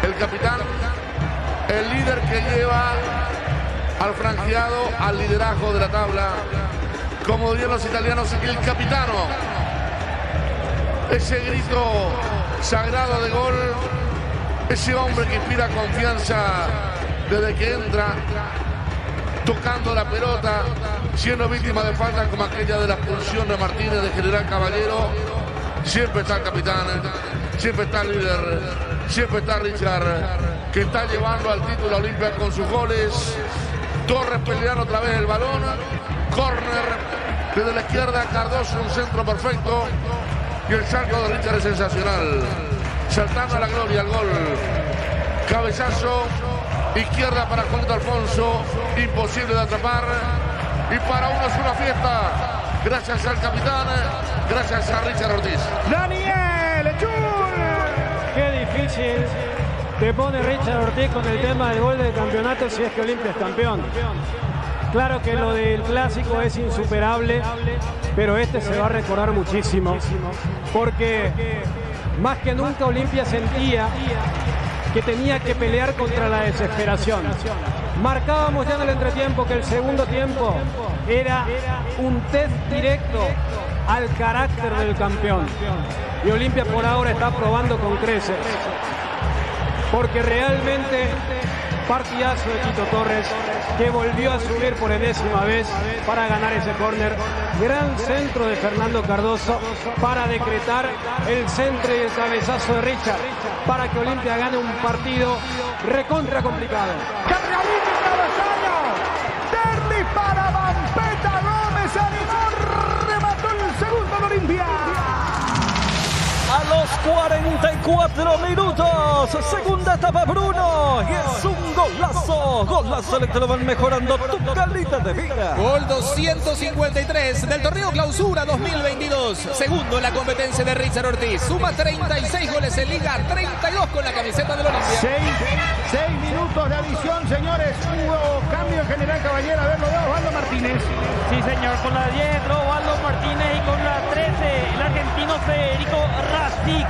el capitán, el líder que lleva al franjeado, al liderazgo de la tabla, como dirían los italianos, el capitano. Ese grito sagrado de gol, ese hombre que inspira confianza desde que entra, tocando la pelota, siendo víctima de faltas como aquella de la expulsión de Martínez de General Caballero. Siempre está el capitán, siempre está el líder, siempre está Richard. que está llevando al título a Olimpia con sus goles. Torres peleando otra vez el balón. Corner desde la izquierda, Cardoso, un centro perfecto. Y el salto de Richard es sensacional. Saltando a la gloria, el gol. Cabezazo, izquierda para Juanito Alfonso. Imposible de atrapar. Y para uno es una fiesta. Gracias al capitán, gracias a Richard Ortiz. Daniel Chul. Qué difícil te pone Richard Ortiz con el tema del gol del campeonato si es que Olimpia es campeón. Claro que lo del clásico es insuperable, pero este se va a recordar muchísimo, porque más que nunca Olimpia sentía que tenía que pelear contra la desesperación. Marcábamos ya en el entretiempo que el segundo tiempo era un test directo al carácter del campeón. Y Olimpia por ahora está probando con creces, porque realmente partidazo de Tito Torres, que volvió a subir por enésima vez para ganar ese córner. Gran centro de Fernando Cardoso para decretar el centro y el cabezazo de Richard para que Olimpia gane un partido recontra complicado. Cargarito cabezaño. Derli para Vampeta Gómez. Animó, remató el segundo de Olimpia. A los 44 minutos, segunda etapa Bruno, y es un golazo, golazo el que lo van mejorando tu calidad de vida. Gol 253 del torneo Clausura 2022, segundo en la competencia de Richard Ortiz, suma 36 goles en Liga, 32 con la camiseta del Olimpia. 6 minutos de adición, señores. Hubo cambio en General Caballero. A ver, lo de Osvaldo Martínez. Sí, señor, con la 10 entró Osvaldo Martínez y con la 13 el argentino Federico Rastic.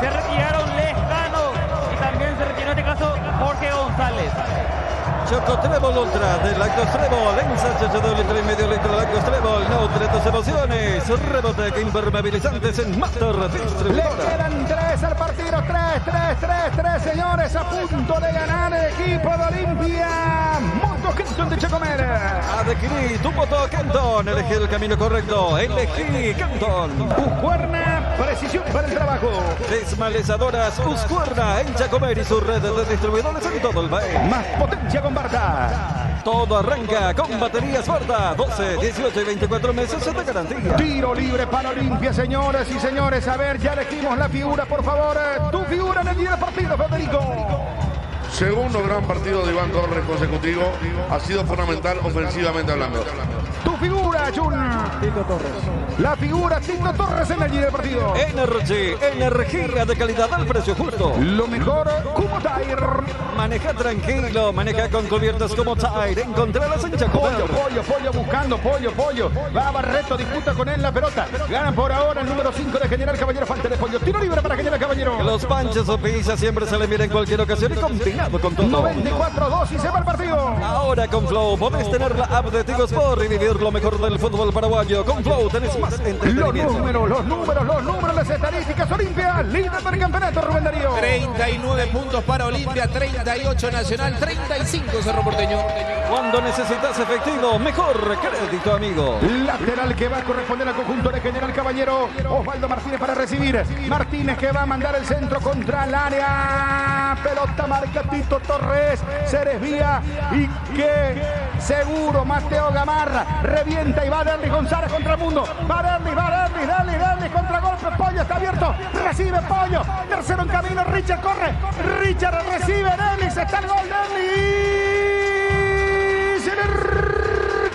Se retiraron Lescano y también se retiró en este caso Jorge González. Giocotrevol ultra dell'Agostrevo, l'ensaggio del litro y medio litro dell'Agostrevo, nutre tus emociones, rebote impermeabilizantes en Master Le Distribuidora. quedan 3 al partido. 3, señores. A punto de ganar el equipo de Olimpia. Moto Kenton de Chacomer. Adquirí tu moto Kenton, elegí el camino correcto, elegí Kenton. Husqvarna, precisión para el trabajo. Desmalezadoras Husqvarna en Chacomer y su red de distribuidores en todo el país. Más potencia con Barta. Todo arranca con baterías Barta, 12, 18 y 24 meses de garantía. Tiro libre para Olimpia, señores y señores. A ver, ya elegimos la figura, por favor. Tu figura en el día del partido, Federico. Segundo gran partido de Iván Torres consecutivo. Ha sido fundamental ofensivamente hablando. Tu figura, Jun. Tito Torres. La figura Tito Torres en el día del partido. Energy, energía de calidad al precio justo. Lo mejor, Cubo Tire. Maneja tranquilo, maneja con cubiertas como Tire. Encontralas en Chacomer. Pollo, buscando pollo. Va Barreto, disputa con él la pelota. Gana por ahora el número 5 de General Caballero. Falta de Pollo. Tiro libre para General Caballero. Los panches o pizza siempre se le mira en cualquier ocasión y combinado con todo. 94-2 y se va el partido. Ahora con Flow podés tener la app de Tigo Sport y vivir lo mejor del fútbol paraguayo. Con Flow tenés más entretenimiento. Los números, las estadísticas. Olimpia, líder del campeonato, Rubén Darío. 39 puntos para Olimpia, 38 Nacional, 35 Cerro Porteño. Cuando necesitas efectivo, mejor crédito, amigo. Lateral que va a corresponder al conjunto de General Caballero. Osvaldo Martínez para recibir. Martínez que va a mandar el centro contra el área. Pelota marca Tito Torres. Se desvía y que seguro Mateo Gamarra revienta y va Derli González contra el mundo. Va Derli, contra golpe. Pollo está abierto. Recibe Pollo. Tercero en camino. Richard corre. Richard recibe. Derli. Se está el gol. Derli. Se le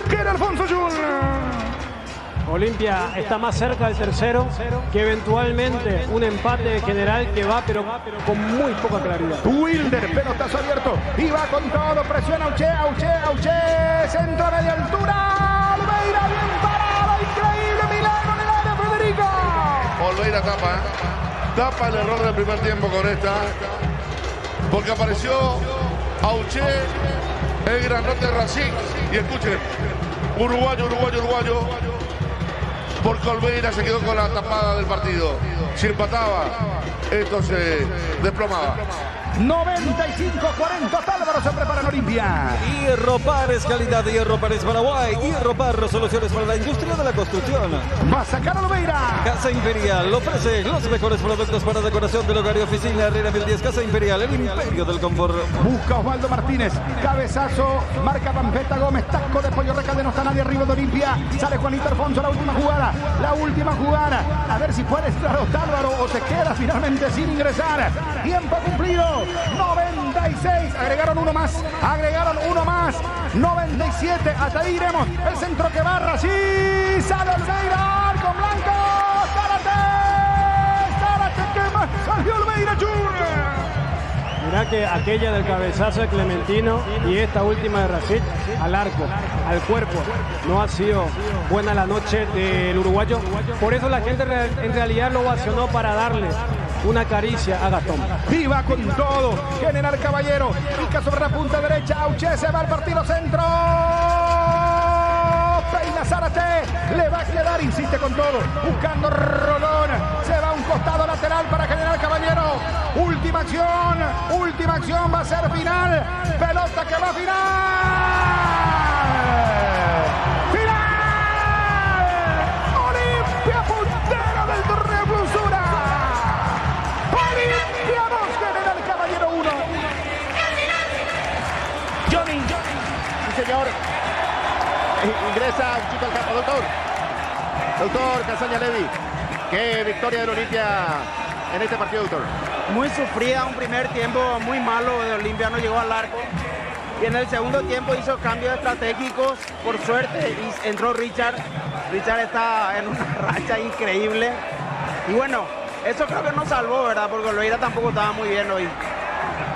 queda Alfonso Jun. Olimpia está más cerca del tercero que eventualmente un empate de General que va pero con muy poca claridad. Wilder, pelotazo abierto y va con todo, presiona Auche, centro a media altura, Olveira bien parado, increíble milagro en el área, Federico. Olveira tapa el error del primer tiempo con esta, porque apareció Auche, el grandote Racing, y escuchen, uruguayo, porque Olveira se quedó con la tapada del partido. Si empataba, esto se desplomaba. 95-40. Álvaro se prepara en Olimpia. Hierro Pares, calidad de Hierro Pares Paraguay. Hierro Parro, soluciones para la industria de la construcción. Va a sacar a Lobeira. Casa Imperial ofrece los mejores productos para decoración del hogar y oficina. Herrera 1010, Casa Imperial, el imperio del confort. Busca Osvaldo Martínez. Cabezazo. Marca Pampeta Gómez. Taco de Pollo Recalde. No está nadie arriba de Olimpia. Sale Juanito Alfonso. La última jugada. La última jugada. A ver si puede entrar Otálvaro o se queda finalmente sin ingresar. Tiempo cumplido. 96. Agregaron uno más. Agregaron uno más. 97. Hasta ahí iremos. El centro que barra. Sí. Sale Oliveira. Arco blanco. Zárate. ¿Qué más? Salió Oliveira Junior. Mirá que aquella del cabezazo de Clementino y esta última de Racit al arco, al cuerpo. No ha sido buena la noche del uruguayo. Por eso la gente en realidad lo ovacionó para darle una caricia a Gastón. Viva con todo. General Caballero. Pica sobre la punta derecha. Auche se va al partido centro. Peina Zárate. Le va a quedar. Insiste con todo. Buscando Rolón. Se va a un costado lateral para General Caballero. Última acción. Última acción. Va a ser final. Pelota que va a final. Olimpia, puntero del torneo Clausura. Olimpia 2, General Caballero 1. Johnny. Sí, señor. Ingresa un chico al campo. Doctor Casaña Levy. Qué victoria del Olimpia en este partido, doctor. Muy sufrida, un primer tiempo muy malo de Olimpia, no llegó al arco. Y en el segundo tiempo hizo cambios estratégicos, por suerte, y entró Richard. Richard está en una racha increíble. Y bueno, eso creo que nos salvó, ¿verdad? Porque Oliveira tampoco estaba muy bien hoy.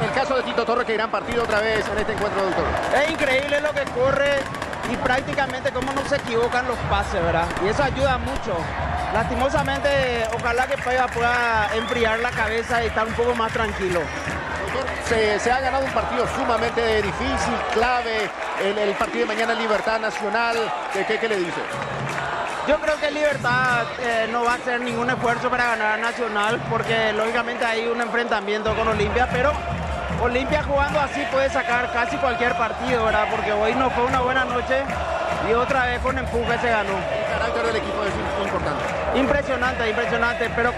El caso de Tito Torres, que gran partido otra vez en este encuentro, doctor. Es increíble lo que corre y prácticamente cómo no se equivocan los pases, ¿verdad? Y eso ayuda mucho. Lastimosamente, ojalá que Paiva pueda enfriar la cabeza y estar un poco más tranquilo. Doctor, se ha ganado un partido sumamente difícil, clave, el partido de mañana en Libertad Nacional. ¿Qué le dice? Yo creo que Libertad no va a hacer ningún esfuerzo para ganar a Nacional, porque lógicamente hay un enfrentamiento con Olimpia, pero Olimpia jugando así puede sacar casi cualquier partido, ¿verdad? Porque hoy no fue una buena noche y otra vez con empuje se ganó. El carácter del equipo es importante. Impresionante, pero